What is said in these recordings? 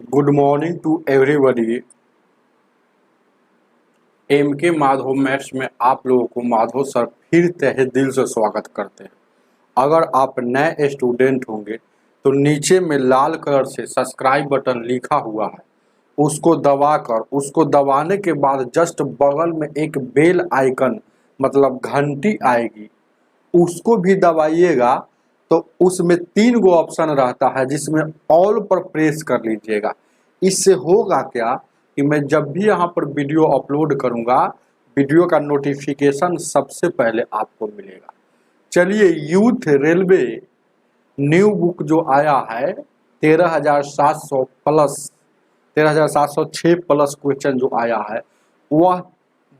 Good morning to everybody. M K Madhav maths में आप लोगों को माधव सर फिर तहे दिल से स्वागत करते हैं। अगर आप नए स्टूडेंट होंगे तो नीचे में लाल कलर से सब्सक्राइब बटन लिखा हुआ है, उसको दबाकर उसको दबाने के बाद जस्ट बगल में एक बेल आइकन मतलब घंटी आएगी, उसको भी दबाइएगा तो उसमें 3 गो ऑप्शन रहता है जिसमें ऑल पर प्रेस कर लीजिएगा। इससे होगा क्या कि मैं जब भी यहाँ पर वीडियो अपलोड करूँगा, वीडियो का नोटिफिकेशन सबसे पहले आपको मिलेगा। चलिए, यूथ रेलवे न्यू बुक जो आया है 13,700 प्लस 13,706 प्लस क्वेश्चन जो आया है वह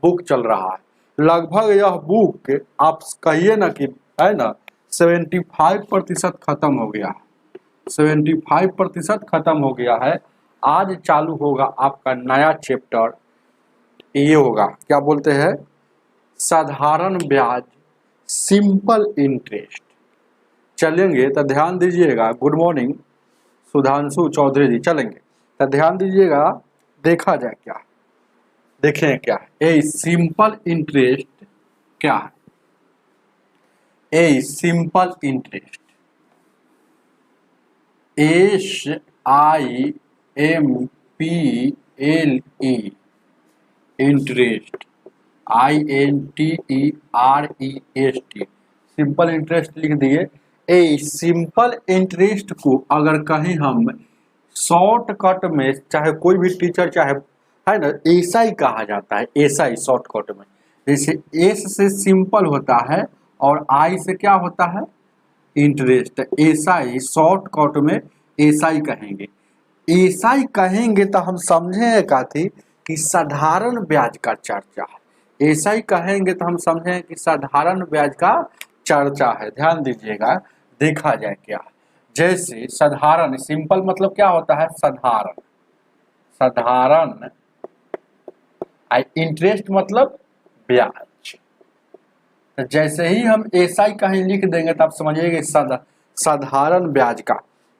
बुक चल रहा है। लगभग यह बुक आप कहिए ना कि है ना 75% खत्म हो गया है। 75% खत्म हो गया है। आज चालू होगा आपका नया चैप्टर। ये होगा क्या बोलते हैं, साधारण ब्याज, सिंपल इंटरेस्ट। चलेंगे तो ध्यान दीजिएगा। गुड मॉर्निंग सुधांशु चौधरी जी, चलेंगे तो ध्यान दीजिएगा। देखा जाए क्या, देखें क्या है। ए सिंपल इंटरेस्ट क्या है? A simple interest, SIMPLE interest, INTEREST, simple interest लिख दिए। ए सिंपल इंटरेस्ट को अगर कहीं हम शॉर्टकट में, चाहे कोई भी टीचर चाहे है ना, ऐसा ही कहा जाता है। ऐसा ही शॉर्टकट में, जैसे एस से सिंपल होता है और आई से क्या होता है, इंटरेस्ट। ऐसा ही शॉर्टकट में ऐसा ही कहेंगे। ऐसा ही कहेंगे तो हम समझे काथी कि साधारण ब्याज का चर्चा है। ऐसा ही कहेंगे तो हम समझें कि साधारण ब्याज का चर्चा है। ध्यान दीजिएगा, देखा जाए क्या है। जैसे साधारण, सिंपल मतलब क्या होता है, साधारण। साधारण इंटरेस्ट मतलब ब्याज। जैसे ही हम ऐसा ही कहीं लिख देंगे तो आप समझिएगा साधारण ब्याज का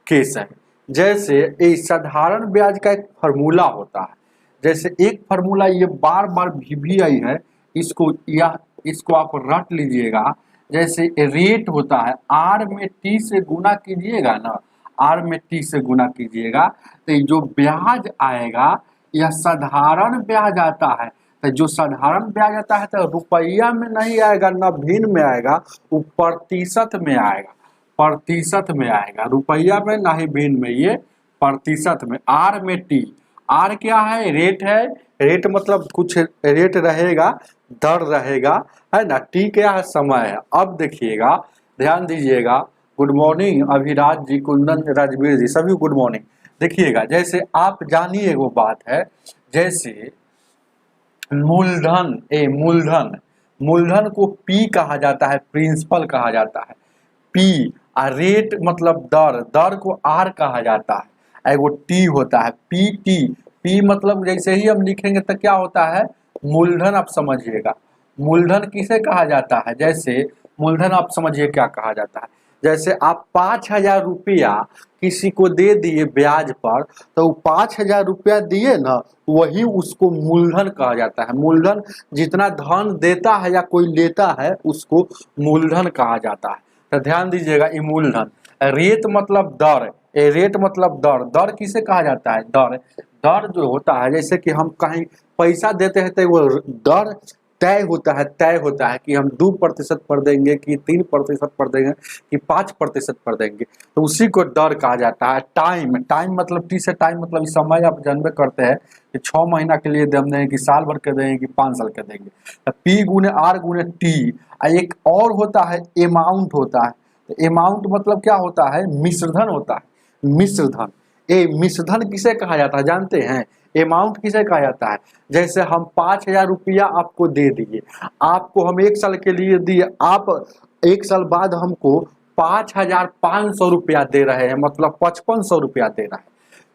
केस है। जैसे इस साधारण ब्याज का एक फार्मूला होता है। जैसे एक फार्मूला, ये बार बार VBI है, इसको आप रट लीजिएगा। जैसे रेट होता है, R में T से गुना कीजिएगा ना, R में T से गुना कीजिएगा तो जो ब्याज आएगा यह साधारण ब्याज आता है। तो जो साधारण ब्याज आता है तो रुपया में नहीं आएगा, ना भिन्न में आएगा, वो प्रतिशत में आएगा। प्रतिशत में आएगा, रुपया में ना ही भिन्न में, ये प्रतिशत में। R में T, R क्या है, रेट है। रेट मतलब कुछ रेट रहेगा, दर रहेगा, है ना। T क्या है, समय है। अब देखिएगा, ध्यान दीजिएगा। गुड मॉर्निंग अभिराज जी, कुंदन, राजवीर जी, सभी गुड मॉर्निंग। देखिएगा, जैसे आप जानिए वो बात है, जैसे मूलधन, मूलधन को P कहा जाता है, प्रिंसिपल कहा जाता है P। रेट मतलब दर, दर को R कहा जाता है। एगो T होता है PT। P मतलब जैसे ही हम लिखेंगे तो क्या होता है, मूलधन। आप समझिएगा मूलधन किसे कहा जाता है। जैसे मूलधन आप समझिए क्या कहा जाता है। जैसे आप 5,000 रुपया किसी को दे दिए ब्याज पर, तो 5,000 रुपया दिए ना, वही उसको मूलधन कहा जाता है। मूलधन जितना धन देता है या कोई लेता है उसको मूलधन कहा जाता है। तो ध्यान दीजिएगा, ये मूलधन। रेट मतलब दर, रेट मतलब दर। दर किसे कहा जाता है, दर। दर जो होता है, जैसे कि हम कहीं पैसा देते हैं तो वो दर तय होता है कि हम 2% पर देंगे कि 3% पर देंगे कि 5% पर देंगे, तो उसी को दर कहा जाता है। टाइम, टाइम मतलब T से टाइम मतलब समय आप जानबे करते हैं कि 6 महीना के लिए दम देंगे कि साल भर के देंगे कि 5 साल के देंगे। तो P गुने R गुने T। एक और होता है अमाउंट होता है। तो अमाउंट मतलब क्या होता है, मिश्रधन होता है। मिश्रधन, मिश्रधन किसे कहा जाता है जानते हैं, अमाउंट किसे कहा जाता है। जैसे हम 5,000 रुपया आपको दे दिए, आपको हम 1 साल के लिए दिए, आप 1 साल बाद हमको 5,500 रुपया दे रहे हैं, मतलब 5,500 रुपया दे रहे हैं।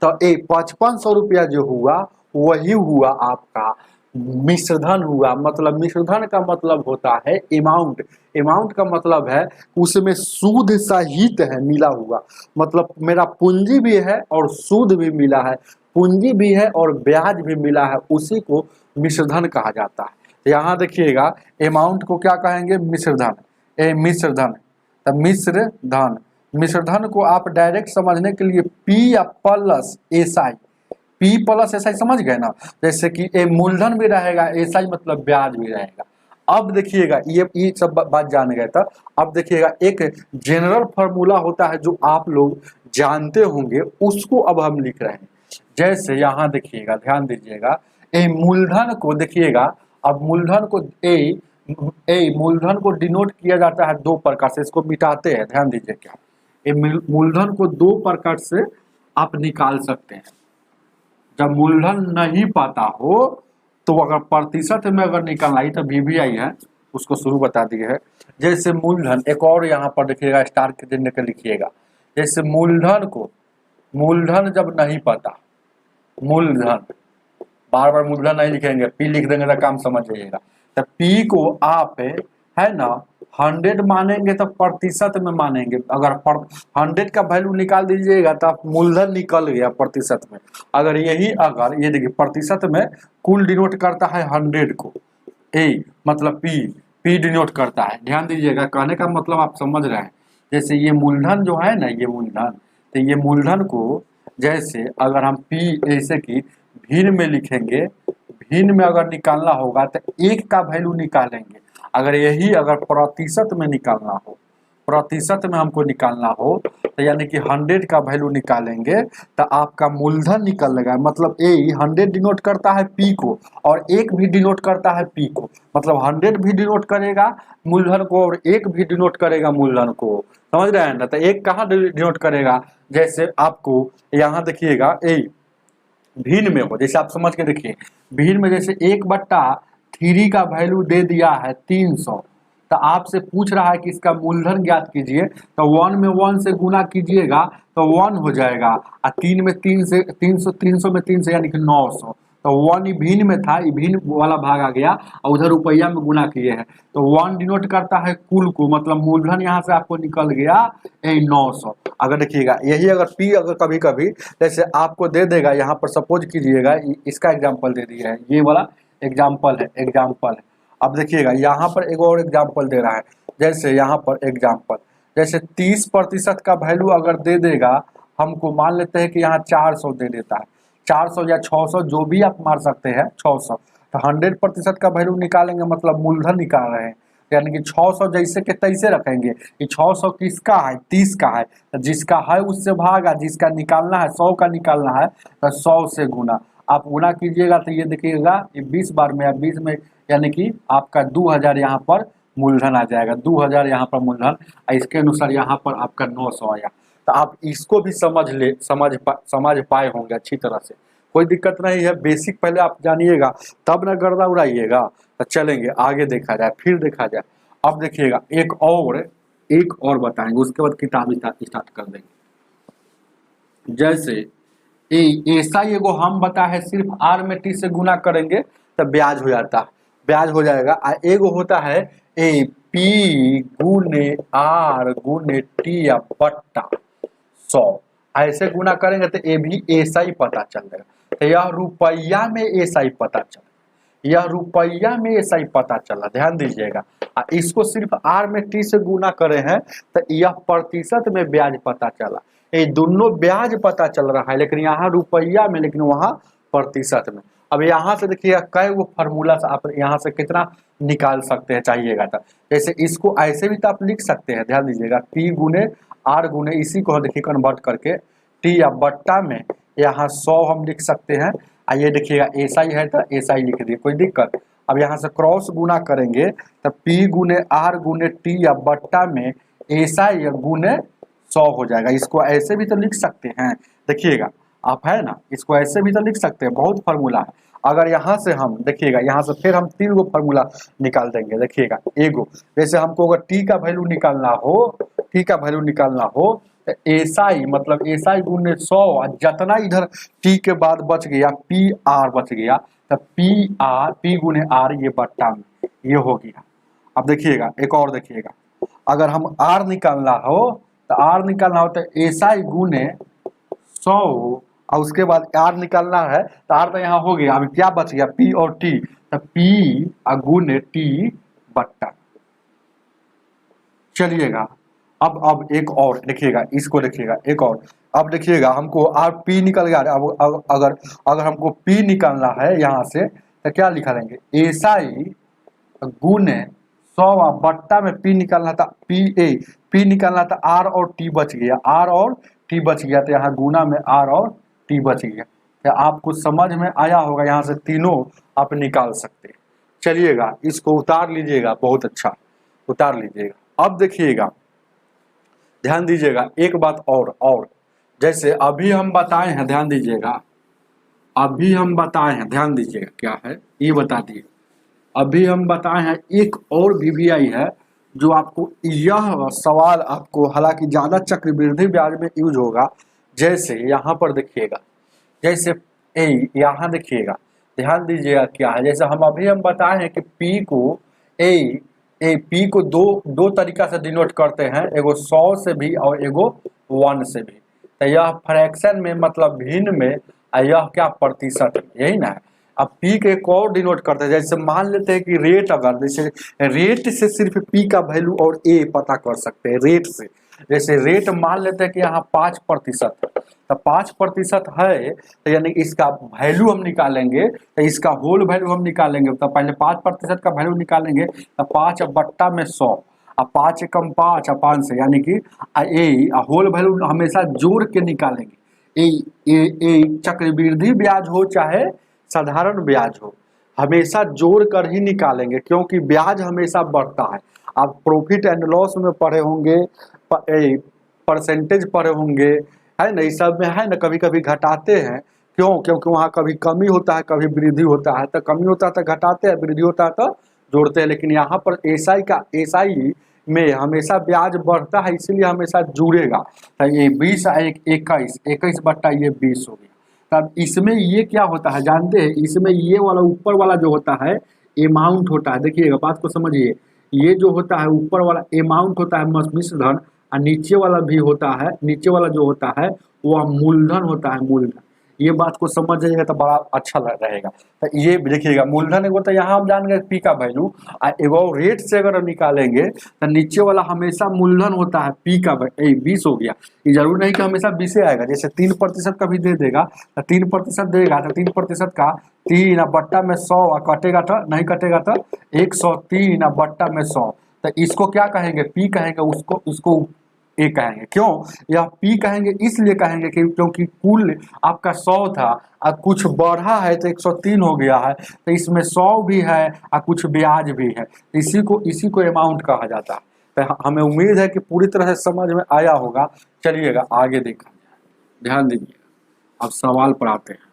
तो 5,500 रुपया जो हुआ वही हुआ आपका मिश्रधन हुआ, मतलब मिश्रधन का मतलब होता है अमाउंट। अमाउंट का मतलब है उसमें सूद सहित है मिला हुआ, मतलब मेरा पूंजी भी है और सूद भी मिला है, पूंजी भी है और ब्याज भी मिला है, उसी को मिश्रधन कहा जाता है। यहाँ देखिएगा अमाउंट को क्या कहेंगे, मिश्रधन। मिश्रधन, तो मिश्रधन, मिश्रधन को आप डायरेक्ट समझने के लिए पी या plus S I, P plus S I समझ गए ना, जैसे कि ए मूलधन भी रहेगा, एस आई मतलब ब्याज भी रहेगा। अब देखिएगा ये सब बात जान गए था। अब देखिएगा एक जनरल फार्मूला होता है जो आप लोग जानते होंगे, उसको अब हम लिख रहे हैं। जैसे यहाँ देखिएगा, ध्यान दीजिएगा, ए मूलधन को देखिएगा, अब मूलधन को ए मूलधन को डिनोट किया जाता है दो प्रकार से, इसको मिटाते हैं, ध्यान दीजिए क्या, ए मूलधन को दो प्रकार से आप निकाल सकते हैं। जब मूलधन नहीं पता हो तो अगर प्रतिशत में अगर निकालना ही, तो VBI है, उसको शुरू बता दिए है। जैसे मूलधन, एक और यहाँ पर देखिएगा स्टार के चिन्ह के लिखिएगा, जैसे मूलधन को, मूलधन जब नहीं पता, मूलधन, बार बार मूलधन नहीं लिखेंगे, पी लिख देंगे तो काम समझ जाइएगा। तो पी को आप है ना 100 मानेंगे तो प्रतिशत में मानेंगे, अगर 100 का वैल्यू निकाल दीजिएगा तो आप मूलधन निकल गया प्रतिशत में। अगर यही, अगर ये देखिए प्रतिशत में कुल डिनोट करता है 100 को, ए मतलब पी डिनोट करता है, ध्यान दीजिएगा, कहने का मतलब आप समझ रहे हैं। जैसे ये मूलधन जो है ना, ये मूलधन, तो ये मूलधन को जैसे अगर हम पी ऐसे की भिन्न में लिखेंगे, भिन्न में अगर निकालना होगा तो एक का वैल्यू निकालेंगे। अगर यही अगर प्रतिशत में निकालना हो, प्रतिशत में हमको निकालना हो तो यानी कि 100 का वैल्यू निकालेंगे तो आपका मूलधन निकलेगा। मतलब ए 100 डिनोट करता है पी को और एक भी डिनोट करता है पी को, मतलब 100 भी डिनोट करेगा मूलधन को और एक भी डिनोट करेगा मूलधन को, समझ रहे हैं ना। तो एक कहाँ डिनोट करेगा, जैसे आपको यहाँ देखिएगा ए भिन्न में हो, जैसे आप समझ के देखिए, भिन्न में जैसे 1/3 का वैल्यू दे दिया है 300, तो आपसे पूछ रहा है कि इसका मूलधन ज्ञात कीजिए, तो 1 में 1 से गुना कीजिएगा तो 1 हो जाएगा, और 3 में 3 से 300 में 3 से यानी कि 900, तो 1 ही भिन्न में था, ये भिन्न वाला भाग आ गया और उधर रुपया में गुना किए हैं, तो 1 डिनोट करता है कुल को, मतलब मूलधन यहाँ से आपको निकल गया 900। अगर देखिएगा यही अगर पी अगर कभी कभी जैसे आपको दे देगा, यहाँ पर सपोज कीजिएगा इसका एग्जाम्पल दे दिया है, ये वाला एग्जाम्पल है, एग्जाम्पल है। अब देखिएगा यहाँ पर एक और एग्जाम्पल दे रहा है, जैसे यहाँ पर एग्जाम्पल, जैसे 30% का वैल्यू अगर दे देगा हमको, मान लेते हैं कि यहाँ 400 दे देता है, 400 या 600 जो भी आप मार सकते हैं, 600, तो 100% का वैल्यू निकालेंगे, मतलब मूलधन निकाल रहे हैं, यानी कि 600 जैसे के तैसे रखेंगे। ये 600 किसका है, 30 का है, तो जिसका है उससे भागा, जिसका निकालना है 100 का निकालना है तो 100 से गुना, आप गुना कीजिएगा तो ये देखिएगा ये 20 बार में या 20 में, यानी कि आपका 2000 यहाँ पर मूलधन आ जाएगा, 2000 यहाँ पर मूलधन, इसके अनुसार यहाँ पर आपका 900 आया। तो आप इसको भी समझ पाए होंगे अच्छी तरह से, कोई दिक्कत नहीं है। बेसिक पहले आप जानिएगा तब ना गर्दा उड़ाइएगा। तो चलेंगे आगे, देखा जाए, फिर देखा जाए। अब देखिएगा एक और बताएंगे, उसके बाद किताब स्टार्ट कर देंगे। जैसे ऐसा एगो हम बता है सिर्फ आर में टी से गुना करेंगे तो ब्याज हो जाता है, ब्याज हो जाएगा। एगो होता है ए पी गुने आर गुने टी या बट्टा 100, ऐसे गुना करेंगे तो ये भी ऐसा ही पता चल जाएगा। तो यह रुपया में ऐसा ही पता चला, यह रुपया में ऐसा ही पता चला, ध्यान दीजिएगा। इसको सिर्फ आर में टी से गुना करे हैं तो यह प्रतिशत में ब्याज पता चला, ये दोनों ब्याज पता चल रहा है, लेकिन यहाँ रुपया में, लेकिन वहाँ प्रतिशत में। अब यहाँ से देखिएगा कई वो फार्मूला से आप यहाँ से कितना निकाल सकते हैं चाहिएगा तो, जैसे इसको ऐसे भी तो आप लिख सकते हैं, ध्यान दीजिएगा, पी गुने आर गुने, इसी को देखिए कन्वर्ट करके टी या बट्टा में यहाँ 100 हम लिख सकते हैं। ये देखिएगा ऐसा ही है तो ऐसा ही लिख दिए, कोई दिक्कत। अब यहाँ से क्रॉस गुना करेंगे तो पी गुने आर गुने टी या बट्टा में ऐसा या गुने 100 हो जाएगा। इसको ऐसे भी तो लिख सकते हैं, देखिएगा आप, है ना, इसको ऐसे भी तो लिख सकते हैं, बहुत फार्मूला है। अगर यहाँ से हम देखिएगा, यहाँ से फिर हम 3 गो फार्मूला निकाल देंगे। देखिएगा एगो, जैसे हमको अगर टी का वैल्यू निकालना हो, टी का वैल्यू निकालना हो तो एसआई मतलब एसआई गुने 100 जितना इधर टी के बाद बच गया पी आर बच गया, तो पी आर पी गुने आर ये बट्टा में ये हो गया। अब देखिएगा एक और देखिएगा, अगर हम आर निकालना हो तो आर निकालना हो तो एसआई गुने 100 और उसके बाद आर निकालना है तो आर तो यहाँ हो गया, अभी क्या बच गया पी और टी, तो पी गुने टी बट्टा। चलिएगा अब एक और देखिएगा, इसको देखिएगा एक और, अब देखिएगा हमको आर पी निकल गया। अब अगर हमको पी निकालना है यहाँ से तो क्या लिखा लेंगे, एसआई गुने 100 बट्टा में पी निकालना था, पी निकालना था आर और टी बच गया, आर और टी बच गया, तो यहाँ गुना में आर और टी बच गया। तो आपको समझ में आया होगा, यहाँ से तीनों आप निकाल सकते हैं। चलिएगा इसको उतार लीजिएगा, बहुत अच्छा उतार लीजिएगा। अब देखिएगा ध्यान दीजिएगा एक बात और जैसे अभी हम बताए हैं, ध्यान दीजिएगा अभी हम बताए हैं, ध्यान दीजिएगा क्या है ये बता दिए। अभी हम बताए हैं एक और वीवीआई है जो आपको यह सवाल आपको हालांकि ज़्यादा चक्रवृद्धि ब्याज में यूज होगा। जैसे यहाँ पर देखिएगा, जैसे यहाँ देखिएगा ध्यान दीजिएगा क्या है, जैसे हम बताए हैं कि पी को पी को दो तरीका से डिनोट करते हैं, एगो 100 से भी और एगो 1 से भी। तो यह फ्रैक्शन में मतलब भिन्न में, यह क्या प्रतिशत है, यही ना है। अब पी के एक और डिनोट करते हैं, जैसे मान लेते हैं कि रेट, अगर जैसे रेट से सिर्फ पी का वैल्यू और ए पता कर सकते हैं रेट से। जैसे रेट मान लेते हैं कि यहाँ 5% है, तो 5% है तो यानी इसका वैल्यू हम निकालेंगे, तो इसका होल वैल्यू हम निकालेंगे। तो पहले 5% का वैल्यू निकालेंगे, तो 5 बट्टा में 100, अब 5 एकम 5 5 से, यानी कि होल वैल्यू हमेशा जोड़ के निकालेंगे। चक्रवृद्धि ब्याज हो चाहे साधारण ब्याज हो, हमेशा जोड़ कर ही निकालेंगे, क्योंकि ब्याज हमेशा बढ़ता है। आप प्रॉफिट एंड लॉस में पढ़े होंगे, परसेंटेज पढ़े होंगे, है ना, इस सब में है ना, कभी कभी घटाते हैं, क्यों, क्योंकि वहाँ कभी कमी होता है कभी वृद्धि होता है, तो कमी होता है तो घटाते हैं, वृद्धि होता है तो जोड़ते हैं। लेकिन यहाँ पर एसआई में हमेशा ब्याज बढ़ता है, इसीलिए हमेशा जुड़ेगा। तो ये 20 21 बट्टा ये 20 हो गया। तब इसमें ये क्या होता है जानते हैं, इसमें ये वाला ऊपर वाला जो होता है अमाउंट होता है, देखिएगा बात को समझिए, ये जो होता है ऊपर वाला अमाउंट होता है मिश्र धन, और नीचे वाला भी होता है, नीचे वाला जो होता है वह मूलधन होता है, मूलधन। ये बात को समझ जाइएगा तो बड़ा अच्छा रहेगा। तो ये देखिएगा मूलधन एगो, तो यहाँ हम जान गए पी का वैल्यू, एगो रेट से अगर निकालेंगे तो नीचे वाला हमेशा मूलधन होता है पी का 20 हो गया। ये जरूर नहीं कि हमेशा 20 आएगा, जैसे 3% का भी दे देगा तो 3% देगा, तो 3% का 3 बट्टा में 100 कटेगा तो नहीं कटेगा तो 103 बट्टा में 100, तो इसको क्या कहेंगे पी कहेंगे, उसको ए कहेंगे। क्यों यह पी कहेंगे, इसलिए कहेंगे कि क्योंकि कुल आपका 100 था और कुछ बढ़ा है तो 103 हो गया है, तो इसमें 100 भी है और कुछ ब्याज भी है, इसी को अमाउंट कहा जाता है। तो हमें उम्मीद है कि पूरी तरह से समझ में आया होगा। चलिएगा आगे देखा जाए, ध्यान दीजिए। अब सवाल पर आते हैं,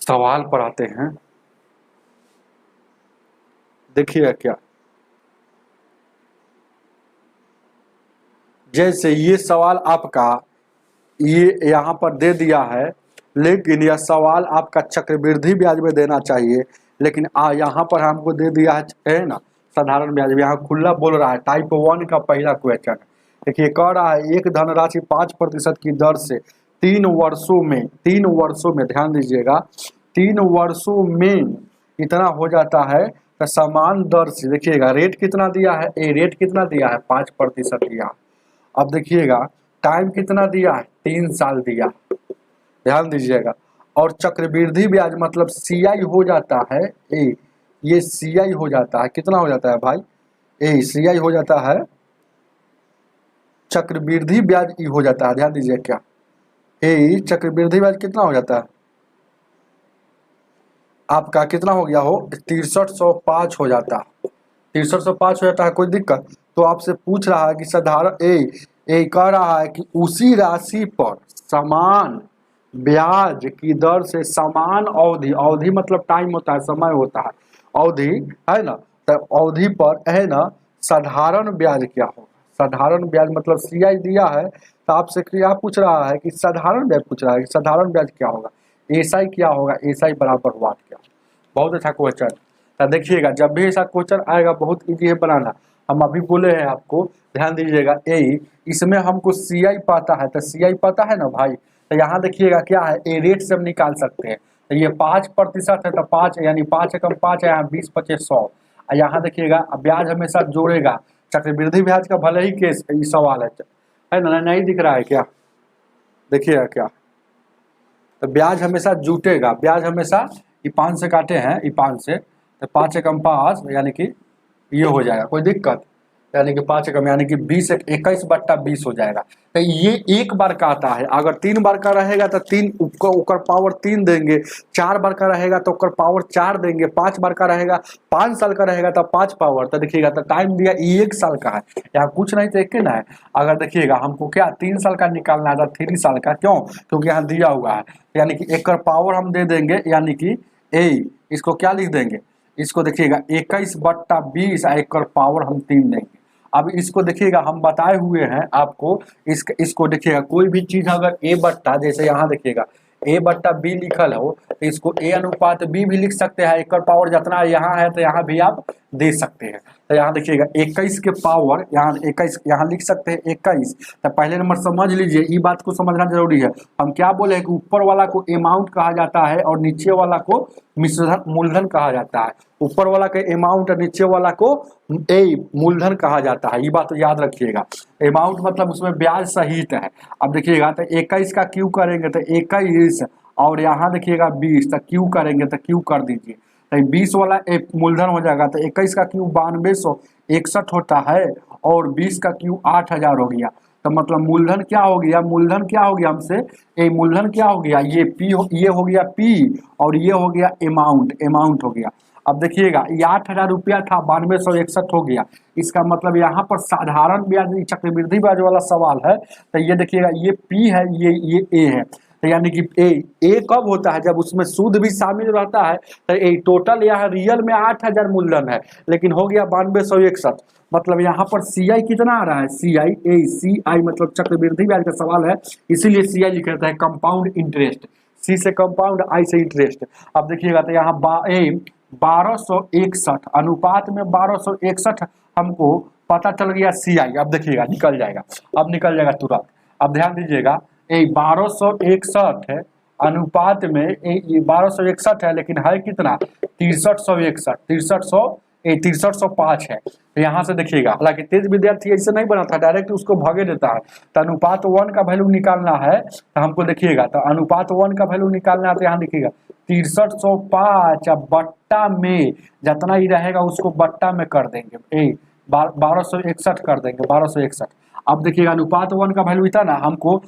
सवाल पर आते हैं। देखिए क्या, जैसे ये सवाल आपका ये यहाँ पर दे दिया है, लेकिन यह सवाल आपका चक्रवृद्धि ब्याज में देना चाहिए, लेकिन यहाँ पर हमको दे दिया है ना साधारण ब्याज में। यहाँ खुला बोल रहा है टाइप 1 का पहला क्वेश्चन। देखिए कह रहा है एक धनराशि 5% की दर से 3 वर्षों में ध्यान दीजिएगा 3 वर्षों में इतना हो जाता है, तो समान दर से देखिएगा रेट कितना दिया है, रेट कितना दिया है 5% दिया। अब देखिएगा टाइम कितना दिया है 3 साल दिया, ध्यान दीजिएगा। और चक्रवृद्धि ब्याज मतलब सीआई हो जाता है ये सीआई हो जाता है, कितना हो जाता है भाई सीआई हो जाता है, चक्रवृद्धि ब्याज ई हो जाता है। ध्यान दीजिए क्या चक्रवृद्धि ब्याज कितना हो जाता है आपका, कितना हो गया हो 6305 हो जाता है, 6305 हो जाता है। कोई दिक्कत? तो आपसे पूछ रहा है कि साधारण कह रहा है कि उसी राशि पर समान ब्याज की दर से समान अवधि मतलब टाइम होता है, समय होता है, अवधि है ना, तो अवधि पर है ना साधारण ब्याज क्या होगा। साधारण ब्याज मतलब CI दिया है तो आपसे क्या पूछ रहा है कि साधारण ब्याज पूछ रहा है कि साधारण ब्याज क्या होगा, SI क्या होगा, SI बराबर वाट क्या होगा। बहुत अच्छा क्वेश्चन। तो देखिएगा जब भी ऐसा क्वेश्चन आएगा बहुत ईजी है बनाना। हम अभी बोले हैं आपको, ध्यान दीजिएगा। इसमें हमको CI पता है, तो CI पता है ना भाई, तो यहाँ देखिएगा क्या है, ए रेट से हम निकाल सकते हैं। तो ये 5% है तो 5 यानी 5 एकम 5 है, यहाँ 20 25 100। यहाँ देखिएगा ब्याज हमेशा जोड़ेगा, चक्रवृद्धि ब्याज का भले ही केस ये सवाल है ना, नहीं दिख रहा है क्या, देखिएगा क्या, तो ब्याज हमेशा जुटेगा, ब्याज हमेशा ये 5 से काटे हैं, ये 5 से, तो 5 एकम 5 यानी कि ये हो जाएगा, कोई दिक्कत, यानी कि 5 एकम यानी कि 20 21/20 हो जाएगा। तो ये एक बार का आता है, अगर 3 बार का रहेगा तो 3 ऊपर पावर 3 देंगे, 4 बार का रहेगा तो ऊपर पावर 4 देंगे, 5 बार का रहेगा, 5 साल का रहेगा तो 5 पावर। तो देखिएगा तो टाइम दिया 1 साल का है, यहाँ कुछ नहीं तो एक ना है। अगर देखिएगा हमको क्या 3 साल का निकालना था, 3 साल का, क्यों, क्योंकि यहाँ दिया हुआ है, यानी कि एक पावर हम दे देंगे, यानी कि इसको क्या लिख देंगे, इसको देखिएगा 21/20 एक पावर हम 3 देंगे। अब इसको देखिएगा हम बताए हुए हैं आपको, इसको देखिएगा कोई भी चीज अगर A बट्टा, जैसे यहाँ देखिएगा A/B लिखल हो तो इसको A अनुपात B भी लिख सकते हैं, एक पावर जितना यहाँ है तो यहाँ भी आप दे सकते हैं। तो यहाँ देखिएगा 21 के पावर, यहाँ 21 यहाँ लिख सकते हैं 21। तो पहले नंबर समझ लीजिए, ये बात को समझना जरूरी है। हम क्या बोले हैं कि ऊपर वाला को अमाउंट कहा जाता है और नीचे वाला को मिश्रधन मूलधन कहा जाता है। ऊपर वाला के अमाउंट और नीचे वाला को मूलधन कहा जाता है, ये बात तो याद रखिएगा। अमाउंट मतलब उसमें ब्याज सहित है। अब देखिएगा तो 21 का क्यू करेंगे तो 21, और यहाँ देखिएगा 20, तो क्यू करेंगे तो क्यू कर दीजिए, तो 20 वाला एक मूलधन हो जाएगा, तो 21 का क्यू 9261 होता है और 20 का क्यू 8000 हो गया। तो मतलब मूलधन क्या हो गया, मूलधन क्या हो गया हमसे, मूलधन क्या हो गया, ये ये हो गया P और ये हो गया अमाउंट हो गया। अब देखिएगा ये 8000 रुपया था, 9261 हो गया। इसका मतलब यहाँ पर साधारण ब्याज चक्रवृद्धि ब्याज वाला सवाल है, तो ये देखिएगा ये P है, ये A है। तो यानी कि ए कब होता है, जब उसमें सूद भी शामिल रहता है। तो टोटल यहाँ रियल में 8000 मूलधन है, लेकिन हो गया 9261। मतलब यहाँ पर CI कितना आ रहा है, CI मतलब चक्रवृद्धि ब्याज का सवाल है, इसीलिए CI लिख रहता है, कंपाउंड इंटरेस्ट। C से कंपाउंड, I से इंटरेस्ट। अब देखिएगा तो यहाँ 1261 अनुपात में 1261 हमको पता चल गया CI। अब देखिएगा निकल जाएगा, अब निकल जाएगा तुरंत। अब ध्यान दीजिएगा 1261 है अनुपात में, ये 1261 है लेकिन है कितना 6305 है। तो यहाँ से देखिएगा, हालांकि तेज विद्यार्थी ऐसे नहीं बनाता, डायरेक्ट उसको भागे देता है। तो अनुपात 1 का वैल्यू निकालना है तो हमको देखिएगा, तो अनुपात 1 का वैल्यू निकालना है तो यहाँ देखिएगा 6305 बट्टा में जितना ही रहेगा उसको बट्टा में कर देंगे, 1261 कर देंगे, 1261। अब देखिएगा अनुपात 1 का वैल्यू इतना ना, हमको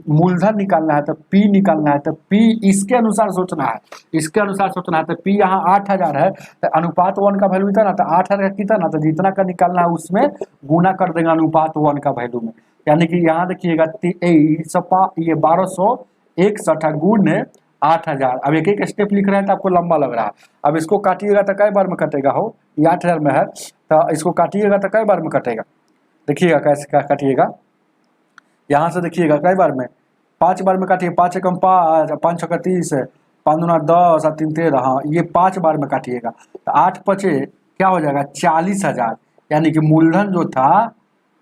मूलधन निकालना है तो P निकालना है, तो P इसके अनुसार सोचना है, इसके अनुसार सोचना है। तो P यहाँ 8000 है, तो अनुपात 1 का वैल्यू इतना, तो 8000 का कितना, तो जितना का निकालना है उसमें गुना कर देंगे अनुपात 1 का वैल्यू में। यानी कि यहाँ देखिएगा ये 1261 गुण 8000। अब एक एक स्टेप लिख रहे हैं तो आपको लंबा लग रहा है। अब इसको काटिएगा तो कई बार में कटेगा, हो ये 8000 में है तो इसको काटिएगा तो कई बार में कटेगा, देखिएगा कैसे काटिएगा। यहाँ से देखिएगा कई बार में, 5 बार में काटिए, 5 एकम 5, 5 छक्का 30, 5 दूना 10 और 3 13, हाँ ये 5 बार में काटिएगा तो 8 पचे क्या हो जाएगा 40000। यानी कि मूलधन जो था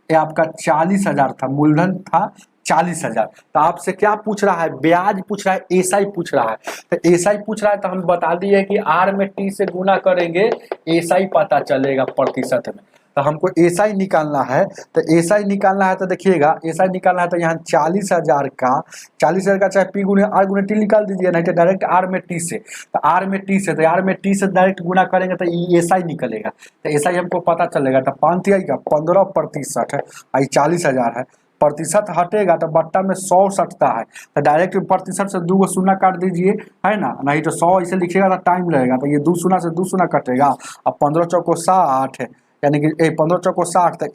ये आपका 40000 था, मूलधन था 40000। तो आपसे क्या पूछ रहा है, ब्याज पूछ रहा है, SI पूछ रहा है। तो SI पूछ रहा है तो हम बता दिए कि R में T से गुना करेंगे SI पता चलेगा प्रतिशत में। तो हमको SI निकालना है, तो SI निकालना है तो देखिएगा SI निकालना है तो यहाँ 40000 का चाहे P गुने R गुने T निकाल दीजिए, नहीं तो डायरेक्ट R में T से, तो R में T से, तो R में T से डायरेक्ट गुना करेंगे तो SI निकलेगा। तो SI हमको पता चलेगा, तो 5 का 15% है, 40000 है, प्रतिशत हटेगा तो बट्टा में 100 सटता है, तो डायरेक्ट प्रतिशत से 2 शून्य काट दीजिए, है ना, नहीं तो 100 इसे लिखिएगा तो टाइम लगेगा। तो ये 2 शून्य से 2 शून्य कटेगा, अब 15 चौको 60 है, यानी कि 15 चौको 60। तो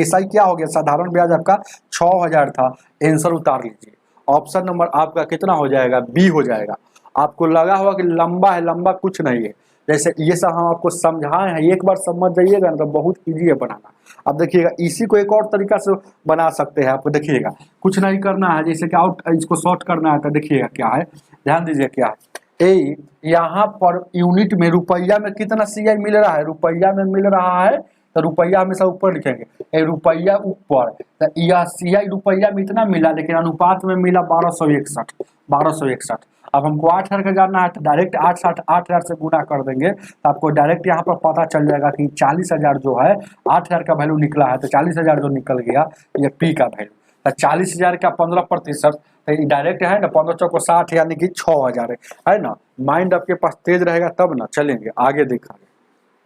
SI क्या हो गया, साधारण ब्याज आपका 6000 था। आंसर उतार लीजिए, ऑप्शन नंबर आपका कितना हो जाएगा, B हो जाएगा। आपको लगा होगा कि लंबा है, लंबा कुछ नहीं है, जैसे ये सब हम आपको समझाए हैं, एक बार समझ जाइएगा ना तो बहुत ईजी है बनाना। अब देखिएगा इसी को एक और तरीका से बना सकते हैं। आपको देखिएगा कुछ नहीं करना है, जैसे कि आउट इसको शॉर्ट करना है तो देखिएगा क्या है, ध्यान दीजिए क्या है। ए यहाँ पर यूनिट में रुपया में कितना CI मिल रहा है, रुपया में मिल रहा है तो रुपया हमेशा ऊपर लिखेंगे, ए रुपया ऊपर, तो यह CI रुपया में इतना मिला लेकिन अनुपात में मिला 1261। अब हमको 8,000 का जानना है तो डायरेक्ट 8,000 से गुना कर देंगे तो आपको डायरेक्ट यहाँ पर पता चल जाएगा कि 40,000 जो है 8,000 का वैल्यू निकला है, तो 40,000 जो निकल गया ये P का वैल्यू। तो 40,000 का 15%, तो डायरेक्ट है ना 15 चौको 60 यानी कि 6,000 है ना। माइंड आपके पास तेज रहेगा तब ना चलेंगे आगे। देखेंगे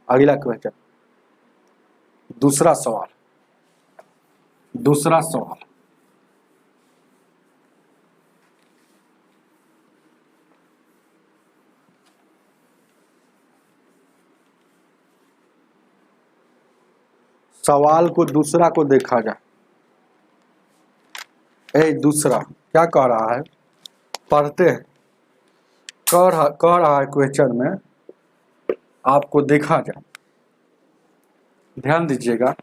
अगला क्वेश्चन, दूसरा सवाल। सवाल को दूसरा को देखा जाए। दूसरा क्या कह रहा है, पढ़ते हैं। कह रहा है क्वेश्चन में, आपको देखा जाए, ध्यान दीजिएगा।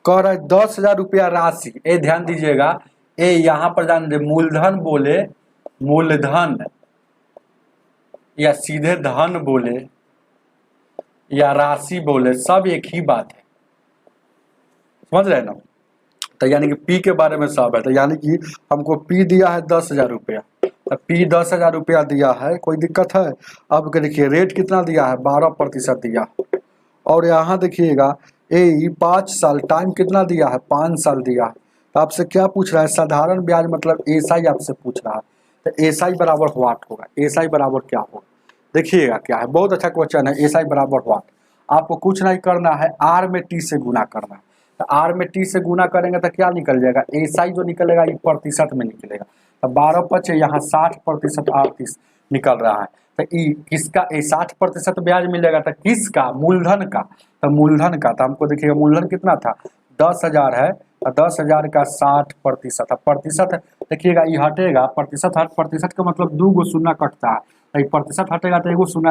कह रहा है 10,000 रुपया राशि, ध्यान दीजिएगा, यहाँ पर ध्यान दीजिए, मूलधन बोले, मूलधन या सीधे धन बोले या राशि बोले, सब एक ही बात है, समझ रहे हैं ना। तो यानी कि P के बारे में सब है। तो यानी कि हमको P दिया है 10,000 रुपया, तो P 10,000 रुपया दिया है, कोई दिक्कत है। अब देखिए रेट कितना दिया है, 12% दिया। और यहाँ देखिएगा 5 साल, टाइम कितना दिया है, 5 साल दिया है। तो आपसे क्या पूछ रहा है, साधारण ब्याज मतलब SI आपसे पूछ रहा है। तो SI बराबर व्हाट होगा, SI बराबर क्या होगा, देखिएगा क्या है, बहुत अच्छा क्वेश्चन है। SI बराबर व्हाट, आपको कुछ नहीं करना है, R में T से गुना करना है। तो R में T से गुना करेंगे तो क्या निकल जाएगा, SI जो निकलेगा ये प्रतिशत में निकलेगा। तो 12 यहाँ 60% R30 निकल रहा है। तो किसका 60% ब्याज मिलेगा, तो किसका, मूलधन का। तो मूलधन का, तो हमको देखिएगा मूलधन कितना था, 10,000 है, तो 10,000 का 60%। अब प्रतिशत देखिएगा ये हटेगा, प्रतिशत का मतलब 2 गो शून्य कटता है, तो प्रतिशत हटेगा तो एगो शून्य।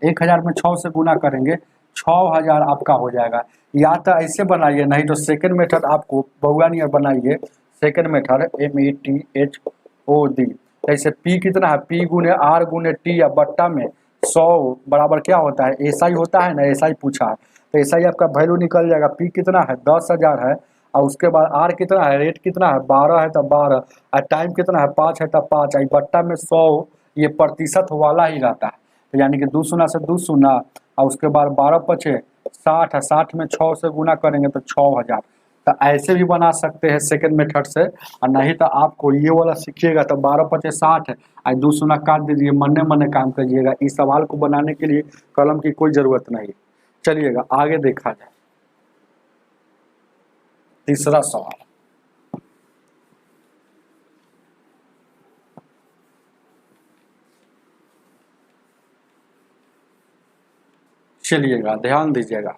1,000 में 6 से गुना करेंगे, 6,000 आपका हो जाएगा। या तो ऐसे बनाइए, नहीं तो सेकंड मेथड आपको बहुआ नियर बनाइए, सेकंड मेथड METHOD। जैसे P कितना है, P गुने R गुने T या बट्टा में 100 बराबर क्या होता है, SI होता है ना, SI पूछा है। तो SI आपका वैल्यू निकल जाएगा, P कितना है 10,000 है, और उसके बाद R कितना है, रेट कितना है 12 है तो 12, और टाइम कितना है 5 है तो 5, आई बट्टा में 100, ये प्रतिशत वाला ही रहता है। तो यानी कि 2 शून्य से 2 शून्य, और उसके बाद 12 पचे 60 है, 60 में 6 से गुना करेंगे तो 6,000। तो ऐसे भी बना सकते हैं सेकंड मेथड से, और नहीं तो आपको ये वाला सीखिएगा तो 12 पचे 60 है, आज 2 शून्य काट दीजिए, मन्ने मन्ने काम करिएगा। इस सवाल को बनाने के लिए कलम की कोई ज़रूरत नहीं। चलिएगा आगे देखा जाए, तीसरा सवाल। चलिएगा ध्यान दीजिएगा,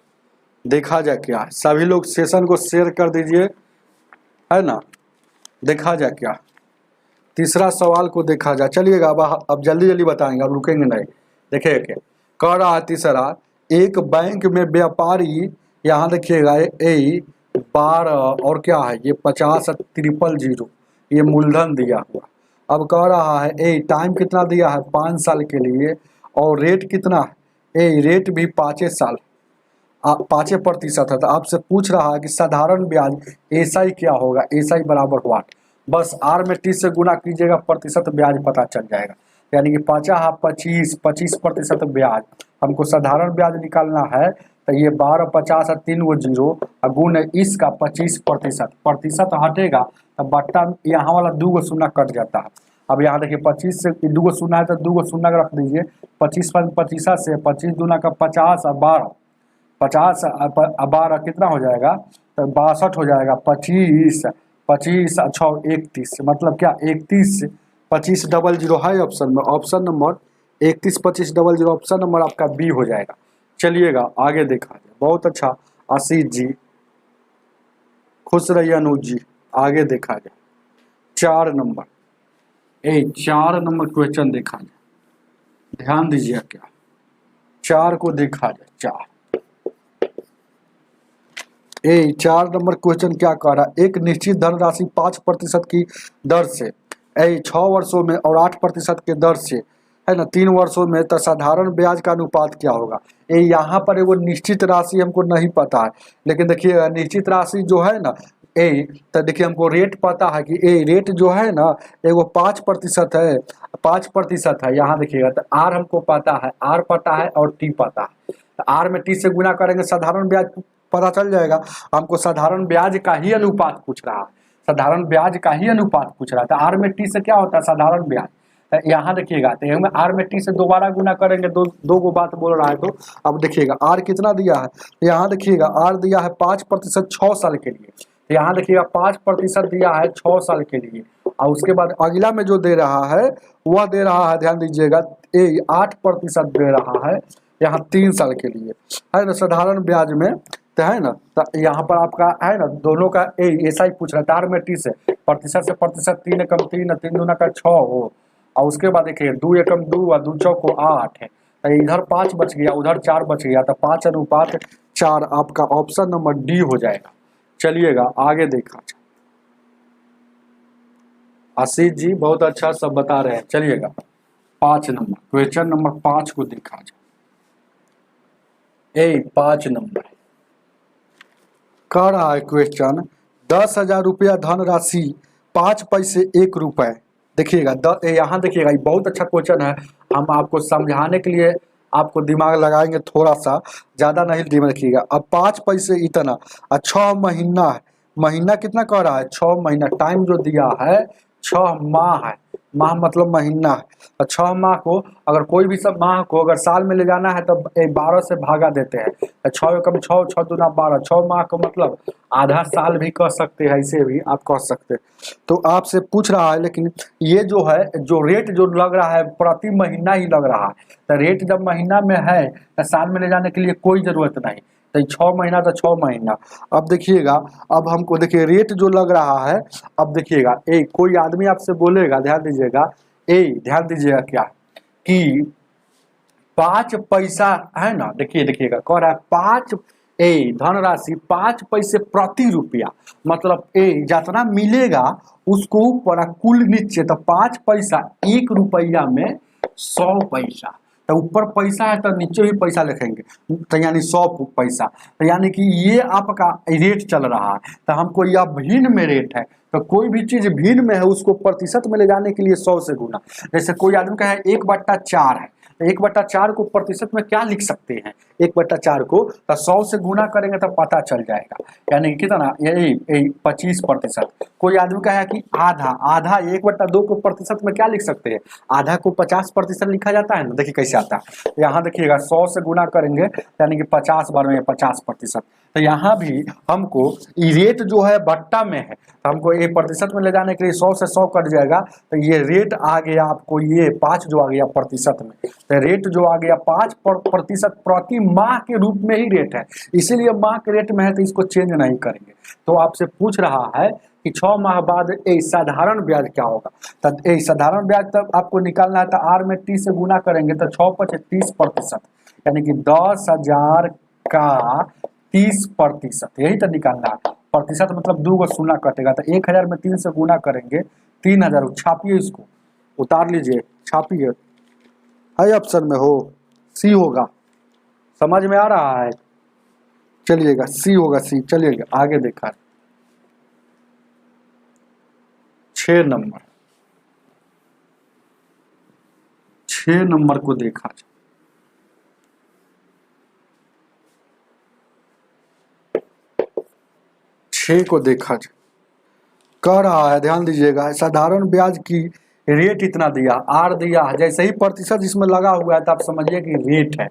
देखा जाए क्या है। सभी लोग सेशन को शेयर कर दीजिए, है ना। देखा जाए क्या, तीसरा सवाल को देखा जाए। चलिएगा अब जल्दी जल्दी बताएंगे, अब रुकेंगे नहीं। देखिए क्या कह रहा है तीसरा, एक बैंक में व्यापारी, यहाँ देखिएगा 12 और क्या है ये 50 000, ये मूलधन दिया हुआ। अब कह रहा है टाइम कितना दिया है 5 साल के लिए, और रेट कितना है, रेट भी 5 साल 5% है। तो आपसे पूछ रहा है कि साधारण ब्याज SI क्या होगा, SI बराबर व्हाट। बस R में T से गुना कीजिएगा, प्रतिशत ब्याज पता चल जाएगा। यानी कि 25% ब्याज, हमको साधारण ब्याज निकालना है। तो ये 12 50 और 3 गो 0 और गुण इसका 25%, प्रतिशत हटेगा तो बट्टा यहाँ वाला 2 गो शून्य कट जाता है। अब यहाँ देखिए 25 से 2 गो शून्य है तो 2 गो शून्य रख दीजिए, 25 से 25 दूना का 50 और 12, 50 और 12 कितना हो जाएगा, तो 62 हो जाएगा। 25 और 6 31, मतलब क्या 31 25 00 है ऑप्शन में, ऑप्शन नंबर 31 25 00, ऑप्शन नंबर आपका बी हो जाएगा। चलिएगा आगे देखा जाए। बहुत अच्छा आशीष जी, खुश रहिए अनुज जी। आगे देखा जाए 4 नंबर, 4 नंबर क्वेश्चन देखा जाए, ध्यान दीजिए क्या 4 को देखा जाए, 4 4 नंबर क्वेश्चन क्या कह रहा है, एक निश्चित धनराशि 5% की दर से 6 वर्षों में और 8% के दर से है ना 3 वर्षों में, तो साधारण ब्याज का अनुपात क्या होगा। यहाँ पर वो निश्चित राशि हमको नहीं पता है, लेकिन देखिए निश्चित राशि जो है ना तो देखिए हमको रेट पता है कि रेट जो है ना एगो 5% है, 5% है। यहाँ देखिएगा तो आर हमको पता है, आर पता है और टी पता है, तो आर में टी से गुना करेंगे साधारण ब्याज पता चल जाएगा। हमको साधारण ब्याज का ही अनुपात पूछ रहा है, साधारण ब्याज का ही अनुपात पूछ रहा था। आर में टी से क्या होता है साधारण ब्याज। तो यहाँ देखिएगा तो आर में टी से दोबारा गुना करेंगे, दो गो बात बोल रहा है। तो अब देखिएगा आर कितना दिया है, यहाँ देखिएगा आर दिया है 5% 6 साल के लिए, तो यहाँ देखिएगा 5% दिया है 6 साल के लिए, और उसके बाद अगला में जो दे रहा है वह दे रहा है, ध्यान दीजिएगा 8% दे रहा है यहाँ 3 साल के लिए, है ना साधारण ब्याज में, तो है ना। तो यहाँ पर आपका है ना दोनों का ऐसा ही पूछ रहा है। आर में टी से प्रतिशत 3 एकम 3 3 दूना का 6 हो, और उसके बाद देखिए 2 एकम 2 और 2 चौको 8 है, तो इधर 5 बच गया, उधर 4 बच गया, तो 5:4 आपका ऑप्शन नंबर डी हो जाएगा। चलिएगा आगे देखा, आशीष जी बहुत अच्छा सब बता रहे हैं। चलिएगा 5 नंबर क्वेश्चन नंबर 5 को देखा जाए। 5 नंबर कह रहा है क्वेश्चन 10,000 रुपया धनराशि 5 पैसे 1 रुपए। देखिएगा यहाँ देखिएगा ये बहुत अच्छा क्वेश्चन है, हम आपको समझाने के लिए आपको दिमाग लगाएंगे थोड़ा सा, ज़्यादा नहीं दिमाग रखिएगा। अब 5 पैसे इतना और 6 महीना है, महीना कितना कह रहा है 6 महीना, टाइम जो दिया है 6 माह है, माह मतलब महीना है। और 6 माह को अगर कोई भी सब माह को अगर साल में ले जाना है तो 12 से भागा देते हैं, 6 एकम 6 6 दूना 12, 6 माह को मतलब आधा साल भी कह सकते हैं, ऐसे भी आप कह सकते हैं। तो आपसे पूछ रहा है, लेकिन ये जो है जो रेट जो लग रहा है प्रति महीना ही लग रहा है, तो रेट जब महीना में है तो साल में ले जाने के लिए कोई ज़रूरत नहीं, तो 6 महीना तो 6 महीना। अब देखिएगा, अब हमको देखिए रेट जो लग रहा है, अब देखिएगा कोई आदमी आपसे बोलेगा, ध्यान दीजिएगा ध्यान दीजिएगा क्या कि 5 पैसा है ना, देखिएगा कह रहा है 5 धनराशि 5 पैसे प्रति रुपया, मतलब जितना मिलेगा उसको ऊपर कुल नीचे, तो 5 पैसा 1 रुपया में 100 पैसा, तो ऊपर पैसा है तो नीचे भी पैसा लिखेंगे, तो यानी 100 पैसा, तो यानी कि ये आपका रेट चल रहा है। तो हमको यह भिन्न में रेट है, तो कोई भी चीज़ भिन्न में है उसको प्रतिशत में ले जाने के लिए 100 से गुना। जैसे कोई आदमी का है 1/4 है, 1/4 को प्रतिशत में क्या लिख सकते हैं, 1/4 को तो 100 से गुना करेंगे तो पता चल जाएगा, यानी कितना यही 25%। कोई आदमी का है कि आधा 1/2 को प्रतिशत में क्या लिख सकते हैं, आधा को 50% लिखा जाता है ना, देखिए कैसे आता है। यहाँ देखिएगा 100 से गुना करेंगे यानी कि 50 बार में 50%, तो यहाँ भी हमको रेट जो है बट्टा में है, तो हमको ये प्रतिशत में ले जाने के लिए 100 से 100 कट जाएगा, तो ये रेट आ गया आपको, ये 5 जो आ गया प्रतिशत में, तो रेट जो आ गया 5% प्रति माह के रूप में ही रेट है, इसीलिए माह के रेट में है तो इसको चेंज नहीं करेंगे। तो आपसे पूछ रहा है कि 6 माह बाद साधारण ब्याज क्या होगा, तो साधारण ब्याज तब आपको निकालना है, तो आर में टी से गुना करेंगे तो 6 × 30%, यानी कि 10,000 का 30%, यही तो निकालना है। प्रतिशत मतलब 2 शून्य कटेगा, तो 1000 में 3 से गुना करेंगे 3000, छापिए इसको, उतार लीजिए, छापिए, है ऑप्शन में हो, सी होगा, समझ में आ रहा है। चलिएगा सी होगा, सी। चलिएगा आगे देखा 6 नंबर, 6 नंबर को देखा 6 को देखा जाए, कह रहा है ध्यान दीजिएगा साधारण ब्याज की रेट इतना दिया, आर दिया, जैसे ही प्रतिशत इसमें लगा हुआ है तो आप समझिए कि रेट है,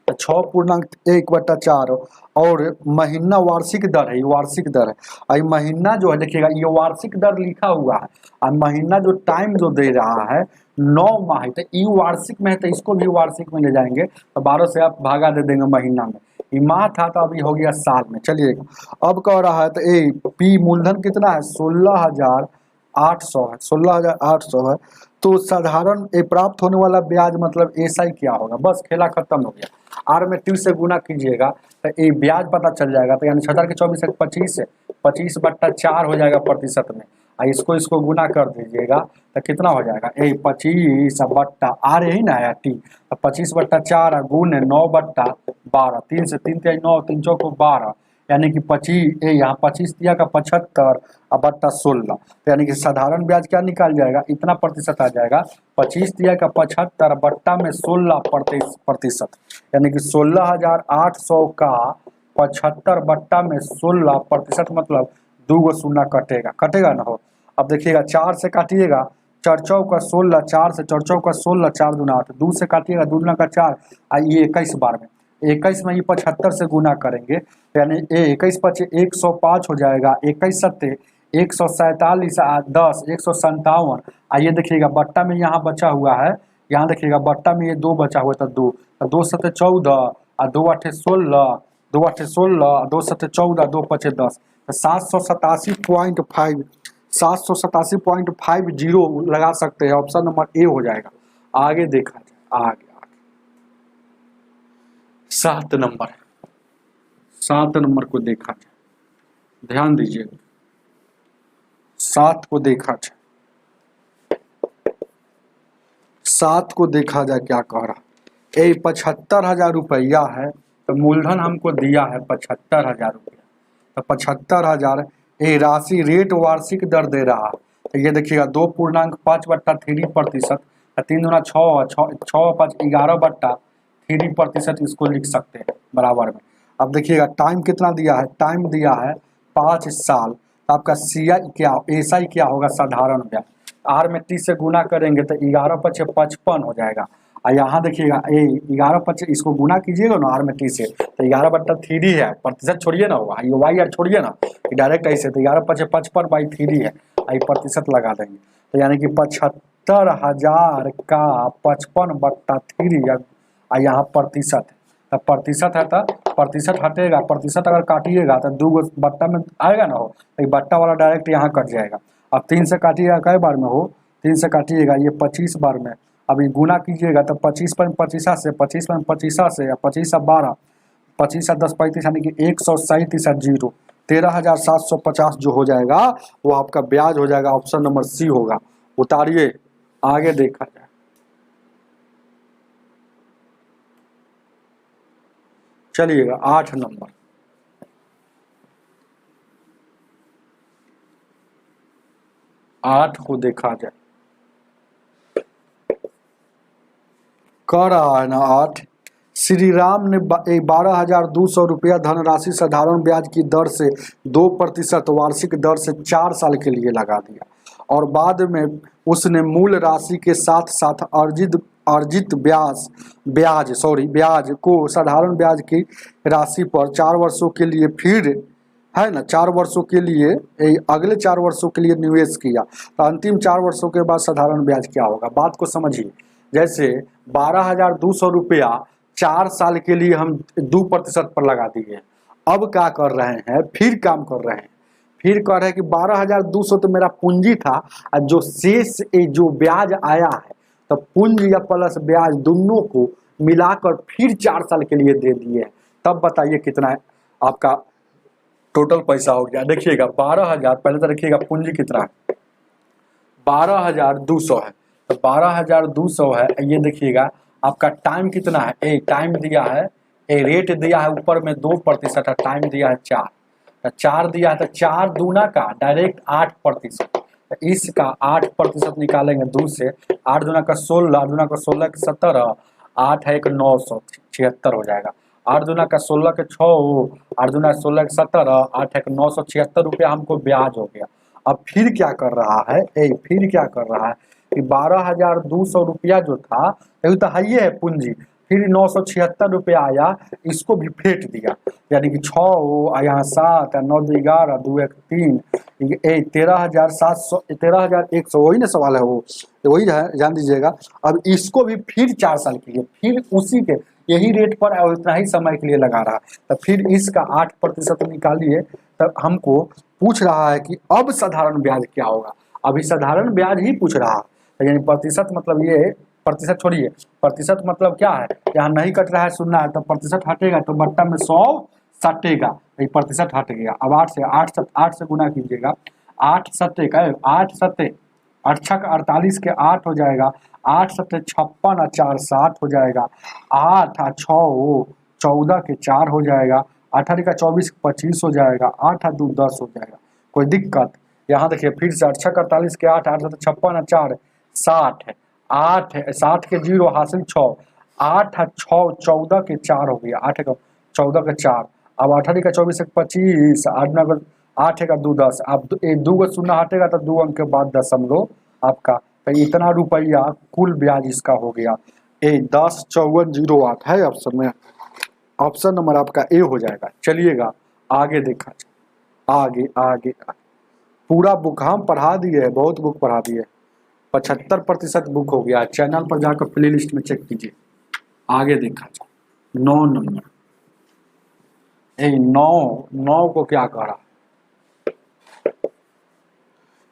तो 6.1/4 और महीना वार्षिक दर है, ये वार्षिक दर है। और महीना जो है देखिएगा ये वार्षिक दर लिखा हुआ है, और महीना जो टाइम जो दे रहा है 9 माह है, तो ये वार्षिक में है तो इसको भी वार्षिक में ले जाएंगे, तो 12 से आप भागा दे देंगे महीना में, ये माह था तो अभी हो गया साल में। चलिएगा अब कह रहा है तो पी मूलधन कितना है 16,800 है, 16,800 है, तो साधारण प्राप्त होने वाला ब्याज मतलब ऐसा ही क्या होगा, बस खेला खत्म हो गया। आर में टी से गुना कीजिएगा तो ये ब्याज पता चल जाएगा। तो यानी 6000 के 24 से 25 है, 25/4 हो जाएगा प्रतिशत में। इसको गुना कर दीजिएगा तो कितना हो जाएगा, 25/, आर यही ना है टी, तो 25/4 गुण 9/12, 3 से 3 3 9, 3 चौको 12, यानी कि 25, यहाँ 25 दिया का 75/16, तो यानी कि साधारण ब्याज क्या निकाल जाएगा, इतना प्रतिशत आ जाएगा। 25 दिया का 75 बट्टा में 16%, यानी कि 16,800 का 75 बट्टा में 16%, मतलब 2 शून्य कटेगा ना हो। अब देखिएगा 4 से काटिएगा, 4 चौका 16, 4 से 4 चौका 16, 4 दूना 8, 2 से काटिएगा 2 दूना का 4, ये 21 बार में, 21 में ये 75 से गुना करेंगे, यानी 21×5 105 हो जाएगा, 21×7 147, 10 157। आइए देखिएगा बट्टा में यहाँ बचा हुआ है, यहाँ देखिएगा बट्टा में ये 2 बचा हुआ था, 2 2 7 14 और 2 8 16, 2 8 16, 2 7 14, 2 5 10, 787.5 787.50 लगा सकते हैं। ऑप्शन नंबर ए हो जाएगा। आगे देखा जाए, आगे 7 नंबर को देखा जाए, ध्यान दीजिए, 7 को देखा जाए, 7 को देखा जाए क्या कह रहा। 75,000 रुपया है, तो मूलधन हमको दिया है 75,000 रुपया, तो 75,000 ये राशि रेट वार्षिक दर दे रहा है। तो ये देखिएगा 2.5/3%, 3 दूना 6, 6 5 11/3%, इसको लिख सकते हैं बराबर में। अब देखिएगा टाइम कितना दिया है, टाइम दिया है 5 साल। तो आपका CI क्या, SI क्या होगा, साधारण ब्याज। आर में टी से गुना करेंगे तो 11×5 55 हो जाएगा। और यहाँ देखिएगा 11×5 इसको गुना कीजिएगा ना आर में टी से, तो 11/3 है, प्रतिशत छोड़िए ना, हुआ ये वाई आर छोड़िए ना, डायरेक्ट ऐसे, तो 11×5 55/3 है, आई प्रतिशत लगा देंगे। तो यानी कि 75,000 का 55/3, और यहाँ प्रतिशत है, तो प्रतिशत है तो प्रतिशत हटेगा, प्रतिशत अगर काटिएगा तो 2 बट्टा में आएगा ना हो, तो बट्टा वाला डायरेक्ट यहाँ कट जाएगा। अब 3 से काटिएगा, कई बार में हो, 3 से काटिएगा ये 25 बार में। अभी गुना कीजिएगा तो 25 पर 25 से, 25 पर 25 से, 25 12, 25 10 35, यानी कि 137 13,750 जो हो जाएगा वो आपका ब्याज हो जाएगा। ऑप्शन नंबर सी होगा। उतारिए, आगे देखा जाए। चलिएगा 8 नंबर, आठ को देखा जाए, कह रहा है ना 8। श्री राम ने 12,200 रुपया धनराशि साधारण ब्याज की दर से 2% वार्षिक दर से 4 साल के लिए लगा दिया, और बाद में उसने मूल राशि के साथ साथ अर्जित ब्याज को साधारण ब्याज की राशि पर 4 वर्षों के लिए, फिर है ना 4 वर्षों के लिए, अगले 4 वर्षों के लिए निवेश किया। तो अंतिम 4 वर्षों के बाद साधारण ब्याज क्या होगा, बात को समझिए। जैसे 12,200 रुपया 4 साल के लिए हम 2% पर लगा दिए। अब क्या कर रहे हैं, फिर काम कर रहे हैं, फिर कह रहे हैं कि 12,200 तो मेरा पूंजी था, और जो शेष जो ब्याज आया है, तो पूंजी या प्लस ब्याज दोनों को मिलाकर फिर 4 साल के लिए दे दिए। तब बताइए कितना है आपका टोटल पैसा हो गया। देखिएगा 12,000, पहले तो देखिएगा पूंजी कितना है, 12,200 है, तो 12,200 है। ये देखिएगा आपका टाइम कितना है, टाइम दिया है, रेट दिया है, ऊपर में 2% है, टाइम दिया है 4, तो 4 दिया है, तो 4 दूना का डायरेक्ट 8%, तो इसका 8% निकालेंगे 2 से, 8 दूना का 16, 8 दूना का 16 के 17, 8 है 976 हो जाएगा। 8 दूना का 16 के 6, 8 दूना 16 के 17, 8 है 976 रुपया हमको ब्याज हो गया। अब फिर क्या कर रहा है, फिर क्या कर रहा है कि 12,200 रुपया जो था, ये तो है पूंजी, फिर 976 रुपया आया, इसको भी फेंट दिया, यानी कि 6 यहाँ 7, 9 2 11, 2 1 3, 13,700 13,100, वही ना सवाल है, वो वही है, जान दीजिएगा। अब इसको भी फिर 4 साल के लिए, फिर उसी के यही रेट पर और इतना ही समय के लिए लगा रहा, तो फिर इसका 8% निकालिए। तब हमको पूछ रहा है कि अब साधारण ब्याज क्या होगा, अभी साधारण ब्याज ही पूछ रहा है, यानी प्रतिशत मतलब ये प्रतिशत छोड़िए, प्रतिशत मतलब क्या है, यहाँ नहीं कट रहा है, सुनना है तो प्रतिशत हटेगा तो बट्टा में 100 सटेगा, ये प्रतिशत हट गया। अब 8 से गुना कीजिएगा, 8 सत्ते का 8 सत्ते 8 छक 48 के 8 हो जाएगा, 8 सत्ते 56 और 4 60 हो जाएगा, 8 और 6 14 के 4 हो जाएगा, 8 का 24 25 हो जाएगा, 8 और 2 10 हो जाएगा। कोई दिक्कत? यहाँ देखिए फिर से 8 छक 48 के 8 8 सत्ते 56 और 4 60 है, 8 है 60 के 0 हासिल 6, 8 और 6 14 के 4 हो गया, 8 का 14 के 4, अब 8 का 24 25, 8 का 2 10, अब 2 को शून्य हटेगा तो 2 अंक के बाद दशमलव आपका, तो इतना रुपया कुल ब्याज इसका हो गया। 105408 है ऑप्शन में, ऑप्शन नंबर आपका ए हो जाएगा। चलिएगा आगे देखा जाए, आगे आगे पूरा बुक हम पढ़ा दिए है, बहुत बुक पढ़ा दिए, 75% बुक हो गया। चैनल पर जाकर प्ले लिस्ट में चेक कीजिए। आगे देखा जाए 9 नंबर, 9 को क्या कह रहा है,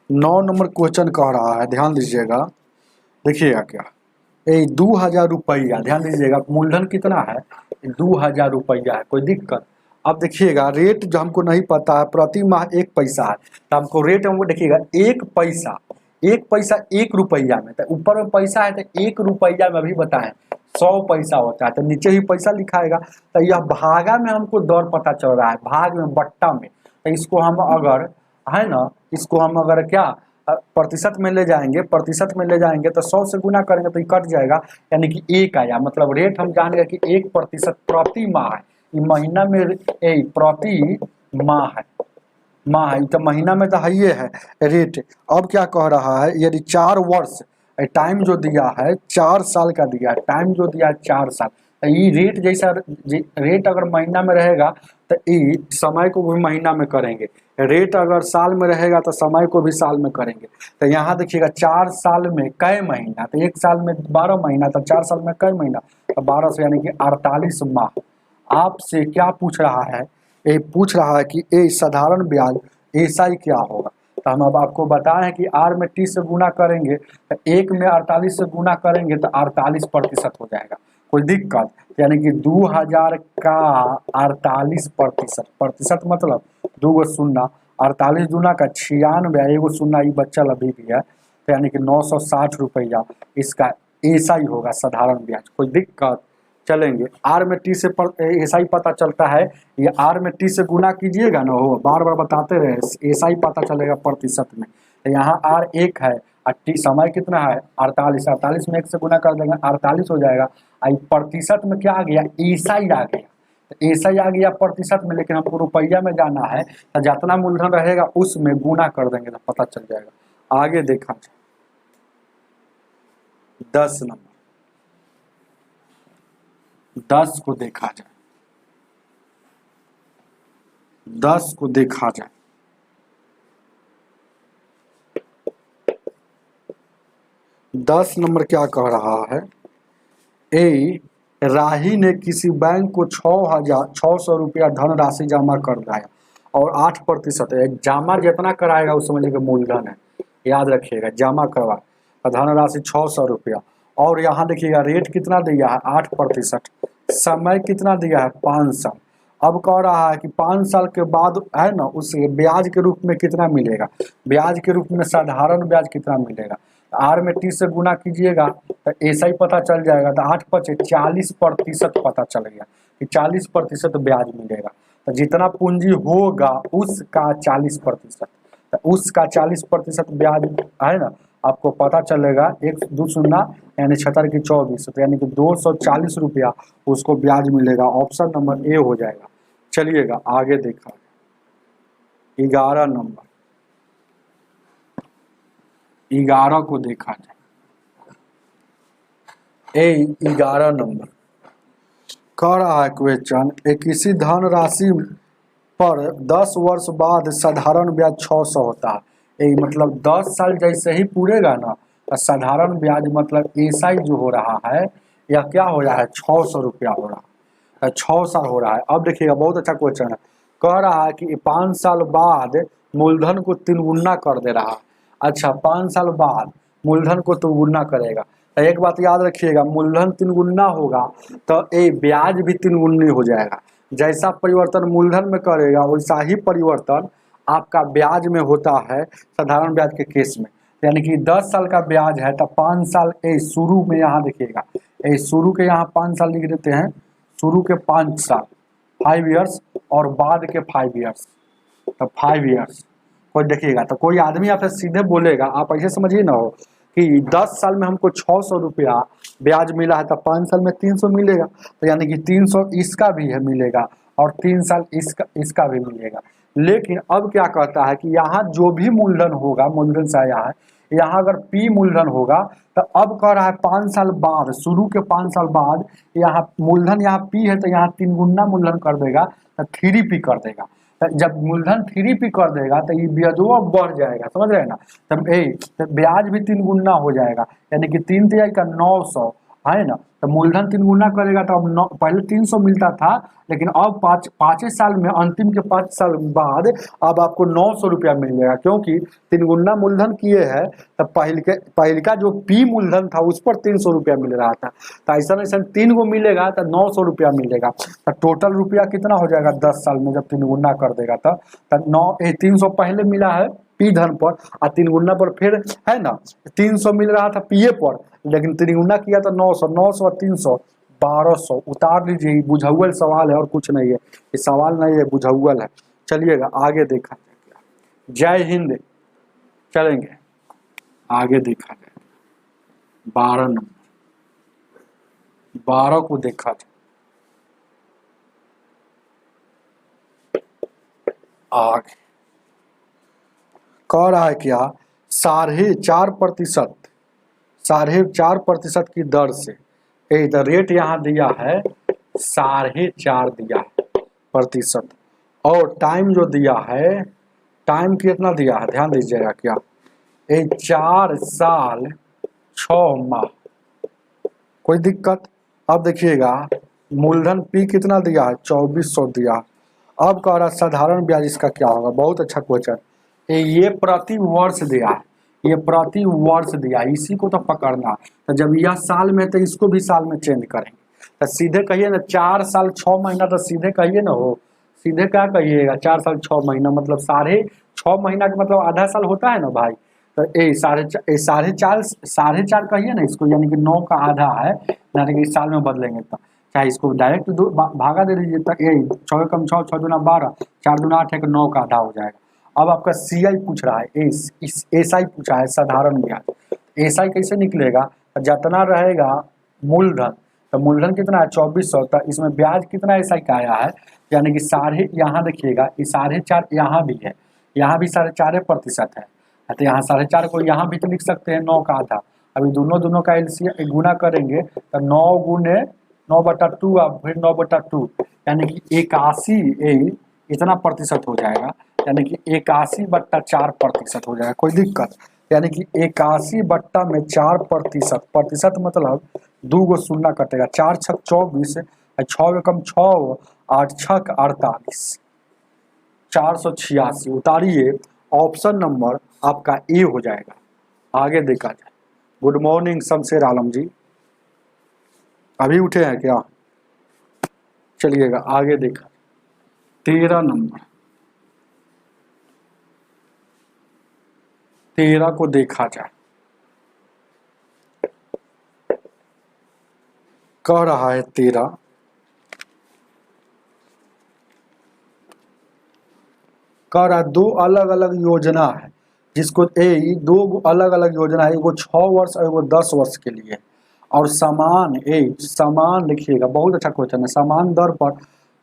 9 नंबर क्वेश्चन कह रहा है, ध्यान दीजिएगा, देखिएगा क्या, 2000 रुपया, ध्यान दीजिएगा मूलधन कितना है, 2000 रुपया है। कोई दिक्कत? अब देखिएगा रेट जो हमको नहीं पता है, प्रति माह 1 पैसा है, तो हमको रेट हमको देखिएगा 1 पैसा 1 रुपया में, तो ऊपर में पैसा है तो 1 रुपया में भी बताएं 100 पैसा होता है, तो नीचे ही पैसा लिखाएगा। तो यह भागा में हमको दर पता चल रहा है, भाग में बट्टा में, तो इसको हम अगर है ना, इसको हम अगर क्या प्रतिशत में ले जाएंगे, प्रतिशत में ले जाएंगे तो 100 से गुना करेंगे तो ये कट जाएगा, यानी कि 1 आया, मतलब रेट हम जान गए कि 1% प्रति माह है, ये महीना में प्रति माह है, माह है तो महीना में तो है ये है रेट। अब क्या कह रहा है, यदि 4 वर्ष टाइम जो दिया है 4 साल का दिया है, टाइम जो दिया है 4 साल, तो ये रेट जैसा रेट अगर महीना में रहेगा तो ये समय को भी महीना में करेंगे, रेट अगर साल में रहेगा तो समय को भी साल में करेंगे। तो यहाँ देखिएगा 4 साल में कै महीना, तो 1 साल में 12 महीना, तो 4 साल में कै महीना, तो 12 से यानी कि 48 माह। आपसे क्या पूछ रहा है, ये पूछ रहा है कि ये साधारण ब्याज एसआई क्या होगा। तो हम अब आपको बताएं कि आर में टी से गुना करेंगे तो 1 में 48 से गुना करेंगे तो 48% हो जाएगा। कोई दिक्कत? यानी कि 2000 का 48%, प्रतिशत मतलब 2 गो शून्य, 48 दूना का 96, 1 शून्य ये बच्चा अभी भी है, तो यानी कि 960 रुपया इसका ऐसा ही होगा साधारण ब्याज। कोई दिक्कत? चलेंगे आर में टी से ऐसा ही पता चलता है, ये आर में टी से गुना कीजिएगा ना, हो बार बार बताते रहे, ऐसा ही पता चलेगा प्रतिशत में। तो यहाँ आर 1 है और टी समय कितना है 48, 48 में 1 से गुना कर देंगे 48 हो जाएगा। आई प्रतिशत में क्या आ गया, ऐसा ही आ गया, तो ऐसा ही आ गया प्रतिशत में, लेकिन हमको रुपया में जाना है तो जितना मूलधन रहेगा उसमें गुना कर देंगे तो पता चल जाएगा। आगे देखा जाए 10 नंबर, 10 को देखा जाए, 10 को देखा जाए, 10 नंबर क्या कह रहा है, राही ने किसी बैंक को 6,600 रुपया धनराशि जमा कर दिया और 8% है, जमा जितना कराएगा उस समझ के मूलधन है, याद रखिएगा, जमा करवा धनराशि 600 रुपया, और यहाँ देखिएगा रेट कितना दिया है 8%, समय कितना दिया है 5 साल। अब कह रहा है कि 5 साल के बाद है ना उसे ब्याज के रूप में कितना मिलेगा, ब्याज के रूप में साधारण ब्याज कितना मिलेगा। आर में टी से गुना कीजिएगा तो ऐसा ही पता चल जाएगा, तो 8 × 40% पता चल गया कि 40% ब्याज मिलेगा। तो जितना पूंजी होगा उसका 40%, तो उसका 40% ब्याज है ना आपको पता चलेगा, 1 2 शून्य यानी 76 की 24, तो यानी कि 240 रुपया उसको ब्याज मिलेगा। ऑप्शन नंबर ए हो जाएगा। चलिएगा आगे देखा 11 नंबर, 11 को देखा जाए, 11 नंबर कह रहा है क्वेश्चन, किसी धनराशि पर 10 वर्ष बाद साधारण ब्याज 600 होता है, मतलब 10 साल जैसे ही पूरेगा ना तो साधारण ब्याज मतलब ऐसा ही जो हो रहा है या क्या हो रहा है 600 रुपया हो रहा है, 6 साल हो रहा है। अब देखिएगा बहुत अच्छा क्वेश्चन है, कह रहा है कि 5 साल बाद मूलधन को 3 गुना कर दे रहा है। अच्छा 5 साल बाद मूलधन को 3 गुना करेगा, एक बात याद रखिएगा, मूलधन 3 गुना होगा तो ए ब्याज भी 3 गुनी हो जाएगा। जैसा परिवर्तन मूलधन में करेगा वैसा ही परिवर्तन आपका ब्याज में होता है साधारण ब्याज के केस में। यानी कि 10 साल का ब्याज है तो 5 साल ए शुरू में, यहाँ देखिएगा ए शुरू के यहाँ 5 साल लिख देते हैं, शुरू के 5 साल 5 ईयर्स और बाद के 5 ईयर्स, तो 5 ईयर्स। कोई देखिएगा तो कोई आदमी आपसे सीधे बोलेगा, आप ऐसे समझिए ना हो कि 10 साल में हमको 600 रुपया ब्याज मिला है तो 5 साल में 300 मिलेगा, तो यानी कि 300 इसका भी है मिलेगा और 3 साल इसका भी मिलेगा। लेकिन अब क्या कहता है कि यहाँ जो भी मूलधन होगा, मूलधन से आया है, यहाँ अगर पी मूलधन होगा तो अब कह रहा है 5 साल बाद, शुरू के 5 साल बाद यहाँ मूलधन, यहाँ पी है तो यहाँ 3 गुना मूलधन कर देगा तो 3p कर देगा। जब मूलधन 3p कर देगा तो ये ब्याजो बढ़ जाएगा, समझ रहे हैं ना। तब ब्याज भी 3 गुना हो जाएगा, यानी कि 3 तिहाई का 900 है ना। तो मूलधन 3 गुना करेगा तो अब पहले 300 मिलता था, लेकिन अब 5 साल में, अंतिम के 5 साल बाद अब आपको 900 रुपया मिल जाएगा, क्योंकि 3 गुना मूलधन किए हैं। तब पहले का जो पी मूलधन था उस पर 300 रुपया मिल रहा था, तो ऐसा ऐसा 3 गो मिलेगा तो 900 रुपया मिलेगा। तो टोटल रुपया कितना हो जाएगा 10 साल में जब 3 गुना कर देगा तो 300 पहले मिला है पी धन पर और 3 गुना पर फिर है ना 300 मिल रहा था पीए पर, लेकिन 3 गुना किया तो 900 और 300 1200 उतार लीजिए। बुझाउल सवाल है और कुछ नहीं है, ये सवाल नहीं है, बुझाउल है। चलिएगा आगे देखा जाए। जय हिंद, चलेंगे आगे देखा जाए। 12 नंबर, 12 को देखा जाए। आगे कह रहा है क्या, 4.5% 4.5% की दर से, इधर रेट यहाँ दिया है 4.5 दिया है प्रतिशत, और टाइम जो दिया है, टाइम कितना दिया है ध्यान दीजिएगा क्या, 4 साल 6 माह। कोई दिक्कत? अब देखिएगा मूलधन पी कितना दिया है 2400 दिया। अब कह रहा साधारण ब्याज इसका क्या होगा, बहुत अच्छा क्वेश्चन। ये प्रति वर्ष दिया है, ये प्रति वर्ष दिया है, इसी को तो पकड़ना। तो जब यह साल में तो इसको भी साल में चेंज करेंगे, तो सीधे कहिए ना 4 साल 6 महीना, तो सीधे कहिए ना हो, सीधे क्या कहिएगा 4 साल 6 महीना मतलब 6.5 महीना का मतलब आधा साल होता है ना भाई। तो 4.5 कहिए ना इसको, यानी कि 9 का आधा है, यानी कि इस साल में बदलेंगे तो चाहे इसको डायरेक्ट भागा दे दीजिए, तो 6 कम 6 6 दूना 12 4 दूना 8 9 का आधा हो जाएगा। अब आपका सीआई पूछ रहा है, एसआई पूछा है साधारण ब्याज। एसआई कैसे निकलेगा, जितना रहेगा मूलधन, तो मूलधन कितना है 2400, तो इसमें ब्याज कितना एसआई का आया है, यानी कि यहाँ देखिएगा 4.5 यहाँ भी है, यहाँ भी 4.5% है, तो यहाँ 4.5 को यहाँ भी तो लिख सकते हैं 9 का आधा। अभी दोनों का एलसीएम गुना करेंगे तो 9 गुने 9/2 अब फिर 9/2, यानी कि 81 इतना प्रतिशत हो जाएगा, यानी कि 81/4% हो जाएगा। कोई दिक्कत? यानी कि 81/4%, प्रतिशत मतलब 2 गो शून्य कटेगा, 4 छक 24, 6 कम 6 8 छक 48, 486 उतारिए। ऑप्शन नंबर आपका ए हो जाएगा। आगे देखा जाए। गुड मॉर्निंग शमशेर आलम जी, अभी उठे हैं क्या? चलिएगा आगे देखा। 13 नंबर, 13 को देखा जाए। कह रहा है 13, कह रहा 2 अलग अलग योजना है, जिसको दो अलग अलग योजना है, एगो 6 वर्ष और एगो 10 वर्ष के लिए, और समान लिखिएगा, बहुत अच्छा क्वेश्चन है। समान दर पर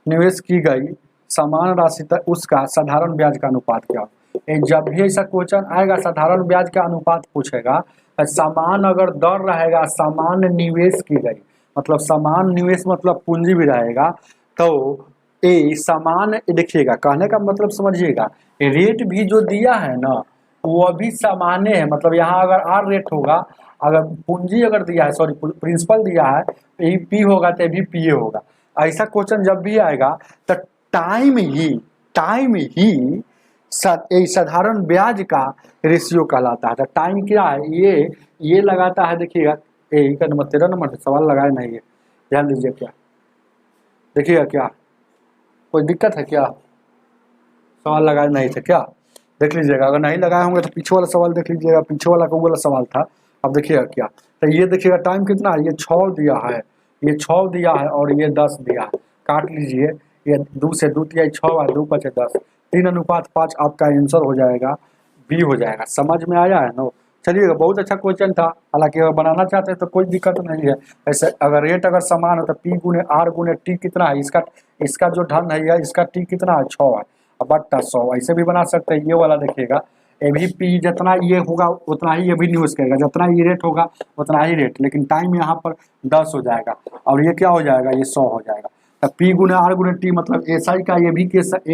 निवेश की गई समान राशि तक उसका साधारण ब्याज का अनुपात क्या हो। जब भी ऐसा क्वेश्चन आएगा साधारण ब्याज का अनुपात पूछेगा, समान अगर दर रहेगा, समान निवेश की गई मतलब समान निवेश मतलब पूंजी भी रहेगा, तो समान देखिएगा, कहने का मतलब समझिएगा, रेट भी जो दिया है ना वो अभी सामान्य है, मतलब यहाँ अगर आर रेट होगा, अगर पूंजी अगर दिया है, सॉरी प्रिंसिपल दिया है, यही पी होगा तो भी पीए होगा। ऐसा क्वेश्चन जब भी आएगा तो टाइम ही साधारण ब्याज का रेशियो कहलाता है। तो टाइम क्या है, ये लगाता है, देखिएगा ए का नंबर 13 नंबर है, सवाल लगाए नहीं है, ध्यान दीजिए। क्या देखिएगा, क्या कोई दिक्कत है क्या? सवाल लगाए नहीं थे क्या? देख लीजिएगा, अगर नहीं लगाए होंगे तो पीछे वाला सवाल देख लीजिएगा, पीछे वाला को वाला सवाल था। अब देखिएगा क्या, तो ये देखिएगा टाइम कितना है, ये 6 दिया है, ये 6 दिया है और ये 10 दिया है। काट लीजिए, ये 2 से 2 दिया 6 और 2 5 10, 3:5 आपका आंसर हो जाएगा, बी हो जाएगा। समझ में आया है ना? चलिएगा, बहुत अच्छा क्वेश्चन था। हालांकि अगर बनाना चाहते हैं तो कोई दिक्कत नहीं है। ऐसे अगर रेट अगर समान है तो पी गुने आर गुने टी कितना है, इसका जो ढन है, इसका टी कितना है, 6 है, अब बट्टा 100। ऐसे भी बना सकते हैं। ये वाला देखिएगा, ये भी पी जितना ये होगा उतना ही ये भी न्यूज करेगा, जितना ये रेट होगा उतना ही रेट, लेकिन टाइम यहाँ पर 10 हो जाएगा और ये क्या हो जाएगा, ये 100 हो जाएगा। तो पी गुने आर गुने टी मतलब एसआई का ये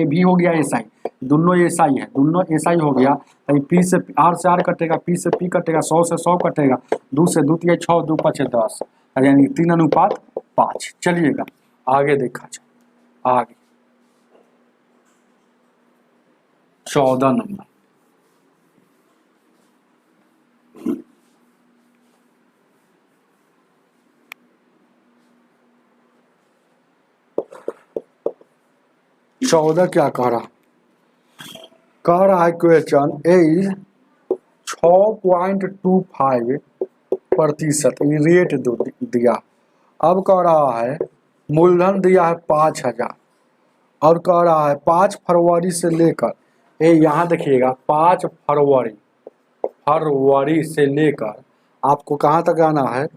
भी हो गया एसआई, दोनों एसआई है, दोनों एसआई हो गया। तो पी से आर कटेगा, पी से पी कटेगा, 100 से 100 कटेगा, 2 से 2 दिया 6, 2 5 10, यानी 3:5। चलिएगा आगे देखा जाए, आगे 14 नंबर। चौदह क्या कह रहा है क्वेश्चन इज 6.25% रेट दिया। अब कह रहा है मूलधन दिया है 5,000 और कह रहा है 5 फरवरी से लेकर, ये यहाँ देखिएगा 5 फरवरी से लेकर आपको कहाँ तक आना है,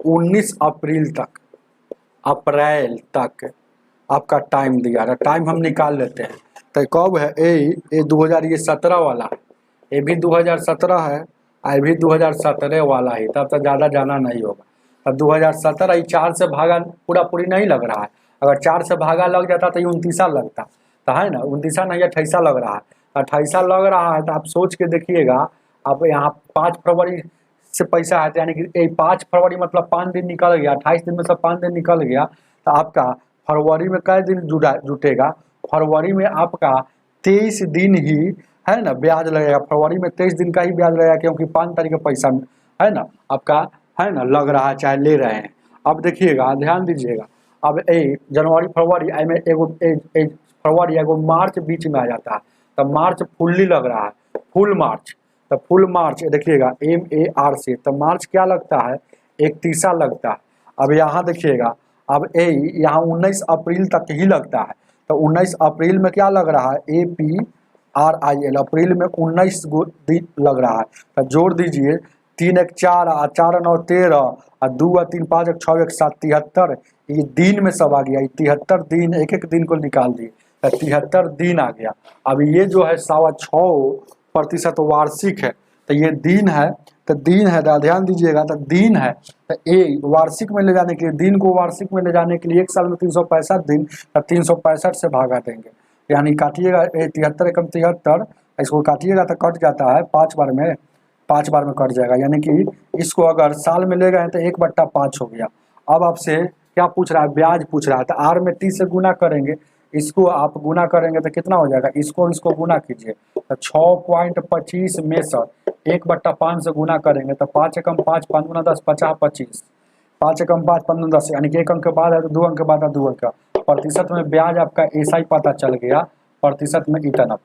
19 अप्रैल तक आपका टाइम दिया है। टाइम हम निकाल लेते हैं। तो कब है ये 2017 वाला है, ये भी 2017 है, ये भी 2017 वाला ही, तब तक ज़्यादा जाना नहीं होगा। तब 2017 ये 4 से भागा पूरी नहीं लग रहा है। अगर 4 से भागा लग जाता तो ये 29 लगता, तो है ना, 29 नहीं 28 लग रहा है, 28 लग रहा है। तो आप सोच के देखिएगा, अब यहाँ 5 फरवरी से पैसा है, यानी कि 5 फरवरी मतलब 5 दिन निकल गया, 28 दिन में से 5 दिन निकल गया, तो आपका फरवरी में कै दिन जुटेगा, फरवरी में आपका 23 दिन ही है ना ब्याज लगेगा। फरवरी में 23 दिन का ही ब्याज लगेगा, क्योंकि 5 तारीख का पैसा है ना आपका है ना लग रहा है, चाहे ले रहे हैं। अब देखिएगा, ध्यान दीजिएगा, अब जनवरी फरवरी में फरवरी एगो मार्च बीच में आ जाता है, तब मार्च फुल्ली लग रहा है, फुल मार्च। तो फुल मार्च देखिएगा MAR से, तो मार्च क्या लगता है, 31 लगता है। अब यहाँ देखिएगा, अब यहाँ 19 अप्रैल तक ही लगता है, तो 19 अप्रैल में क्या लग रहा है, APRIL, अप्रैल में 19 दिन लग रहा है। तो जोड़ दीजिए, 3 1 4 और 4 9 13 और 2 और 3 5 1 6 1 7 73, ये दिन में सब आ गया। 73 दिन, एक एक दिन को निकाल दिए तो 73 दिन आ गया। अब ये जो है 6.25% वार्षिक है, तो ये दिन है, तो दिन है, ध्यान दीजिएगा, तो दिन है, तो ये वार्षिक में ले जाने के लिए, दिन को वार्षिक में ले जाने के लिए 1 साल में 365 दिन, तो 365 से भागा देंगे, यानी काटिएगा 73 एकम 73, इसको काटिएगा तो कट जाता है 5 बार में, 5 बार में कट जाएगा, यानी कि इसको अगर साल में ले गए तो 1/5 हो गया। अब आपसे क्या पूछ रहा है, ब्याज पूछ रहा है, तो आर में टी से गुना करेंगे, इसको आप गुना करेंगे तो कितना हो जाएगा, इसको गुना कीजिए, तो 6.25 में से 1/5 से गुना करेंगे तो 5 एकम 5 5 गुना 10 50 25, 5 एकम 5 5 10, यानी कि 1 अंक के बाद है तो 2 अंक के बाद है 2 अंक। प्रतिशत में ब्याज आपका ऐसा ही पता चल गया, प्रतिशत में इतना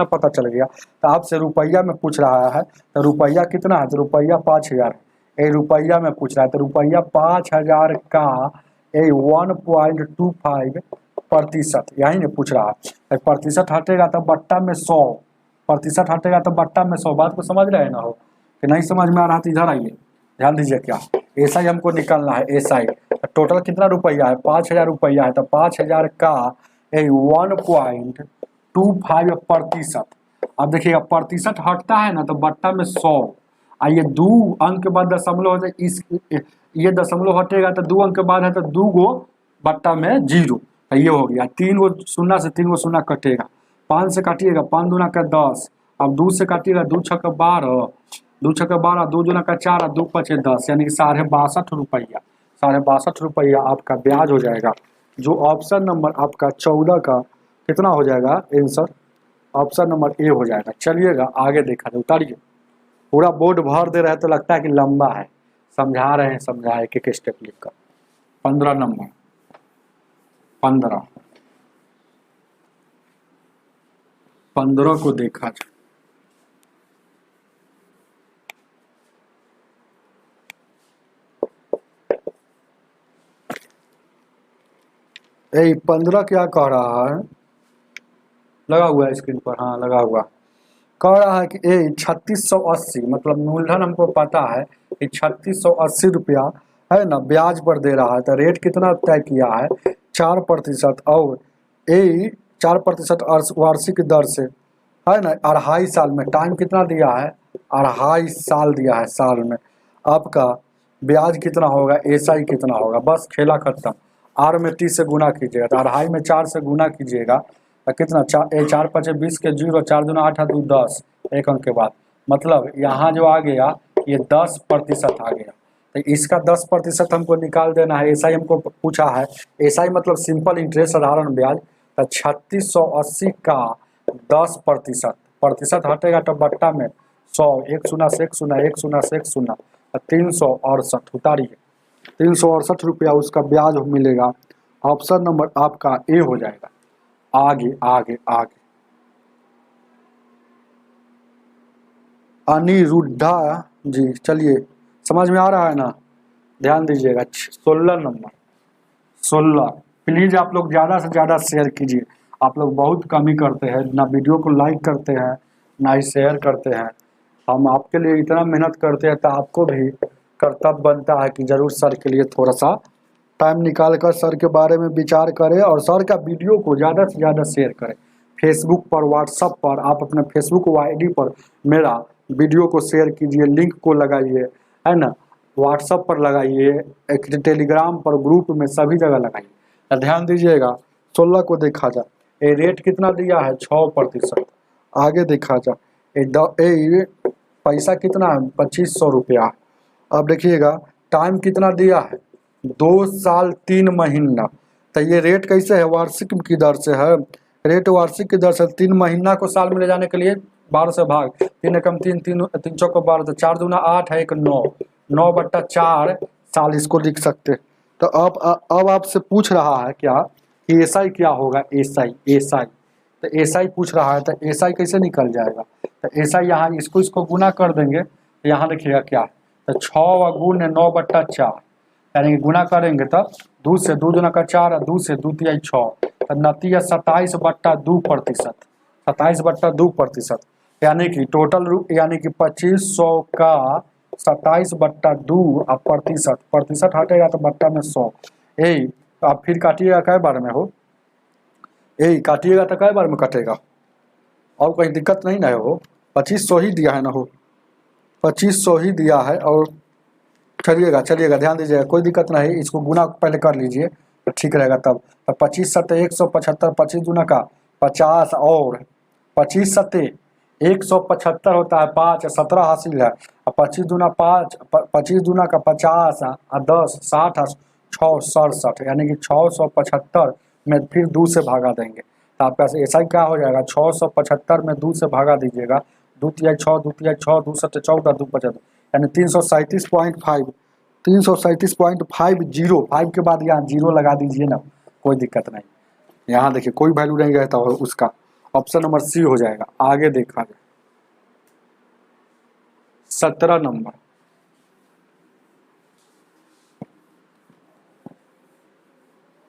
पता चल गया। तो आपसे रुपया में पूछ रहा है, तो रुपया कितना है, तो रुपया 5,000, ये रुपया में पूछ रहा है, तो रुपया 5,000 का 1.25% यही नहीं पूछ रहा है। प्रतिशत हटेगा तो बट्टा में 100, प्रतिशत हटेगा तो बट्टा में 100। बात को समझ रहे हैं ना हो कि नहीं समझ में आ रहा, तो इधर आइए, ध्यान दीजिए। क्या एसआई हमको निकालना है, एसआई टोटल कितना रुपया है, 5,000 रुपया है, तो 5,000 का 1.25%। अब देखिएगा प्रतिशत हटता है ना, तो बट्टा में 100, ये 2 अंक के बाद दशमलव होता है, ये दशमलव हटेगा तो 2 अंक के बाद है तो 2 गो बट्टा में 0, तो ये हो गया। 3 गो शून्य से 3 गो शून्य कटेगा, 5 से काटिएगा 5 दूना का 10, अब 2 से काटिएगा 2 छक्का 12, 2 छक्का 12, 2 दूना का 4, 2 पचे 10, यानी कि 62.5 रुपया, 62.5 रुपया आपका ब्याज हो जाएगा। जो ऑप्शन नंबर आपका 14 का कितना हो जाएगा आंसर, ऑप्शन नंबर ए हो जाएगा। चलिएगा आगे देखा जाए, उतारिए, पूरा बोर्ड भर दे रहा है तो लगता है कि लंबा है, समझा रहे हैं, समझा एक एक स्टेप लिखकर। 15 नंबर, 15 को देखा जाए। ए 15 क्या कह रहा है, लगा हुआ है स्क्रीन पर, हाँ लगा हुआ। कह रहा है कि 3680, मतलब मूलधन हमको पता है कि 3680 रुपया है ना, ब्याज पर दे रहा है। तो रेट कितना तय किया है, 4%, और 4% वार्षिक दर से, है ना, 2.5 साल में। टाइम कितना दिया है, 2.5 साल दिया है, साल में। आपका ब्याज कितना होगा, एसआई कितना होगा, बस खेला खत्म। आर में 30 से गुना कीजिएगा, तो 2.5 में 4 से गुना कीजिएगा तो कितना, 4 5 20 के 0, 4 दूना 8 2 10, एक अंक के बाद। मतलब यहाँ जो आ गया ये 10% आ गया। तो इसका 10% हमको निकाल देना है। एसआई हमको पूछा है, एसआई मतलब सिंपल इंटरेस्ट, साधारण ब्याज। तो 3680 का 10%, प्रतिशत हटेगा तो बट्टा में 100, 1 शून्य से 1 शून्य, 1 शून्य से 1 शून्य, 368 उतारिए। 368 रुपया उसका ब्याज मिलेगा। ऑप्शन नंबर आपका ए हो जाएगा। आगे आगे आगे, अनिरुद्धा जी, चलिए समझ में आ रहा है ना, ध्यान दीजिएगा। 16 नंबर, 16, प्लीज आप लोग ज़्यादा से ज़्यादा शेयर कीजिए। आप लोग बहुत कम ही करते हैं, ना वीडियो को लाइक करते हैं ना ही शेयर करते हैं। हम आपके लिए इतना मेहनत करते हैं तो आपको भी कर्तव्य बनता है कि जरूर सर के लिए थोड़ा सा टाइम निकाल कर सर के बारे में विचार करें, और सर का वीडियो को ज़्यादा से ज़्यादा शेयर करें। फेसबुक पर, व्हाट्सएप पर, आप अपने फेसबुक आईडी पर मेरा वीडियो को शेयर कीजिए, लिंक को लगाइए, है ना, व्हाट्सएप पर लगाइए, एक टेलीग्राम पर, ग्रुप में, सभी जगह लगाइए। ध्यान दीजिएगा। 16 को देखा जाए, ये रेट कितना दिया है, 6%। आगे देखा जाए, पैसा कितना है, 2500 रुपया। अब देखिएगा टाइम कितना दिया है, 2 साल 3 महीना। तो ये रेट कैसे है, वार्षिक की दर से है। रेट वार्षिक की दर से, 3 महीना को साल में ले जाने के लिए 12 से भाग, 3 एकम 3, 3 चौको 12, तो 4 दूना 8 है, 1 9, 9/4 साल इसको लिख सकते। तो अब आपसे पूछ रहा है क्या कि एसआई क्या होगा, एसआई तो एसआई पूछ रहा है, तो एसआई कैसे निकल जाएगा। तो एसआई यहाँ इसको गुना कर देंगे, तो यहाँ देखिएगा क्या है, तो 6 गुण 9/4, यानी कि गुना करेंगे तो 2 से 2 दूना का 4, 2 से 2 तिहाई 6, तो नतीजा 27/2%, 27/2%, यानी कि टोटल यानी कि 2500 का 27/2 प्रतिशत हटेगा तो बट्टा में 100। यही तो आप फिर काटिएगा कै बार में हो, यही काटिएगा तो कै बार में कटेगा, और कोई दिक्कत नहीं ना हो। 2500 ही दिया है ना हो, 2500 ही दिया है। और चलिएगा ध्यान दीजिएगा, कोई दिक्कत नहीं, इसको गुना पहले कर लीजिए तो ठीक रहेगा। तब 25 सत्ते 175, 25 दूना का 50, और 25 सत्ते 175 होता है, 5 17 हासिल है, और 25 दूना 5, 25 दूना का 50, और 10 60, 6 67, यानी कि 675 में फिर 2 से भागा देंगे। तो आपका ऐसा ही क्या हो जाएगा, 675 में 2 से भागा दीजिएगा, 2 तिहाई 6, 2 तिहाई 6, 2 सत्ते 14, 2 75, यानी 337.5, 337.50, 5 के बाद यहाँ 0 लगा दीजिए ना, कोई दिक्कत नहीं। यहाँ देखिए कोई वैल्यू नहीं रहता हो उसका, ऑप्शन नंबर सी हो जाएगा। आगे देखा जाए 17 नंबर,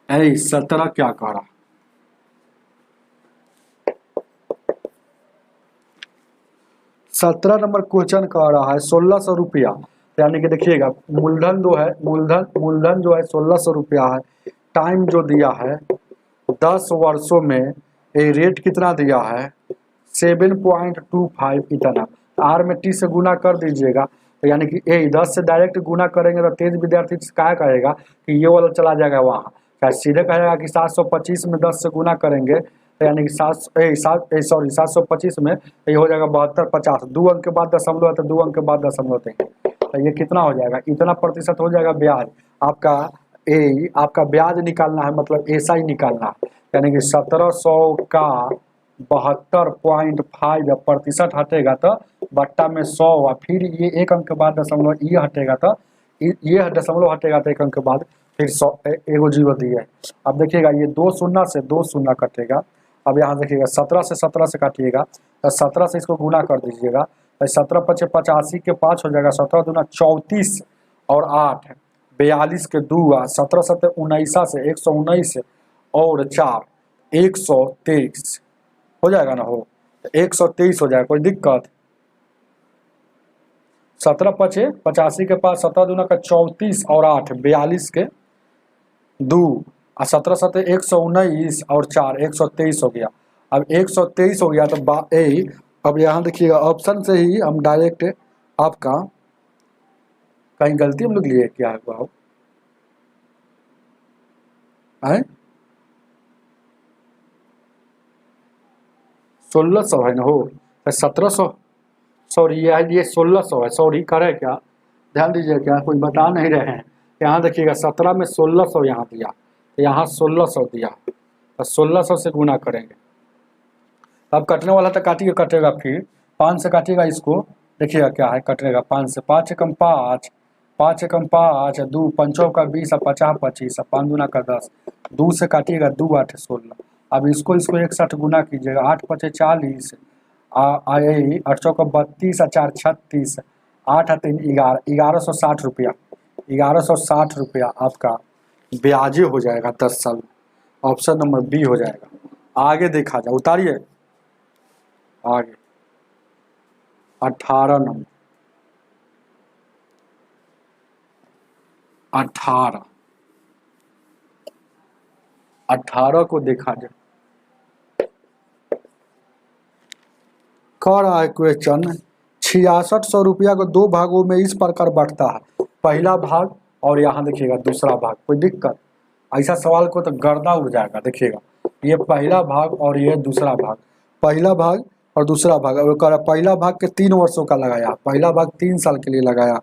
ऐ 17 क्या कह रहा, 17 नंबर क्वेश्चन कह रहा है 1600 रुपया, यानी कि देखिएगा मूलधन जो है, मूलधन जो है 1600 रुपया है। टाइम जो दिया है 10 वर्षों में, ये रेट कितना दिया है 7.25 इतना। आर में टी से गुना कर दीजिएगा, तो यानी कि 10 से डायरेक्ट गुना करेंगे तो तेज विद्यार्थी क्या कहेगा कि ये वाला चला जाएगा वहाँ, क्या सीधे कहेगा कि 725 में 10 से गुना करेंगे, तो यानी कि 725 में ये हो जाएगा 72 50, 2 अंक के बाद दशमलव है तो 2 अंक के बाद दशमलव देंगे, तो ये कितना हो जाएगा, इतना प्रतिशत हो जाएगा ब्याज आपका। आपका ब्याज निकालना है, मतलब एसआई निकालना है, यानी कि 1700 का 72.5 प्रतिशत हटेगा तो बट्टा में 100, और फिर ये 1 अंक के बाद दशमलव ये हटेगा तो ये दशमलव हटेगा तो 1 अंक के बाद फिर 100 एगो जीरो दिए है। अब देखिएगा ये 2 शून्य से 2 शून्य कटेगा। अब यहाँ देखिएगा 17 से काटिएगा तो 17 से इसको गुना कर दीजिएगा तो 17 पचे 85 के 5 हो जाएगा, 17 दूना 34 और 8 42 के 2 17 सत्ते 19 से 119 और 4 123 हो जाएगा ना, हो 123 हो जाएगा, कोई दिक्कत। 17 पचे 85 के 5 17 दूना का 34 और 8 42 के 2 और 17 सत्ते 119 और 4 123 हो गया। अब 123 हो गया तो अब यहाँ देखिएगा ऑप्शन से ही हम डायरेक्ट आपका कहीं गलती हम लोग लिए क्या है बाबू है 1600 है ना, हो 1700 सॉरी ये 1600 है, सॉरी करे क्या, ध्यान दीजिए क्या कोई बता नहीं रहे हैं। यहाँ देखिएगा 17 में 1600 यहाँ दिया, यहाँ 1600 दिया तो 1600 से गुना करेंगे। अब कटने वाला तो काटिए कटेगा, फिर 5 से काटिएगा इसको, देखिएगा क्या है कटेगा 5 से 5 एकम 5 5 एकम 5 2 पंचों का 20 और 50 25 और 5 दूना का 10 2 से काटिएगा 2 8 16। अब इसको 61 गुना कीजिएगा 8 पचे 40 8 चौका 32 और 4 36 8 और 3 11 1160 रुपया 1160 रुपया आपका ब्याजे हो जाएगा 10 साल। ऑप्शन नंबर बी हो जाएगा। आगे देखा जाए, उतारिए आगे 18 नंबर 18 को देखा जाए, कह रहा है क्वेश्चन 6600 रुपया को 2 भागों में इस प्रकार बढ़ता है, पहला भाग और यहाँ देखिएगा दूसरा भाग, कोई दिक्कत। ऐसा सवाल को तो गर्दा उड़ जाएगा। देखिएगा ये पहला भाग और ये दूसरा भाग, पहला भाग और दूसरा भाग, और कह रहा पहला भाग के 3 वर्षों का लगाया, पहला भाग 3 साल के लिए लगाया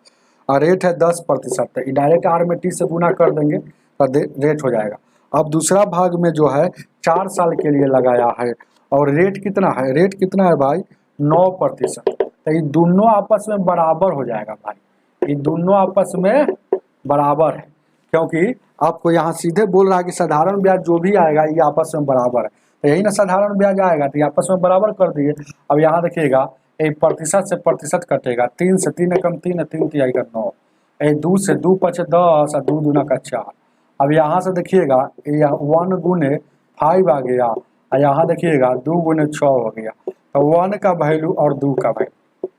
और रेट है 10%, डायरेक्ट आर में टी से गुना कर देंगे तो रेट हो जाएगा। अब दूसरा भाग में जो है 4 साल के लिए लगाया है और रेट कितना है, रेट कितना है भाई 9%, तो ये दोनों आपस में बराबर हो जाएगा भाई, ये दोनों आपस में बराबर है, क्योंकि आपको यहाँ सीधे बोल रहा है कि साधारण ब्याज जो भी आएगा ये आपस में बराबर है, तो यही ना साधारण ब्याज आएगा तो ये आपस में बराबर कर दिए। अब यहाँ देखिएगा एक प्रतिशत से प्रतिशत कटेगा, 3 से 3 एकम 3 3 तिहाई का 9 2 से 2 पचे 10 और 2 दूना का 4। अब यहाँ से देखिएगा 1 गुने 5 आ गया और यहाँ देखिएगा 2 गुने 6 हो गया, तो 1 का वैल्यू और 2 का वैल्यू,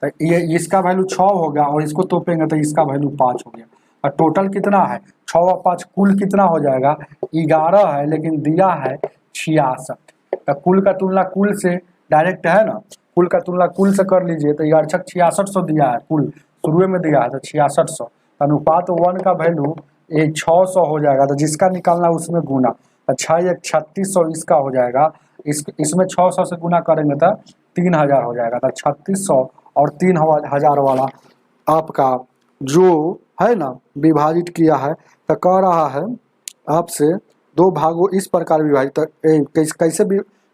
तो ये इसका वैल्यू 6 हो गया और इसको तोपेंगे तो इसका वैल्यू 5 हो गया। और टोटल कितना है 6 और 5 कुल कितना हो जाएगा 11 है, लेकिन दिया है 66, तो कुल का तुलना कुल से डायरेक्ट है ना, कुल का तुलना कुल से कर लीजिए तो 6600 दिया है, कुल शुरू में दिया है तो 6600, अनुपात 1 का वैल्यू 600 हो जाएगा, तो जिसका निकालना उसमें गुना, तो 6 3600 इसका हो जाएगा, इसमें 600 से गुना करेंगे तो 3000 हो जाएगा, तो 3600 और 3000 वाला आपका जो है ना विभाजित किया है, तो कह रहा है आपसे 2 भागों इस प्रकार विभाजित कैसे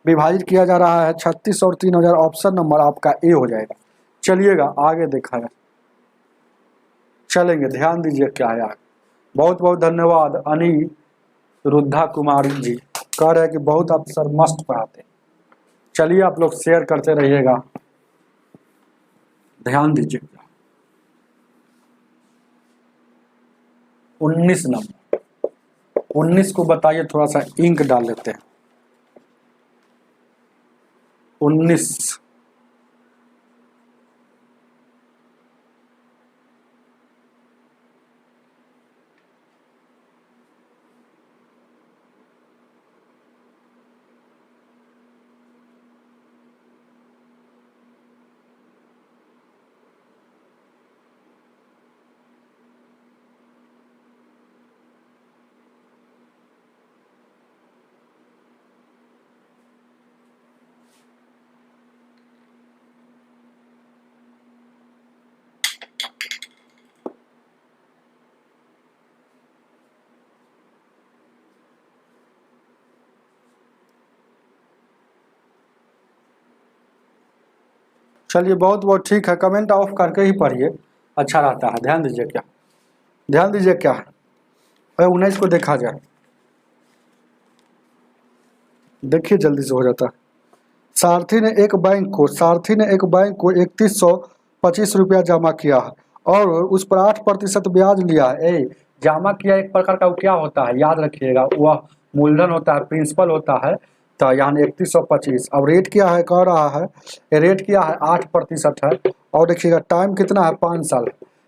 विभाजित किया जा रहा है 36 और 3000, ऑप्शन नंबर आपका ए हो जाएगा। चलिएगा आगे देखा है, चलेंगे ध्यान दीजिए क्या है आगे। बहुत बहुत धन्यवाद अनिरुद्धा कुमारी जी, कह रहे हैं कि बहुत आप सर मस्त पढ़ाते। चलिए आप लोग शेयर करते रहिएगा, ध्यान दीजिएगा। 19 नंबर 19 को बताइए, थोड़ा सा इंक डाल लेते हैं। 19 चलिए बहुत बहुत ठीक है, कमेंट ऑफ करके ही पढ़िए, अच्छा रहता है। ध्यान दीजिए क्या, ध्यान दीजिए क्या है। 19 को देखा जाए, देखिए जल्दी से हो जाता है। सारथी ने एक बैंक को 3125 रुपया जमा किया है और उस पर 8% ब्याज लिया है। जमा किया एक प्रकार का क्या होता है, याद रखिएगा, वह मूलधन होता है, प्रिंसिपल होता है। तो यहाँ 3125, अब रेट क्या है, कह रहा है रेट क्या है, 8% है। और देखिएगा टाइम कितना है, 5 साल,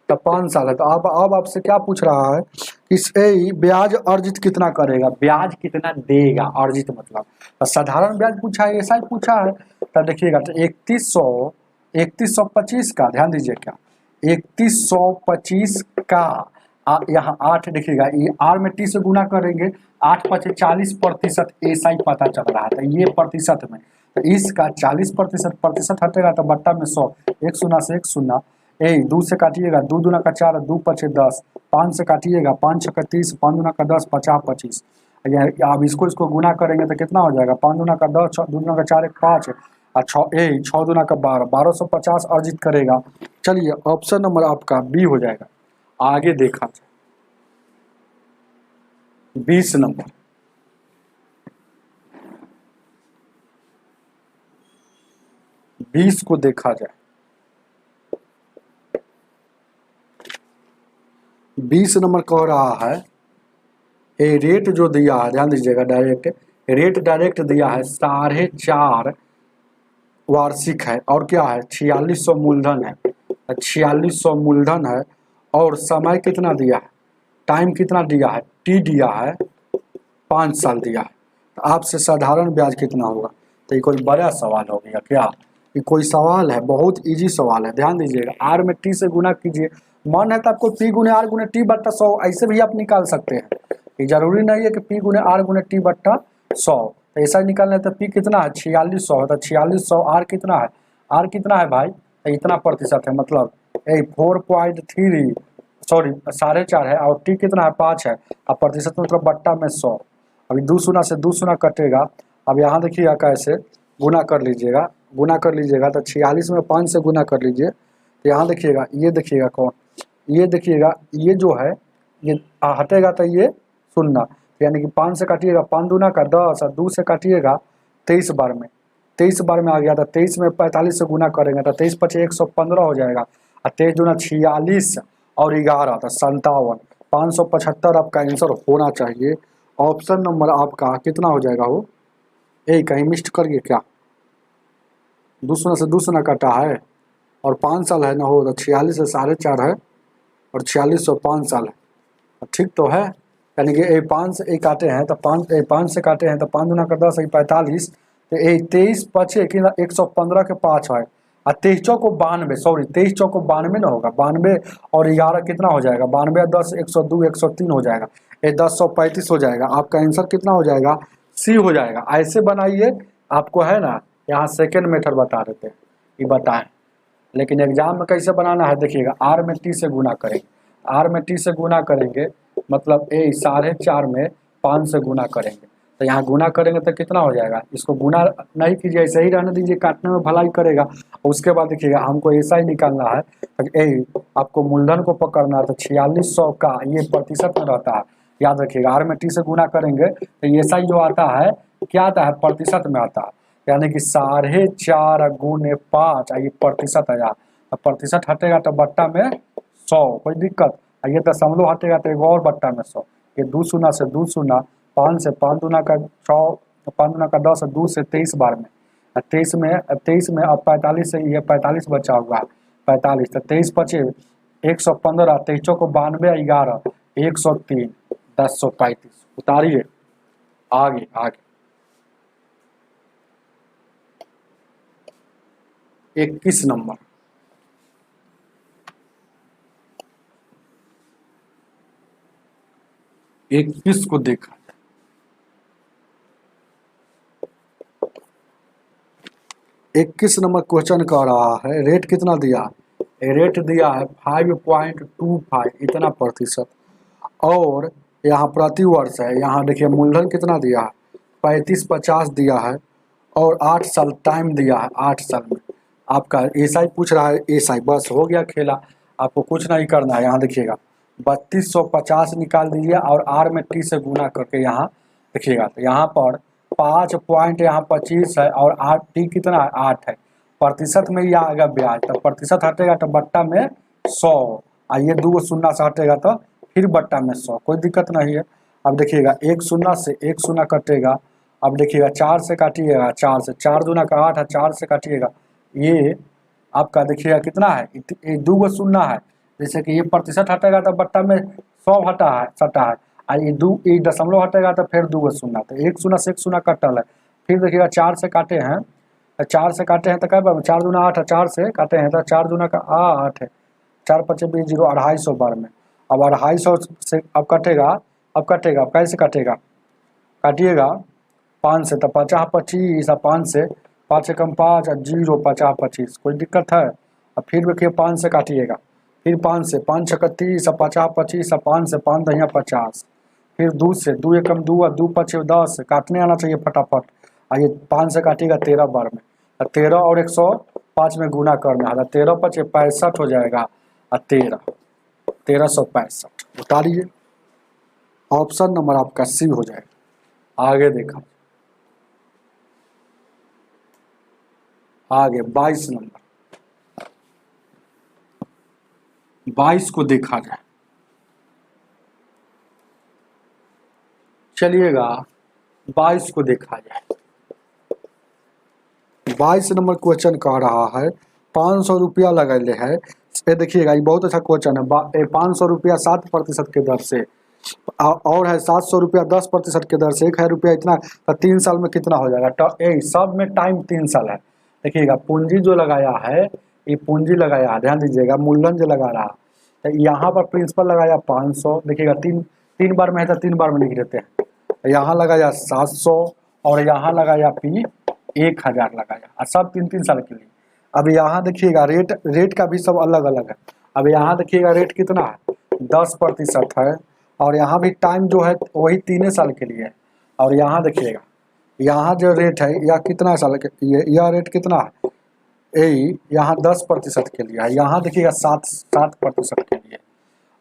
तो 5 साल है। तो अब आपसे क्या पूछ रहा है, इस ब्याज अर्जित कितना करेगा, ब्याज कितना देगा, अर्जित मतलब तो साधारण ब्याज पूछा है, ऐसा ही पूछा है। तब देखिएगा तो 3125 का, ध्यान दीजिए क्या, 3125 का यहाँ 8 देखिएगा, ये आर में टी से गुना करेंगे, 8 पचे 40%, ऐसा ही पता चल रहा था ये प्रतिशत में। तो इसका 40% हटेगा तो बट्टा में 100, 1 शून्य से 1 शून्य, 2 से काटिएगा, 2 दूना का 4, 2 पचे 10, 5 से काटिएगा, 5 छक्का 30, 5 दूना का 10, 50 25। अब इसको गुना करेंगे तो कितना हो जाएगा, 5 दूना का 10, 2 दूना का 4, 1 5, और 6 दूना का 12, 1250 अर्जित करेगा। चलिए ऑप्शन नंबर आपका बी हो जाएगा। आगे देखा जाए 20 नंबर, बीस को देखा जाए, 20 नंबर कह रहा है ये रेट जो दिया है, ध्यान दीजिएगा, डायरेक्ट दिया है 4.5 वार्षिक है, और क्या है 4600 मूलधन है, 4600 मूलधन है, और समय कितना दिया है, टाइम कितना दिया है, टी दिया है 5 साल दिया है। तो आपसे साधारण ब्याज कितना होगा, तो ये कोई बड़ा सवाल हो गया क्या, ये कोई सवाल है, बहुत इजी सवाल है। ध्यान दीजिएगा, आर में टी से गुना कीजिए, मन है तो आपको पी गुने आर गुने टी बट्टा 100 ऐसे भी आप निकाल सकते हैं। ये जरूरी नहीं है कि पी गुने आर गुने टी बट्टा 100, तो ऐसा निकालना है। तो पी कितना है 4600 है, तो 4600 आर कितना है, आर कितना है भाई, तो इतना प्रतिशत है, मतलब 4.3 सॉरी 4.5 है, और टी कितना है 5 है, और प्रतिशत मतलब बट्टा में 100। अभी 2 शून्य से 2 शून्य कटेगा। अब यहाँ देखिएगा कैसे गुना कर लीजिएगा, तो 46 में 5 से गुना कर लीजिए। तो यहाँ देखिएगा, ये देखिएगा कौन, ये देखिएगा, ये जो है ये हटेगा तो ये शून्य, यानी कि 5 से काटिएगा, 5 दूना का 10, और 2 से काटिएगा 23 बार में, 23 बार में आ गया था। 23 में 45 से गुना करेंगे तो 23 पचे 115 हो जाएगा, और 23 दूना 46 और 11 तो 57, 575 आपका आंसर होना चाहिए। ऑप्शन नंबर आपका कितना हो जाएगा, वो कहीं मिस्ट करिए क्या, 2 शून्य से 2 शून्य कटा है, और 5 साल है ना, हो तो 46 से 4.5 है, और 46 5 साल है, ठीक तो है। यानी कि 5 से काटे हैं तो 5 से काटे हैं तो 5 दूना का 10, 45, तो 23 पचे कि 115 के 5 है, और 23 चौको 92, सॉरी 23 चौको 92 ना होगा, 92 और 11 कितना हो जाएगा, 92 10 102 103 हो जाएगा, 1035 हो जाएगा। आपका आंसर कितना हो जाएगा, सी हो जाएगा। ऐसे बनाइए, आपको है ना यहाँ सेकेंड मेथड बता देते हैं, ये बताएं, लेकिन एग्जाम में कैसे बनाना है देखिएगा, आर में टी से गुना करेंगे, आर में टी से गुना करेंगे, मतलब 4.5 में 5 से गुना करेंगे, तो यहाँ गुना करेंगे तो कितना हो जाएगा, इसको गुना नहीं कीजिए, ऐसे ही रहने दीजिए, काटने में भलाई करेगा। उसके बाद देखिएगा हमको ऐसा ही निकालना है, आपको मूलधन को पकड़ना है, तो 4600 का ये प्रतिशत में रहता है, याद रखिएगा। आर में टी से गुना करेंगे तो ऐसा ही जो आता है, क्या आता है, प्रतिशत में आता है, यानी कि 4.5 गुने 5, ये प्रतिशत आया, प्रतिशत हटेगा तो बट्टा में 100, कोई दिक्कत, ये दशमलव हटेगा तो एक और बट्टा में 100, ये 2 शून्य से 2 शून्य, 5 से 5 दूना का 6, 5 दूना का 10, 2 से 23 बार में, 23 में अब 45 से ये 45 बचा हुआ है, 45 तो 23 पचे 115, 23 को 92, 11 103, 1035। उतारिए आगे आगे 21 नंबर, इक्कीस को देखा, 21 नंबर क्वेश्चन कह रहा है रेट कितना दिया, रेट दिया है 5.25, इतना प्रतिशत, और यहाँ प्रति वर्ष है, यहाँ देखिए मूलधन कितना दिया है 3550 दिया है, और 8 साल टाइम दिया है, 8 साल में आपका एसआई पूछ रहा है, एसआई बस हो गया खेला। आपको कुछ नहीं करना है। यहाँ देखिएगा 3250 निकाल दीजिए और आर में टी से गुना करके यहाँ देखिएगा, तो यहाँ पर 5 पॉइंट यहाँ 25 है और आर टी कितना है 8 है। प्रतिशत में ही आएगा ब्याज, तो प्रतिशत हटेगा तो बट्टा में 100, और ये 2 शून्य से हटेगा तो फिर बट्टा में 100, कोई दिक्कत नहीं है। अब देखिएगा 1 शून्य से 1 शून्य कटेगा। अब देखिएगा 4 से काटिएगा, 4 से 4 दूना का 8 है, 4 से काटिएगा, ये आपका देखिएगा कितना है, ये 2 शून्य है। जैसे कि ये प्रतिशत हटेगा तो बट्टा में 100 हटा है सटा है, और ये दशमलव हटेगा तो फिर 2 शून्य, तो 1 शून्य से 1 शून्य कटल है। फिर देखिएगा 4 से काटे हैं, 4 से काटे हैं तो क्या बार 4 दूना 8 है, 4 से काटे हैं तो 4 दूना का 8 है, 4 पचे 20 0, 250 बार में। अब 250 से अब कटेगा, अब कटेगा कैसे कटेगा, काटिएगा 5 से तो 50 25, 5 से 5 कम 5 0, 50 25, कोई दिक्कत है। अब फिर देखिए 5 से काटिएगा, फिर 5 से 5 6 30, 50 25, 5 से 5 दहिया 50, फिर 2 से 2 एकम 2, 2 5 10, काटने आना चाहिए फटाफट। और ये 5 से काटिएगा 13 बार में, 13 और 105 में गुना करना है, 13 5 65 हो जाएगा, और 1365 उतारिए। ऑप्शन नंबर आपका सी हो जाएगा। आगे देखा, आगे 22 नंबर, 22 को देखा जाए। चलिएगा 22 को देखा जाए। 22 नंबर क्वेश्चन कह रहा है 500 रुपया लगेले है। ये देखिएगा ये बहुत अच्छा क्वेश्चन है। 500 रुपया 7% के दर से, और है 700 रुपया 10% के दर से, 1000 रुपया इतना, तो 3 साल में कितना हो जाएगा। तो सब में टाइम 3 साल है। देखिएगा पूंजी जो लगाया है, ये पूंजी लगाया, ध्यान दीजिएगा, मूलधन जो लगा रहा, तो यहाँ पर प्रिंसिपल लगाया 500, देखिएगा 3 बार में है तो 3 बार में लिख देते हैं। यहाँ लगाया 700 और यहाँ लगाया P 1000 लगाया, और सब 3 साल के लिए। अब यहाँ देखिएगा रेट का भी सब अलग अलग है। अब यहाँ देखिएगा रेट कितना है 10% है, और यहाँ भी टाइम जो है वही 3 साल के लिए है। और यहाँ देखिएगा यहाँ जो रेट है यह कितना साल के, यह रेट कितना है, यहाँ 10% के लिए है, यहाँ देखिएगा 7% के लिए।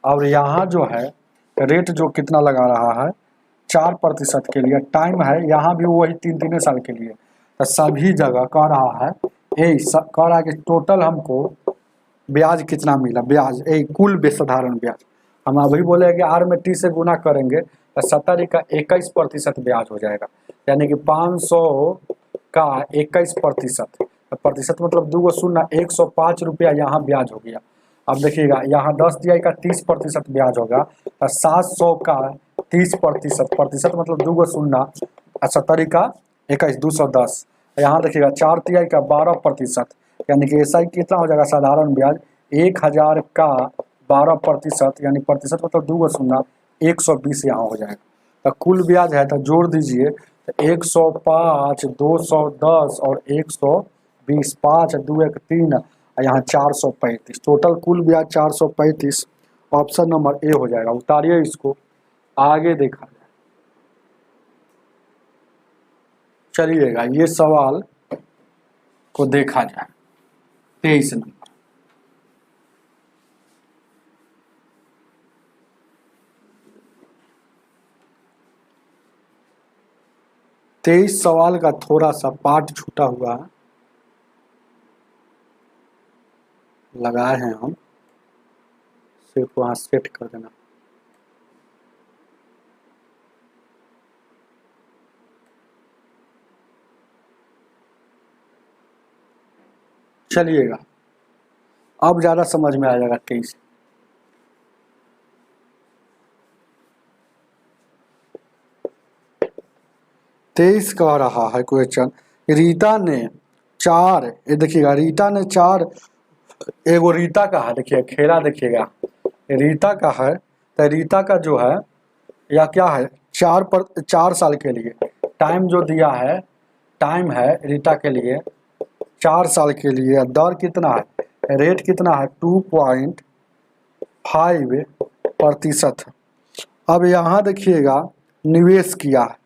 और यहाँ जो है रेट जो कितना लगा रहा है 4% के लिए, टाइम है यहाँ भी वही 3 साल के लिए। तो सभी जगह कह रहा है कह रहा है कि टोटल हमको ब्याज कितना मिला, ब्याज कुल साधारण ब्याज। हम अभी बोले कि आर में टी से गुना करेंगे तो 70 का 21% ब्याज हो जाएगा, यानी कि 500 का 21%, प्रतिशत मतलब 2 शून्य, 105 रुपया यहाँ ब्याज हो गया। अब देखिएगा यहाँ 10 दिया का 30% ब्याज होगा, तो 700 का 30%, प्रतिशत मतलब 2 शून्य, 70 का 21, 210। यहाँ देखिएगा 4 तिहाई का 12%, यानी कि ऐसा ही कितना हो जाएगा साधारण ब्याज 1000 का 12%, यानी प्रतिशत मतलब 2 शून्य, 120 यहाँ हो जाएगा। तो कुल ब्याज है तो जोड़ दीजिए, तो 105, 210 और 120, 5 2 1 3, यहाँ 435, टोटल कुल ब्याज 435। ऑप्शन नंबर ए हो जाएगा। उतारिए इसको, आगे देखा जाए। चलिएगा ये सवाल को देखा जाए। 23 नंबर, तेईस सवाल का थोड़ा सा पार्ट छूटा हुआ है, लगाए हैं हम, सिर्फ वहां सेट कर देना। चलिएगा अब ज्यादा समझ में आ जाएगा। 23 कह रहा है क्वेश्चन, रीता ने 4, ये देखिएगा रीता ने 4, एगो रीता का है, देखिए खेला देखिएगा रीता का है, तो रीता का जो है या क्या है 4 साल के लिए टाइम जो दिया है, टाइम है रीता के लिए 4 साल के लिए, दर कितना है, रेट कितना है 2.5%। अब यहाँ देखिएगा निवेश किया है,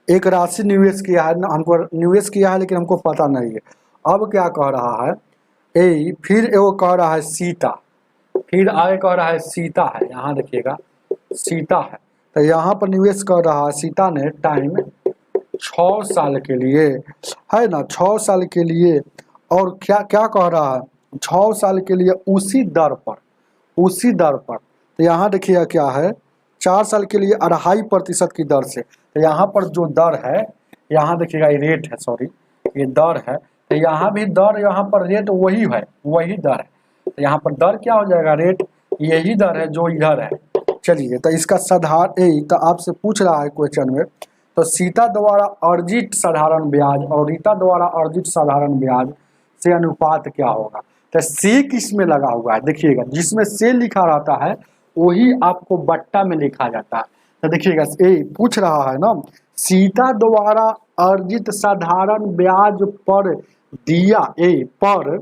एक राशि निवेश किया है, हमको निवेश किया है लेकिन हमको पता नहीं है। अब क्या कह रहा है फिर एगो कह रहा है सीता, फिर आगे कह रहा है सीता है, यहाँ देखिएगा सीता है, तो यहाँ पर निवेश कर रहा है सीता ने टाइम 6 साल के लिए, है ना, 6 साल के लिए। और क्या क्या कह रहा है, 6 साल के लिए उसी दर पर, उसी दर पर। तो यहाँ देखिएगा क्या है, 4 साल के लिए 2.5% की दर से। तो यहाँ पर जो दर है, यहाँ देखिएगा ये रेट है, सॉरी ये दर है, तो यहाँ भी दर, यहाँ पर रेट वही है, वही दर है। तो यहाँ पर दर क्या हो जाएगा, रेट यही दर है जो इधर है। चलिए, तो इसका साधारण, तो आपसे पूछ रहा है क्वेश्चन में, तो सीता द्वारा अर्जित साधारण ब्याज और रीता द्वारा अर्जित साधारण ब्याज से अनुपात क्या होगा। तो से किस में लगा हुआ है, देखिएगा जिसमें से लिखा रहता है वही आपको बट्टा में लिखा जाता है। तो देखिएगा ए पूछ रहा है ना, सीता द्वारा अर्जित साधारण ब्याज पर दिया, ए पर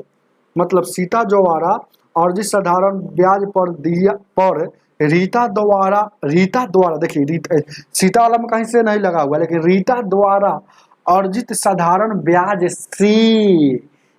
मतलब सीता द्वारा अर्जित साधारण ब्याज पर दिया पर रीता द्वारा देखिए सीता वाला में कहीं से नहीं लगा हुआ, लेकिन रीता द्वारा अर्जित साधारण ब्याज से,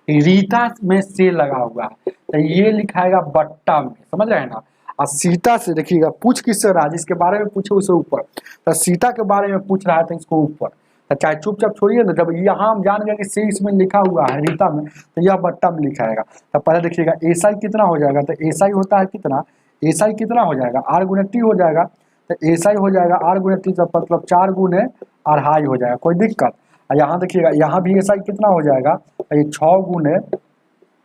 रीता में से लगा हुआ है, तो ये लिखाएगा बट्टा में, समझ रहे हैं ना। और सीता से देखिएगा पूछ किससे रहा, जिसके बारे में पूछे उसे ऊपर, तो सीता के बारे में पूछ रहा है तो इसको ऊपर, तो चाहे चुपचाप छोड़िए ना, जब यहाँ हम जान गए कि से इसमें लिखा हुआ है रीता में, तो यह बट्टा में लिखाएगा। तो पहले देखिएगा एसआई कितना हो जाएगा, तो एसआई होता है कितना, एसआई कितना हो जाएगा, आर गुने टी हो जाएगा, तो एसआई हो जाएगा आर गुने टी, तो मतलब 4 गुने 2.5 हो जाएगा, कोई दिक्कत। और यहाँ देखिएगा यहाँ भी एसआई कितना हो जाएगा, ये 6 गुने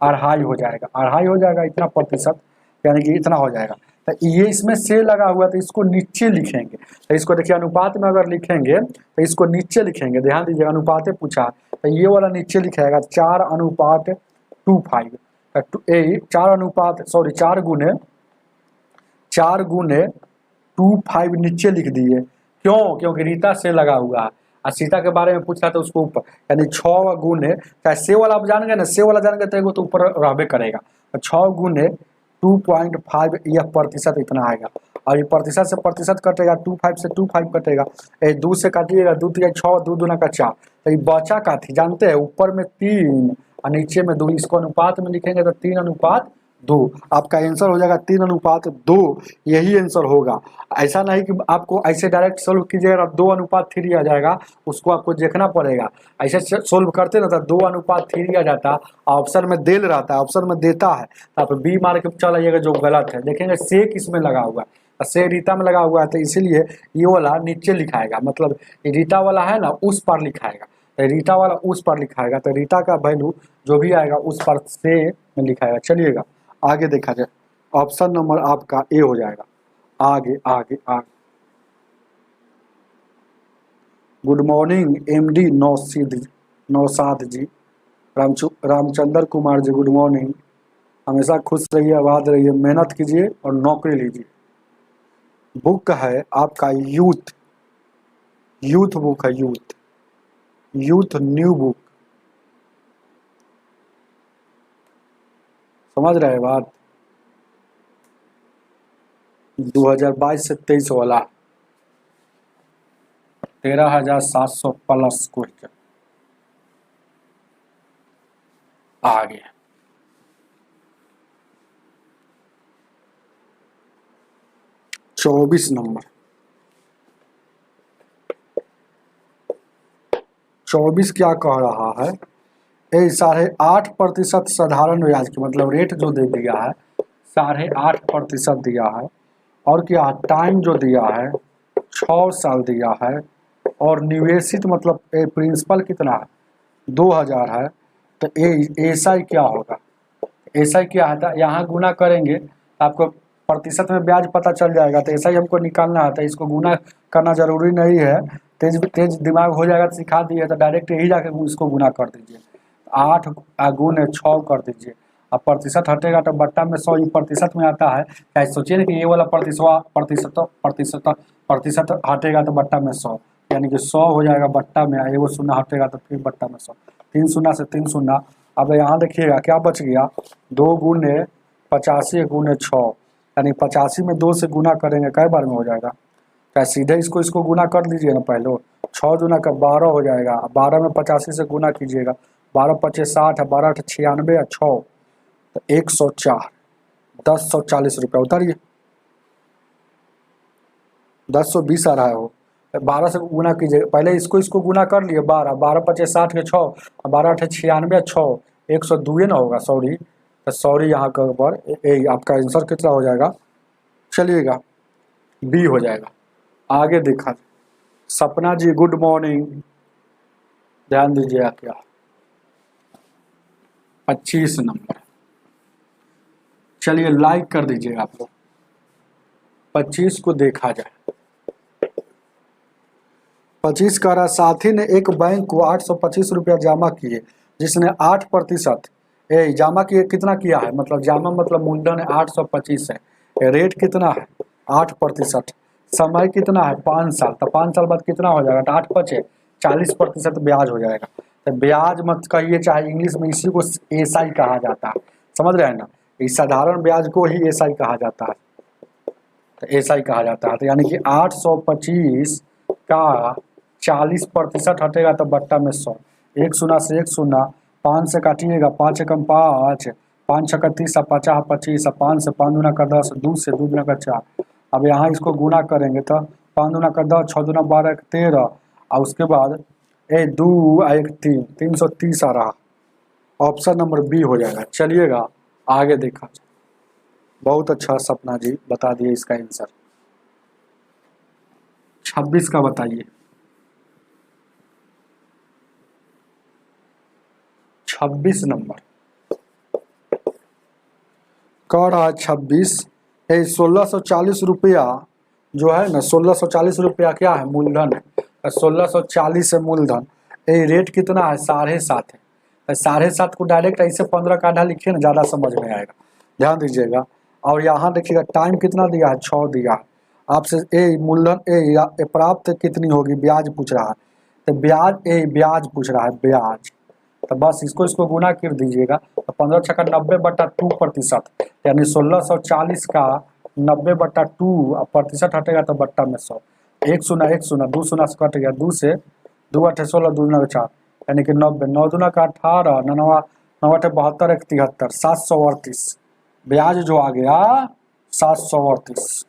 2.5 हो जाएगा, 2.5 हो जाएगा, इतना प्रतिशत, यानी कि इतना हो जाएगा। तो ये इसमें से लगा हुआ, तो इसको नीचे लिखेंगे, तो इसको देखिए अनुपात में अगर लिखेंगे तो इसको नीचे लिखेंगे, ध्यान दीजिएगा अनुपात पूछा, तो ये वाला नीचे लिखाएगा 4:25, 4 गुने 25 नीचे लिख दिए, क्यों, क्योंकि रीता से लगा हुआ है, और सीता के बारे में पूछा तो उसको ऊपर, यानी 6 गुने, चाहे से वाला आप जान गए ना, से वाला जान गए तो ऊपर रहबे करेगा, 6 गुने 2.5, यह प्रतिशत इतना आएगा। और ये प्रतिशत से प्रतिशत कटेगा, 25 से 25 कटेगा, 2 से काटिएगा, 2 3 6, 2 दूना का 4, तो ये बचा का थी जानते हैं, ऊपर में 3 और नीचे में 2, इसको अनुपात में लिखेंगे तो 3:2, आपका आंसर हो जाएगा 3:2, यही आंसर होगा। ऐसा नहीं कि आपको ऐसे डायरेक्ट सोल्व कीजिएगा 2:3 आ जाएगा, उसको आपको देखना पड़ेगा, ऐसे सोल्व करते ना तो 2:3 आ जाता, ऑप्शन में देल रहता है, ऑप्शन में देता है, तो आप बी मार के चल आइएगा जो गलत है। देखेंगे से किसमें लगा हुआ है, से रीता में लगा हुआ है, तो इसीलिए ये वाला नीचे लिखाएगा, मतलब रीता वाला है ना उस पर लिखाएगा, तो रीता वाला उस पर लिखाएगा, तो रीता का वैल्यू जो भी आएगा उस पर से में लिखाएगा। चलिएगा आगे देखा जाए, ऑप्शन नंबर आपका ए हो जाएगा। आगे आगे आगे, गुड मॉर्निंग एमडी नौसाद जी, रामचंद्र कुमार जी, गुड मॉर्निंग। हमेशा खुश रहिए, आबाद रहिए, मेहनत कीजिए और नौकरी लीजिए। बुक है आपका यूथ बुक है, यूथ न्यू बुक, समझ रहे हैं बात, 2022 से 23 वाला, 13,700 प्लस क्वेश्चन। आगे 24 नंबर, 24 क्या कह रहा है, 8.5% साधारण ब्याज की, मतलब रेट जो दे दिया है 8.5% दिया है, और क्या टाइम जो दिया है 6 साल दिया है, और निवेशित मतलब प्रिंसिपल कितना है 2000 है, तो एसआई क्या होगा, एसआई क्या है, यहाँ गुना करेंगे आपको प्रतिशत में ब्याज पता चल जाएगा, तो एसआई हमको निकालना है, तो इसको गुना करना जरूरी नहीं है, तेज दिमाग हो जाएगा तो सिखा दिए, तो डायरेक्ट यही जाके इसको गुना कर दीजिए, 8 गुने 6 कर दीजिए, अब प्रतिशत हटेगा तो बट्टा में 100, ये प्रतिशत में आता है, चाहे सोचिए ना कि ये वाला प्रतिशत हटेगा तो बट्टा में 100, यानी कि 100 हो जाएगा बट्टा में, एगो शून्य हटेगा तो फिर बट्टा में 100, 3 शून्य से 3 शून्य। अब यहाँ देखिएगा क्या बच गया, 2 गुने 85 गुने 6, यानी 85 में 2 से गुना करेंगे कई बार में हो जाएगा, चाहे सीधे इसको गुना कर लीजिए ना, पहले 6 गुना का 12 हो जाएगा, 12 में 85 से गुना कीजिएगा, 12 × 5 = 60 है, 12 × 8 = 96 है, 6 तो 104, 1040 उतारिए। 1020 आ रहा है वो, 12 से गुना कीजिए। पहले इसको गुना कर लिए, 12 12 पचे 60 के 6, 12 8 96 6, 102 ना होगा, सॉरी। तो सॉरी यहाँ के ऊपर आपका आंसर कितना हो जाएगा, चलिएगा बी हो जाएगा। आगे देखा, सपना जी गुड मॉर्निंग, ध्यान दीजिएगा क्या 25 नंबर, चलिए लाइक कर दीजिएगा आप लोग। 25 को देखा जाए, 25 का रहा, साथी ने एक बैंक को 825 रुपया जमा किए जिसने 8% जमा किए, कितना किया है, मतलब जमा मतलब मूलधन है 825 है, रेट कितना है 8%, समय कितना है 5 साल, तो 5 साल बाद कितना हो जाएगा, तो 8 पचे 40% ब्याज हो जाएगा। तो ब्याज मत कहिए, चाहे इंग्लिश में इसी को एसआई कहा जाता है, समझ रहे हैं ना, इस साधारण ब्याज को ही एसआई कहा जाता है, तो एसआई कहा जाता है। तो यानी कि 825 का 40% हटेगा तो बट्टा में 100, 1 शून्य से 1 शून्य, 5 से काटिएगा, 5 एकम 5, 5 छक्का 30, 50 25, 5 से 5 दूना का 10, 2 से 2 दूना का 4। अब यहाँ इसको गुना करेंगे तो 5 दूना का 10, 6 दूना 12, 1 13, और उसके बाद 2 1 3, 330 आ रहा, ऑप्शन नंबर बी हो जाएगा। चलिएगा आगे देखा, बहुत अच्छा सपना जी बता दिए इसका आंसर। 26 का बताइए, 26 नंबर कह रहा है 26, 1640 रुपया जो है ना, 1640 रुपया क्या है, मूलधन है, 1640 है मूलधन, रेट कितना है 7.5 है, 7.5 को डायरेक्ट ऐसे 15 का आधा लिखिए ना, ज़्यादा समझ में आएगा, ध्यान दीजिएगा। और यहाँ देखिएगा टाइम कितना दिया है, 6 दिया है। आपसे मूलधन प्राप्त कितनी होगी, ब्याज पूछ रहा है, तो ब्याज पूछ रहा है, ब्याज, तो बस इसको गुना कर दीजिएगा, तो 15 छक्का 90/2%, यानी 1640 का 90/2 प्रतिशत हटेगा तो बट्टा में 100, 1 शून्य 1 शून्य, 2 शून्य से कट गया, 2 से 2 8 16, 2 दूना 4, यानी कि 90, 9 दूना का 18, 9 9 8 72, 1 73, 738 ब्याज जो आ गया 738।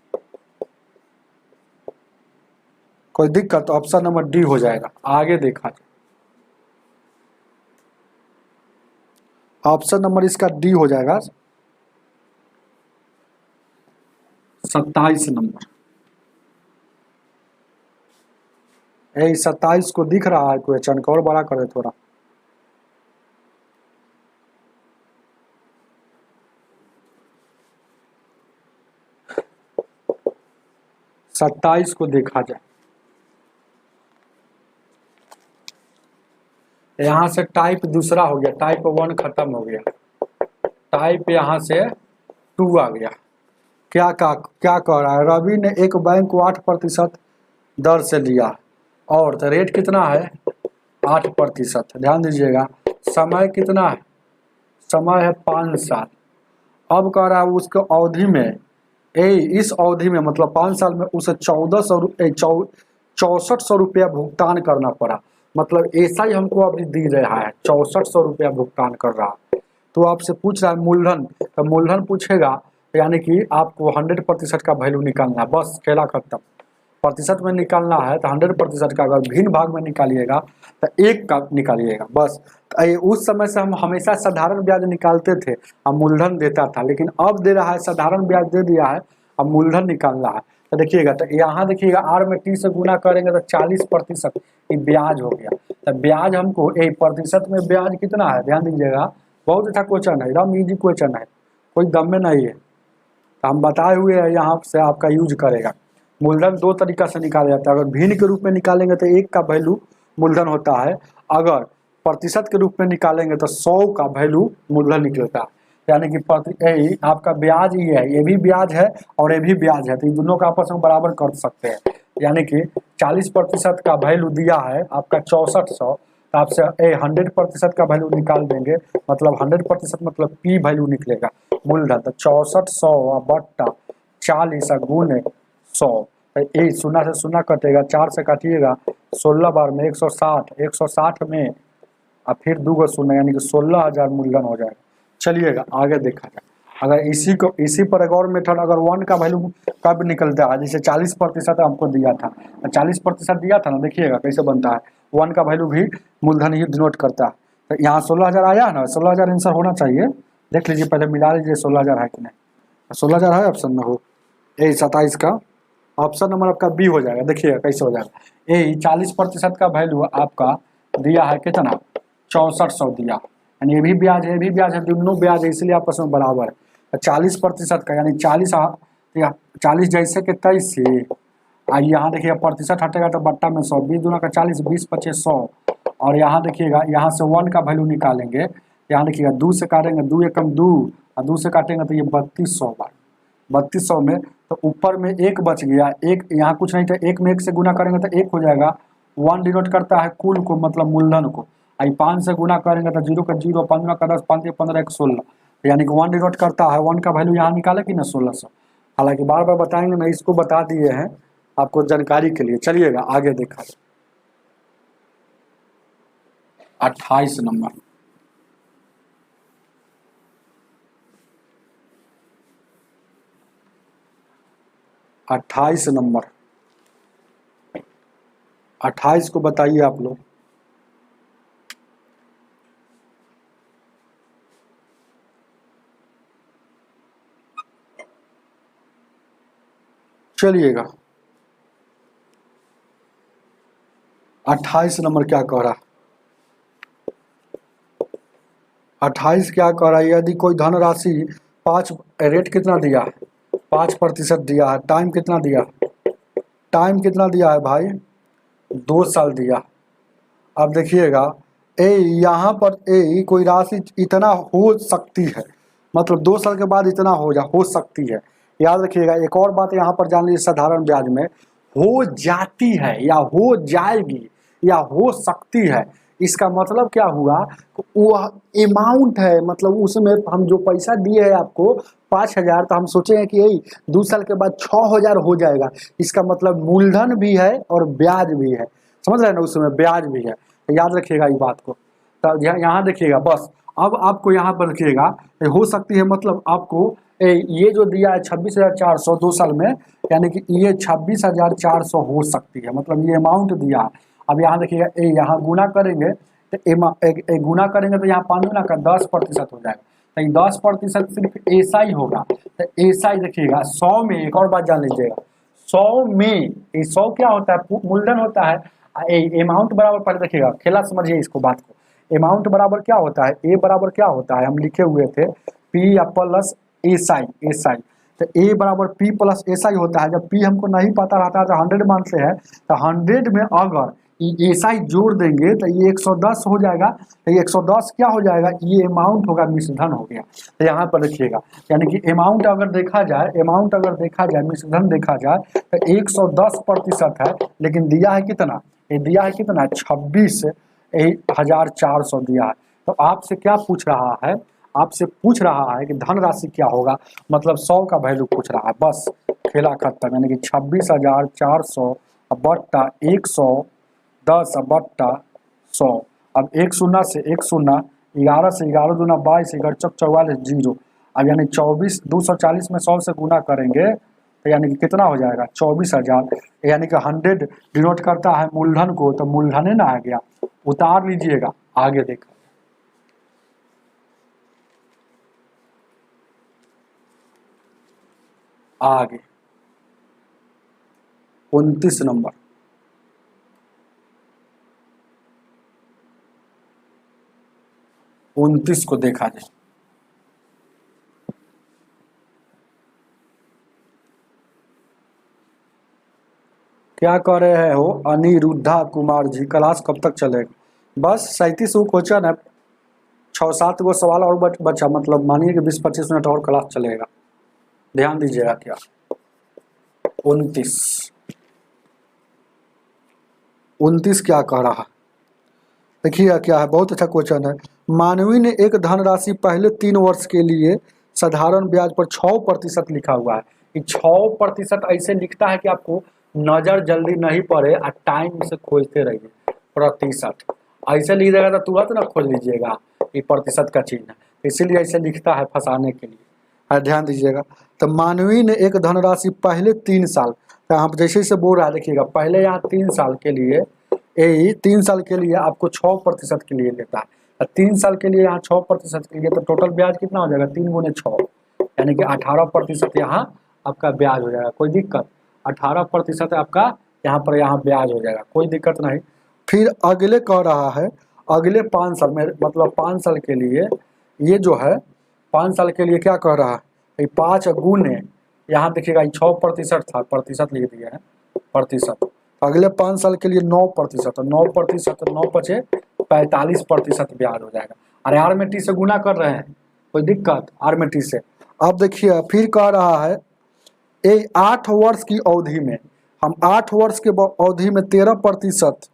कोई दिक्कत, तो ऑप्शन नंबर डी हो जाएगा। आगे देखा जाए, ऑप्शन नंबर इसका डी हो जाएगा। 27 नंबर, 27 को दिख रहा है क्वेश्चन को, और बड़ा करे थोड़ा, 27 को देखा जाए, यहाँ से टाइप दूसरा हो गया, टाइप 1 खत्म हो गया, टाइप यहाँ से 2 आ गया। क्या कह रहा है, रवि ने एक बैंक को 8% दर से लिया और तो रेट कितना है 8%, ध्यान दीजिएगा। समय कितना है, समय है 5 साल। अब कह रहा है उसके अवधि में, इस अवधि में मतलब 5 साल में उसे 6400 रुपया भुगतान करना पड़ा, मतलब ऐसा ही हमको अभी दी रहा है, 6400 रुपया भुगतान कर रहा है। तो आपसे पूछ रहा है मूलधन, तो मूलधन पूछेगा, यानी कि आपको 100% का वैल्यू निकालना है, बस खेला खत्म। प्रतिशत में निकालना है तो 100% का, अगर भिन्न भाग में निकालिएगा तो 1 का निकालिएगा बस। तो उस समय से हम हमेशा साधारण ब्याज निकालते थे, अब मूलधन देता था, लेकिन अब दे रहा है साधारण ब्याज दे दिया है, अब मूलधन निकालना है। तो देखिएगा, तो यहाँ देखिएगा आर में टी से गुना करेंगे तो 40% ये ब्याज हो गया। तो ब्याज हमको प्रतिशत में ब्याज कितना है, ध्यान दीजिएगा, बहुत अच्छा क्वेश्चन है, एकदम ईजी क्वेश्चन है, कोई दम में नहीं है, तो हम बताए हुए हैं, यहाँ से आपका यूज करेगा। मूलधन 2 तरीका से निकाला जाता है, अगर भिन्न के रूप में निकालेंगे तो 1 का वैल्यू मूलधन होता है, अगर प्रतिशत के रूप में निकालेंगे तो 100 का वैल्यू मूलधन निकलता है। यानी कि आपका ब्याज ही है, ये भी ब्याज है और ये भी ब्याज है, तो इन दोनों का आपस में बराबर कर सकते हैं। यानी कि 40% का वैल्यू दिया है आपका 6400, तो आपसे 100% का वैल्यू निकाल देंगे, मतलब 100% मतलब पी वैल्यू निकलेगा मूलधन, तो 6400 बट्टा 40 गुने 100, तो शून्य से शून्य कटेगा, 4 से काटिएगा, 16 बार में 160, 160 में और फिर 2 शून्य, यानी कि 16,000 मूलधन हो जाएगा। चलिएगा आगे देखा जाए, अगर इसी पर एक और मेथड, अगर 1 का वैल्यू कब निकलता है, जैसे 40% हमको दिया था, 40% दिया था ना, देखिएगा कैसे बनता है। 1 का वैल्यू भी मूलधन ही डिनोट करता है। तो यहाँ 16,000 आया है ना, 16,000 आंसर होना चाहिए। देख लीजिए, पहले मिला लीजिए 16,000 है कि नहीं। 16,000 है ऑप्शन में, हो ए 27 का ऑप्शन नंबर आपका बी हो जाएगा। देखिएगा कैसे हो जाएगा। ए 40% का वैल्यू आपका दिया है कितना, 6400 दिया, यानी ये भी ब्याज है, ये भी ब्याज है, दोनों ब्याज है, इसलिए आपस में बराबर है। 40% का यानी 40 जैसे कि 23 से यहाँ देखिएगा प्रतिशत हटेगा तो बट्टा में 100, 20 दूना का 40, 20 पचे 100। और यहाँ देखिएगा, यहाँ से 1 का वैल्यू निकालेंगे, यहाँ देखिएगा 2 से काटेंगे, 2 एकम 2 और 2 से काटेंगे तो ये 3200 बार, 3200 में तो ऊपर में 1 बच गया, 1 यहाँ कुछ नहीं था, 1 में 1 से गुना करेंगे तो 1 हो जाएगा। 1 डिनोट करता है कुल को, मतलब मूलधन को। 5 से गुना करेंगे तो 0 का 0, 15 का 10, 5 15 1 16, यानी कि 1 डिनोट करता है। 1 का वैल्यू यहाँ निकाले कि ना 1600। हालांकि बार बार बताएंगे ना, इसको बता दिए हैं आपको जानकारी के लिए। चलिएगा आगे देखा, 28 नंबर। अट्ठाईस नंबर, 28 को बताइए आप लोग। चलिएगा 28 नंबर क्या कह रहा है, 28 क्या कह रहा है, यदि कोई धनराशि 5 रेट कितना दिया है, 5% दिया है, टाइम कितना दिया, टाइम कितना दिया है भाई, 2 साल दिया। अब देखिएगा ए यहाँ पर ए कोई राशि इतना हो सकती है, मतलब 2 साल के बाद इतना हो सकती है। याद रखिएगा एक और बात यहाँ पर जान लीजिए, साधारण ब्याज में हो जाती है या हो जाएगी या हो सकती है, इसका मतलब क्या हुआ, वो अमाउंट है, मतलब उसमें हम जो पैसा दिए है आपको 5,000, तो हम सोचे हैं कि यही 2 साल के बाद 6,000 हो जाएगा। इसका मतलब मूलधन भी है और ब्याज भी है, समझ रहे हैं ना, उसमें ब्याज भी है। तो याद रखिएगा इस बात को। तो यहाँ देखिएगा बस, अब आपको यहाँ पर देखिएगा हो सकती है, मतलब आपको ये जो दिया है 26,400 2 साल में, यानी कि ये 26,400 हो सकती है, मतलब ये अमाउंट दिया है। अब यहाँ देखिएगा यहाँ गुना करेंगे तो गुना करेंगे तो यहाँ 5 गुना का 10% हो जाएगा, तो ये 10% सिर्फ ऐसा ही होगा। तो ऐसा ही देखिएगा 100 में, एक और बात जान लीजिएगा, 100 में 100 क्या होता है, मूलधन होता है। अमाउंट बराबर, पहले देखिएगा खेला समझिए इसको बात को, अमाउंट बराबर क्या होता है, ए बराबर क्या होता है, हम लिखे हुए थे पी या प्लस एसआई। तो ए बराबर पी प्लस एसआई होता है। जब पी हमको नहीं पता रहता है तो 100 मानते हैं, तो 100 में अगर एसआई जोड़ देंगे तो ये 110 हो जाएगा। तो ये 110 क्या हो जाएगा, ये अमाउंट होगा, मिश्रधन हो गया। तो यहाँ पर देखिएगा, यानी कि अमाउंट अगर देखा जाए, मिश्रधन देखा जाए तो 110% है, लेकिन दिया है कितना, ये दिया है कितना, 26,400 दिया है। तो आपसे क्या पूछ रहा है, आपसे पूछ रहा है कि धनराशि क्या होगा, मतलब 100 का वैल्यू पूछ रहा है, बस खेला खत्म। यानी कि 26,400 बट्टा 110 बट्टा 100। अब 1 शून्य से 1 शून्य, 11 से 11 दूना 22, 11 चौक 44, 0। अब यानी 24, 240 में 100 से गुना करेंगे तो यानी कि कितना हो जाएगा, 24,000, यानी कि 100 डिनोट करता है मूलधन को, तो मूलधन है ना आ गया। उतार लीजिएगा, आगे देखा आगे 29 नंबर, उनतीस को देखा जाए, क्या कह रहे हो अनिरुद्धा कुमार जी, क्लास कब तक चलेगा, बस 37 वो क्वेश्चन है, 6-7 गो सवाल और बचा, मतलब मानिए कि 20-25 मिनट और क्लास चलेगा, ध्यान दीजिएगा। क्या 29 क्या कह रहा है, देखिए क्या है, बहुत अच्छा क्वेश्चन है। मानवी ने एक धनराशि पहले 3 वर्ष के लिए साधारण ब्याज पर 6% लिखा हुआ है। ये 6% ऐसे लिखता है कि आपको नजर जल्दी नहीं पड़े और टाइम से खोजते रहिए। प्रतिशत ऐसे लिख देगा तो तुरंत ना खोज लीजिएगा, ये प्रतिशत का चिन्ह है, इसीलिए ऐसे लिखता है फंसाने के लिए। ध्यान दीजिएगा। तो मानवी ने एक धनराशि पहले 3 साल, तो आप जैसे से बोल रहा है देखिएगा, पहले यहाँ 3 साल के लिए, यही 3 साल के लिए आपको 6% के लिए लेता है। 3 साल के लिए यहाँ 6% के लिए, तो टोटल ब्याज कितना हो जाएगा 3 गुने 6, यानी कि 18% यहाँ आपका ब्याज हो जाएगा। कोई दिक्कत? 18% आपका यहाँ ब्याज हो जाएगा, कोई दिक्कत नहीं। फिर अगले कह रहा है अगले 5 साल में, मतलब 5 साल के लिए ये जो है 5 साल के लिए क्या कह रहा है, 5 गुने यहाँ देखिएगा 6% था, प्रतिशत लिख दिया है प्रतिशत, अगले 5 साल के लिए 9%, 9%, 9 पचे 45% ब्याज हो जाएगा। अरे आर में टी से गुना कर रहे हैं, कोई दिक्कत? आर में टी से। अब देखिए फिर कह रहा है 8 वर्ष की अवधि में, हम 8 वर्ष के अवधि में 13%,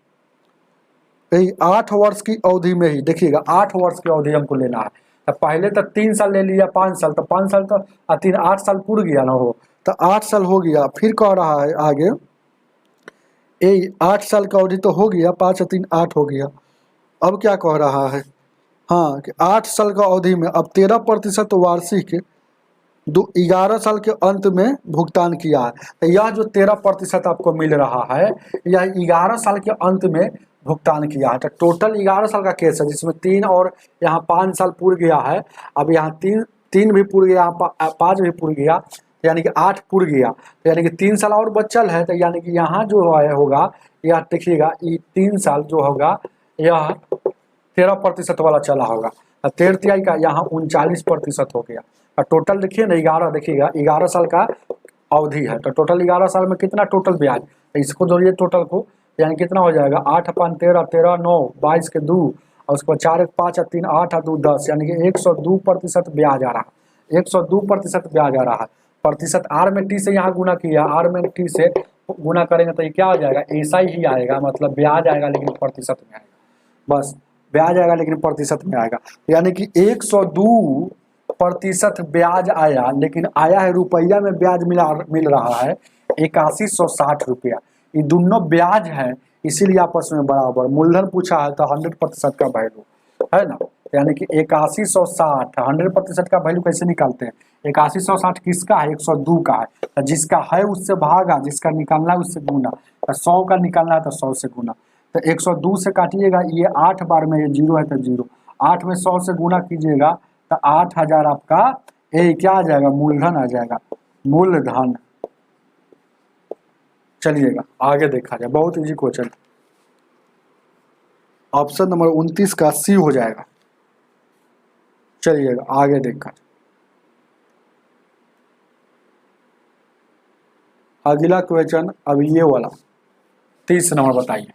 8 वर्ष की अवधि में ही देखिएगा 8 वर्ष की अवधि हमको लेना है। तो पहले तो 3 साल ले लिया, 5 साल, तो 5 साल तो 3 8 साल पूरा गया ना, हो तो 8 साल हो गया। फिर कह रहा है आगे 8 साल का अवधि तो हो गया, 5 और 3 8 हो गया। अब क्या कह रहा है, हाँ कि 8 साल का अवधि में अब 13% वार्षिक 11 साल के अंत में भुगतान किया है। तो यह जो 13% आपको मिल रहा है, यह 11 साल के अंत में भुगतान किया है। तो टोटल 11 साल का केस है, जिसमें 3 और यहाँ 5 साल पूर गया है। अब यहाँ 3 भी पूर गया, 5 भी पूर गया, यानी कि 8 पूर गया, तो यानी कि 3 साल और बचल है। तो यानी कि यहाँ जो है होगा, यह देखिएगा 3 साल जो होगा यह 13% वाला चला होगा। 13 तिहाई का यहाँ 39% हो गया। और टोटल देखिए ना 11, देखिएगा 11 साल का अवधि है, तो टोटल 11 साल में कितना टोटल ब्याज, इसको जोड़िए टोटल को, यानी कितना हो जाएगा 8 5 13, 13 9 22 के 2, और उसके बाद 4 1 5 और 3 8 और 2 10, यानी कि 102% ब्याज आ रहा है। 102% ब्याज आ रहा है। प्रतिशत आर में टी से यहाँ गुना किया, आर में टी से गुना करेंगे तो ये क्या हो जाएगा, ऐसा ही आएगा, मतलब ब्याज आएगा लेकिन प्रतिशत में आएगा, बस ब्याज आएगा लेकिन प्रतिशत में आएगा। यानी कि 102% ब्याज आया, लेकिन आया है रुपया में ब्याज मिल रहा है 8160 रुपया। ये दोनों ब्याज है, इसीलिए आपस में बराबर। मूलधन पूछा है तो 100% का वैल्यू है ना, यानी कि 8160, 100% का वैल्यू कैसे निकालते हैं, 8160 किसका है, 102 का है, तो जिसका है उससे भागा, जिसका निकालना है उससे गुना, तो 100 का निकालना है तो 100 से गुना। तो 102 से काटिएगा, ये 8 बार में, ये 0 है तो 0, 8 में 100 से गुना कीजिएगा तो 8000 आपका क्या आ जाएगा, मूलधन आ जाएगा, मूलधन। चलिएगा आगे देखा जाए, बहुत इजी क्वेश्चन। ऑप्शन नंबर 29 का सी हो जाएगा। चलिएगा आगे देखा, अगला क्वेश्चन अब ये वाला 30 नंबर बताइए।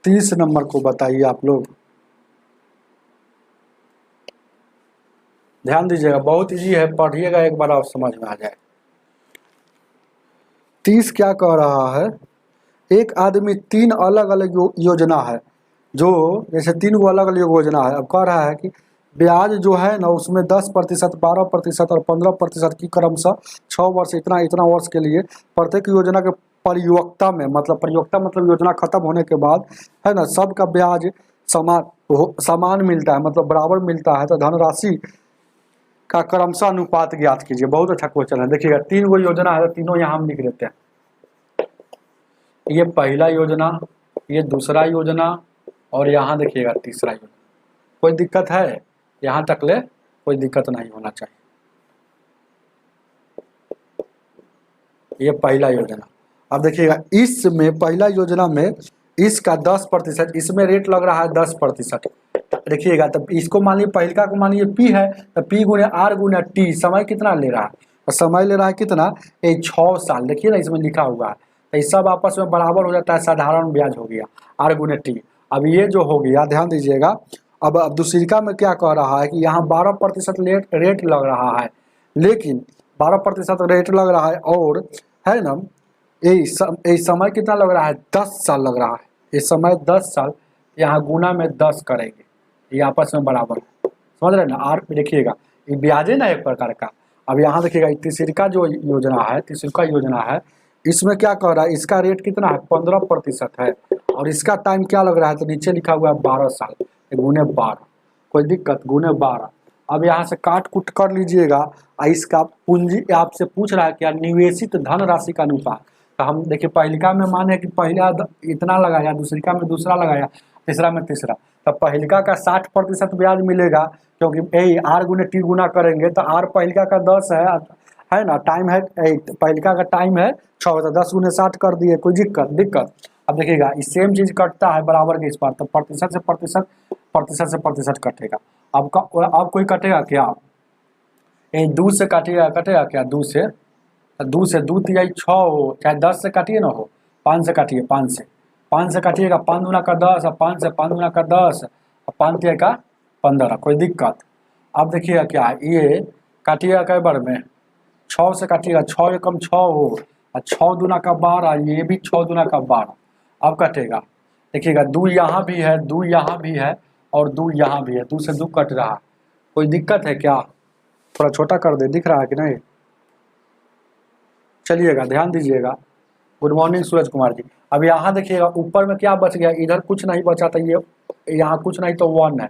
तीस नंबर को बताइए आप लोग, ध्यान दीजिएगा, बहुत इजी है, पढ़िएगा एक बार आप समझ में आ जाए। 30 क्या कह रहा है, एक आदमी 3 अलग अलग योजना है, जो जैसे 3 को अलग अलग योजना है। अब कह रहा है कि ब्याज जो है ना उसमें 10%, 12% और 15% की क्रमशः 6 वर्ष इतना इतना वर्ष के लिए प्रत्येक योजना के परियोक्ता में, मतलब परियोक्ता मतलब योजना खत्म होने के बाद है ना, सबका ब्याज समान मिलता है, मतलब बराबर मिलता है। तो धनराशि का क्रमशः अनुपात ज्ञात कीजिए। बहुत अच्छा क्वेश्चन है। देखिएगा 3 गो योजना है, तीनों यहाँ हम लिख लेते हैं। ये पहला योजना, ये दूसरा योजना, और यहाँ देखिएगा तीसरा योजना। कोई दिक्कत है? यहाँ तक ले कोई दिक्कत नहीं होना चाहिए। ये पहला योजना। अब देखिएगा इसमें पहला योजना में इसका 10%, इसमें रेट लग रहा है 10%। देखिएगा तब इसको मान लीजिए, पहलका को मान लीजिए पी है, तो पी गुने आर गुने टी, समय कितना ले रहा है, और समय ले रहा है कितना, 6 साल। देखिए ना इसमें लिखा हुआ है, तो ये सब आपस में बराबर हो जाता है, साधारण ब्याज हो गया आर गुने टी। अब ये जो हो गया, ध्यान दीजिएगा। अब दूसरिका में क्या कह रहा है कि यहाँ 12% रेट लग रहा है, लेकिन 12% रेट लग रहा है, और है ना ये समय कितना लग रहा है, 10 साल लग रहा है। ये समय 10 साल, यहाँ गुना में 10 करेंगे, ये आपस में बराबर है, समझ रहे ना। आर देखिएगा ये ब्याज है ना एक प्रकार का। अब यहाँ देखिएगा तीसरिका जो योजना है, तीसरिका योजना है, इसमें क्या कह रहा है, इसका रेट कितना है 15% है, और इसका टाइम क्या लग रहा है, तो नीचे लिखा हुआ है 12 साल, गुने 12, कोई दिक्कत, गुने 12। अब यहाँ से काट कुट कर लीजिएगा। इसका पूंजी आपसे पूछ रहा है क्या, निवेशित धनराशि का अनुपात। तो हम देखिए पहलिका में माने कि पहला इतना लगाया, दूसरिका में दूसरा लगाया, तीसरा में तीसरा, तो पहलिका का 60% ब्याज मिलेगा, क्योंकि ए आर गुने टी गुना करेंगे तो आर पहलिका का 10 है ना, टाइम है 8, पहलिका का टाइम है 6, तो 10 गुने 60 कर दिए, कोई दिक्कत। अब देखिएगा इस सेम चीज कटता है बराबर के इस पार, तो प्रतिशत से प्रतिशत, प्रतिशत से प्रतिशत कटेगा। अब कोई कटेगा क्या, दो से कटेगा क्या, दो से 2 तिहाई 6 हो, चाहे 10 से काटिए ना हो, 5 से काटिए, 5 से काटिएगा, 5 दूना का 10, और 5 से 5 दूना का 10, और 5 तिहाई का 15, कोई दिक्कत। अब देखिएगा क्या, ये काटिएगा कई बार में, 6 से काटिएगा, 6 एकम 6 हो, और 6 दूना का 12, ये भी 6 दूना का 12। अब कटेगा, देखिएगा 2 यहाँ भी है, 2 यहाँ भी है, और 2 यहाँ भी है, 2 से 2 कट रहा, कोई दिक्कत है क्या, थोड़ा छोटा कर दे, दिख रहा है कि नहीं। चलिएगा ध्यान दीजिएगा। Good morning Suraj Kumar ji. अब यहाँ देखिएगा ऊपर में क्या बच गया, इधर कुछ नहीं बचा था, ये यहाँ कुछ नहीं तो 1 है,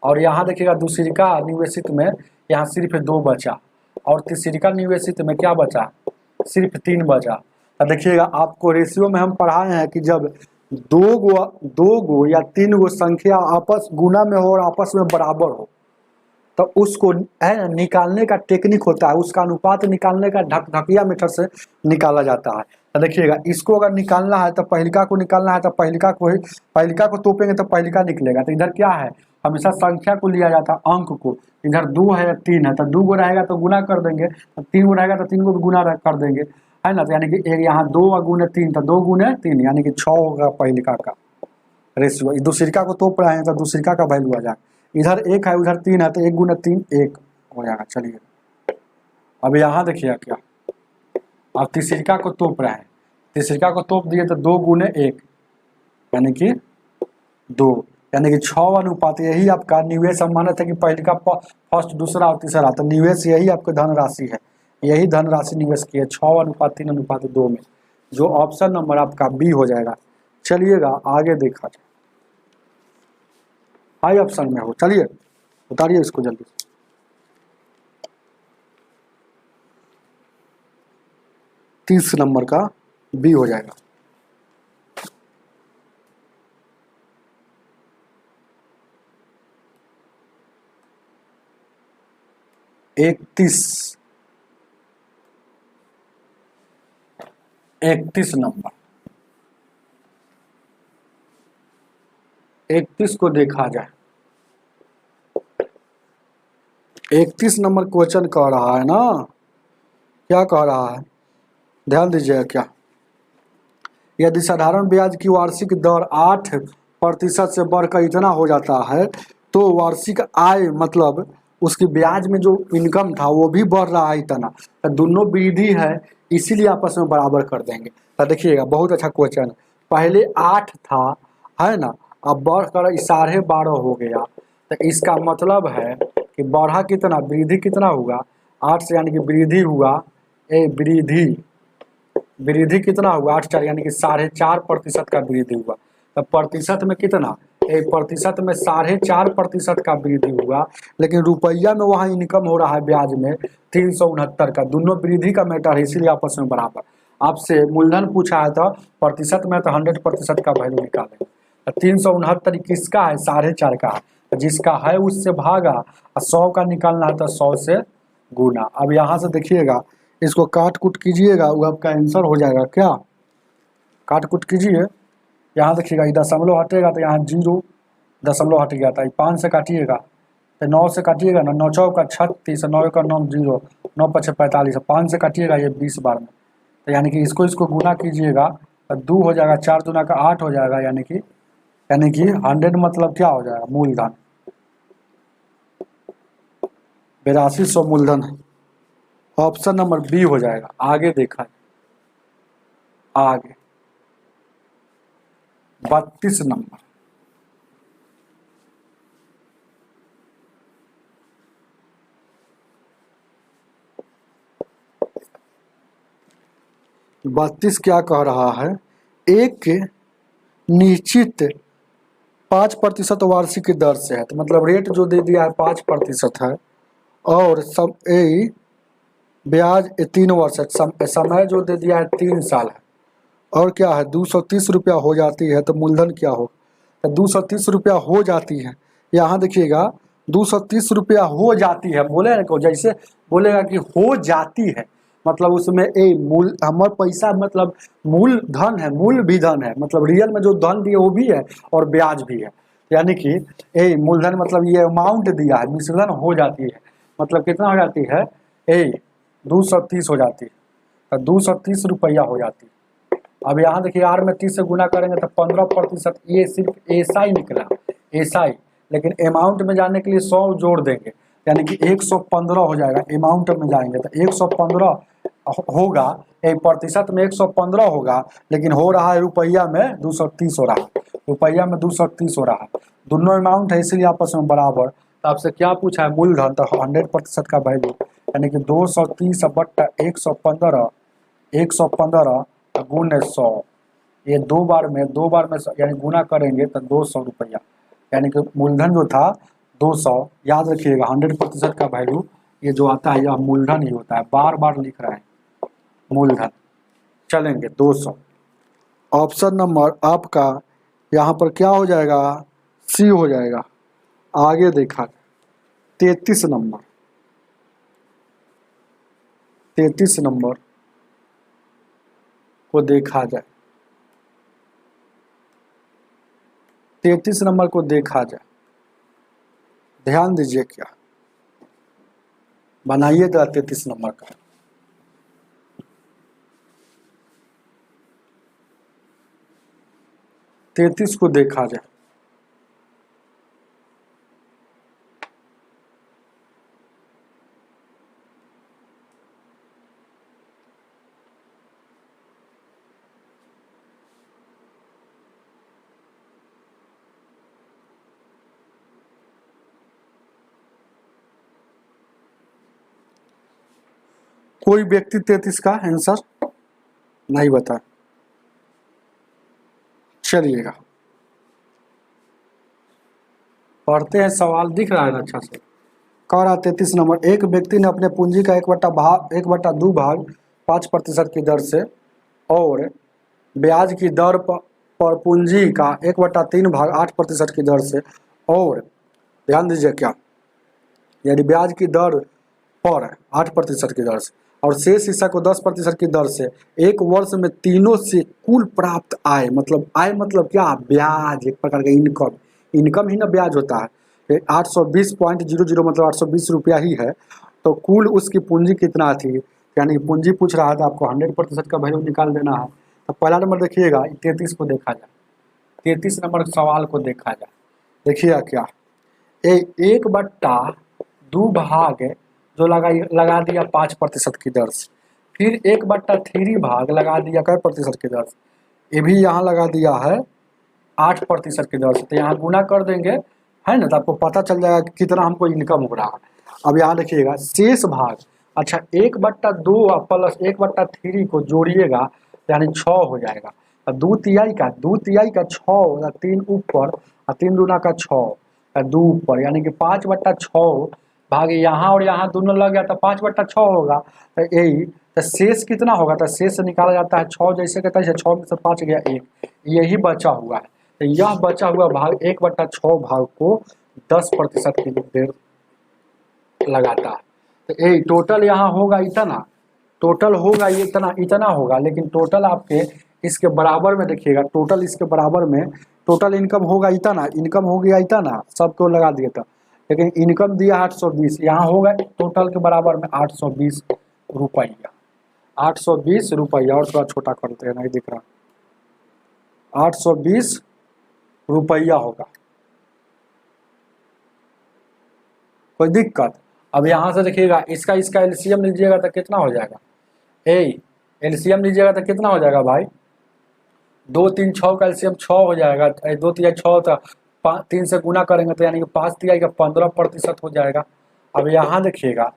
और यहाँ देखिएगा दूसरिका निवेशित में यहाँ सिर्फ 2 बचा, और तीसरिका निवेशित में क्या बचा, सिर्फ 3 बचा। तो देखिएगा आपको रेशियो में हम पढ़ाए हैं कि जब दो गो या 3 गो संख्या आपस गुना में हो और आपस में बराबर हो, तो उसको है ना निकालने का टेक्निक होता है, उसका अनुपात निकालने का ढकढकिया मेथड से निकाला जाता है। तो देखिएगा इसको अगर निकालना है तो पहलिका को निकालना है, तो पहलिका को तोपेंगे तो पहलिका निकलेगा। तो इधर क्या है, हमेशा संख्या को लिया जाता है, अंक को। इधर 2 है या 3 है, तो 2 गो रहेगा तो गुना कर देंगे, तो 3 गो रहेगा तो 3 गो भी गुना कर देंगे, है ना। तो यानी कि यहाँ 2 गुने 3, तो 2 गुने 3 यानी कि 6 होगा पहलिका का रेशियो। दूसरिका को तोप रहे हैं तो दूसरिका का वैल्यू आ जाएगा, इधर 1 है उधर 3 है, तो 1 गुना 3 1 हो जाएगा। चलिए अब यहाँ देखिए क्या, अब तीसरिका को तोप रहे हैं, तीसरिका को तोप दिए तो 2 गुने 1 यानी कि 2, यानी कि 6 अनुपात। यही आपका निवेश, हम माने थे कि पहलिका फर्स्ट, दूसरा और तीसरा, तो निवेश यही आपकी धनराशि है, यही धनराशि निवेश की है 6:3:2 में, जो ऑप्शन नंबर आपका बी हो जाएगा। चलिएगा आगे देखा जाए, हाई ऑप्शन में हो, चलिए उतारिए इसको जल्दी। 30 नंबर का बी हो जाएगा। इकतीस नंबर, 31 को देखा जाए, 31 नंबर क्वेश्चन कह रहा है ना, क्या कह रहा है, ध्यान दीजिएगा क्या, यदि साधारण ब्याज की वार्षिक दर 8% से बढ़कर इतना हो जाता है तो वार्षिक आय मतलब उसकी ब्याज में जो इनकम था वो भी बढ़ रहा है इतना, तो दोनों वृद्धि है, इसीलिए आपस में बराबर कर देंगे। तो देखिएगा बहुत अच्छा क्वेश्चन, पहले 8 था, है ना, अब बढ़कर 12.5 हो गया, तो इसका मतलब है कि बढ़ा कितना, वृद्धि कितना हुआ 8 से, यानी कि वृद्धि हुआ, वृद्धि कितना हुआ 8 4 यानी कि 4.5% का वृद्धि हुआ। तो प्रतिशत में कितना, प्रतिशत में 4.5% का वृद्धि हुआ, लेकिन रुपया में वहाँ इनकम हो रहा है ब्याज में 369 का, दोनों वृद्धि का मैटर है, इसीलिए आपस में बराबर। आपसे मूलधन पूछा है तो प्रतिशत में तो 100% का वैल्यू निकालेंगे। तो 369 किसका है, 4.5 का है, तो जिसका है उससे भागा, और 100 का निकालना है तो 100 से गुना। अब यहाँ से देखिएगा इसको काट कुट कीजिएगा, वो आपका आंसर हो जाएगा। क्या काट कुट कीजिए, यहाँ देखिएगा ये दशमलव हटेगा तो यहाँ 0 दशमलव हट गया था, 5 से काटिएगा तो 9 से काटिएगा ना, 9 चौका 36, 9 का 9 0, 9 पछे 45, 5 से काटिएगा ये 20 बार में, तो यानी कि इसको गुना कीजिएगा तो 2 हो जाएगा, 4 दूना का 8 हो जाएगा, यानी कि 100 मतलब क्या हो जाएगा, मूलधन 8200 मूलधन, ऑप्शन नंबर बी हो जाएगा। आगे देखा, आगे 32 नंबर, 32 क्या कह रहा है, एक निश्चित 5% वार्षिक की दर से है, तो मतलब रेट जो दे दिया है 5% है, और सब ए ब्याज 3 वर्ष है, समय जो दे दिया है 3 साल है, और क्या है 230 रुपया हो जाती है, तो मूलधन क्या हो, तो 230 रुपया हो जाती है। यहाँ देखिएगा 230 रुपया हो जाती है, बोले ना को जैसे बोलेगा कि हो जाती है, मतलब उसमें मूल हमार पैसा मतलब मूल धन है, मूल भी धन है, मतलब रियल में जो धन दिए वो भी है और ब्याज भी है, यानी कि मूलधन मतलब ये अमाउंट दिया है, मिश्रण हो जाती है, मतलब कितना हो जाती है 230 हो जाती है, तो 230 रुपया हो जाती है। अब यहाँ देखिए आर में 30 से गुना करेंगे तो 15%, ये सिर्फ ऐसा ही निकला, ऐसा ही, लेकिन अमाउंट में जाने के लिए 100 जोड़ देंगे, यानी कि 115 हो जाएगा। अमाउंट में जाएंगे तो 115 होगा, प्रतिशत में 115 होगा, लेकिन हो रहा है रुपया में 230 हो रहा है, रुपया में 230 हो रहा है, दोनों अमाउंट है इसलिए आपस में बराबर। तो आपसे क्या पूछा है, मूलधन, तो 100% का वैल्यू, यानी कि 230 बट्टा 115, 115 गुने 100, ये दो बार में यानी गुना करेंगे तो 200 रुपया, यानी कि मूलधन जो था 200, याद रखिएगा 100% का वैल्यू ये जो आता है यह मूलधन ही होता है, बार बार लिख रहे हैं मूलधन। चलेंगे 200, ऑप्शन नंबर आपका यहाँ पर क्या हो जाएगा, सी हो जाएगा। आगे देखा 33 नंबर, 33 नंबर को देखा जाए, 33 नंबर को देखा जाए, ध्यान दीजिए, क्या बनाइएगा 33 नंबर का, तैतीस को देखा जाए, कोई व्यक्ति 33 का आंसर नहीं बता, चलिएगा पढ़ते हैं, सवाल दिख रहा है ना अच्छा से। कह रहा 33 नंबर, एक व्यक्ति ने अपने पूंजी का 1/2 भाग 5% की दर से और ब्याज की दर पर पूंजी का 1/3 भाग 8% की दर से, और ध्यान दीजिए क्या, यानी ब्याज की दर पर 8% की दर से और शेष हिस्सा को 10% की दर से 1 वर्ष में तीनों से कुल प्राप्त आय, मतलब आय मतलब क्या, ब्याज, एक प्रकार का इनकम, इनकम ही ना ब्याज होता है, 820.00 मतलब 820 रुपया ही है, तो कुल उसकी पूंजी कितना थी, यानी पूंजी पूछ रहा था आपको, 100% का वैल्यू निकाल देना है। तो पहला नंबर देखिएगा 33 को देखा जाए, 33 नंबर सवाल को देखा जाए, देखिएगा क्या, 1/2 भाग जो लगा दिया 5% की दर से, फिर 1/3 भाग लगा दिया कै प्रतिशत की दर से, ये भी यहाँ लगा दिया है 8% की दर से, तो यहाँ गुना कर देंगे, है ना, तो आपको पता चल जाएगा कि कितना हमको इनकम हो रहा है। अब यहाँ देखिएगा शेष भाग, अच्छा 1/2 प्लस 1/3 को जोड़िएगा यानी 6 हो जाएगा, और 2/3 का 6, 3 ऊपर और 3 दूना का 6, 2 ऊपर, यानी कि 5/6 भाग यहाँ और यहाँ दोनों लग गया तो 5/6 होगा, तो यही, तो शेष कितना होगा, तो शेष से निकाला जाता है 6 जैसे कहता है, 6 में से 5 गया 1, यही बचा हुआ है, तो यह बचा हुआ भाग 1/6 भाग को 10% की देर लगाता है, तो यही टोटल यहाँ होगा इतना, टोटल होगा ये इतना होगा, लेकिन टोटल आपके इसके बराबर में देखिएगा, टोटल इसके बराबर में टोटल इनकम होगा इतना, इनकम हो गया इतना, सबको लगा दिए था, लेकिन इनकम दिया 820, यहाँ होगा टोटल के बराबर में 820 रुपया, 820 रुपया, और थोड़ा छोटा करते हैं, नहीं दिख रहा, 820 रुपया होगा, कोई दिक्कत। अब यहाँ से देखिएगा इसका एलसीएम लीजिएगा तो कितना हो जाएगा, एलसीएम लीजिएगा तो कितना हो जाएगा भाई, 2 3 6 का एलसीएम 6 हो जाएगा, 2 3 6 तो 3 से गुना करेंगे तो यानी कि 5 3 का 15% हो जाएगा। अब यहाँ देखिएगा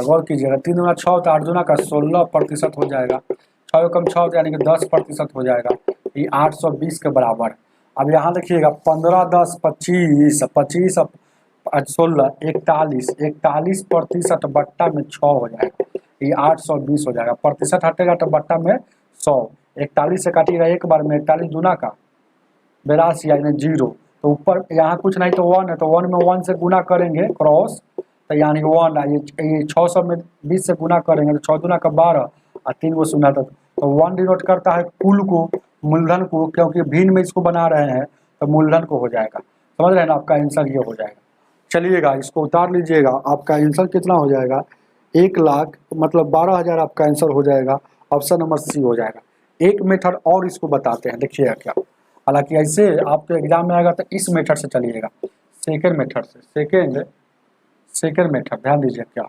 गौर कीजिएगा, 3 दूना 6 तो 8 दूना का 16% हो जाएगा, 6 कम 6 यानी कि 10% हो जाएगा, ये 820 के बराबर। अब यहाँ देखिएगा 15 10 25 25 16 41 41% बट्टा में 6 हो जाएगा, ये 820 हो जाएगा। प्रतिशत हटेगा तो बट्टा में 100, 41 से काटिएगा एक बार में, 41 दूना का 82 यानी 0, तो ऊपर यहाँ कुछ नहीं तो 1 है, तो 1 में 1 से गुना करेंगे क्रॉस, तो यानी 1 ये 600 में 20 से गुना करेंगे तो 6 दूना का 12 और 3 को शून्य, तो 1 डिनोट करता है कुल को, मूलधन को, क्योंकि भिन्न में इसको बना रहे हैं तो मूलधन को हो जाएगा। समझ रहे हैं ना, आपका आंसर ये हो जाएगा। चलिएगा इसको उतार लीजिएगा, आपका आंसर कितना हो जाएगा, 1 लाख मतलब 12,000 आपका आंसर हो जाएगा। ऑप्शन नंबर सी हो जाएगा। एक मेथड और इसको बताते हैं, देखिएगा क्या, हालांकि ऐसे आपके एग्जाम में आएगा तो इस मेथड से चलिएगा, सेकेंड मेथड से, सेकेंड मेथड ध्यान दीजिए क्या,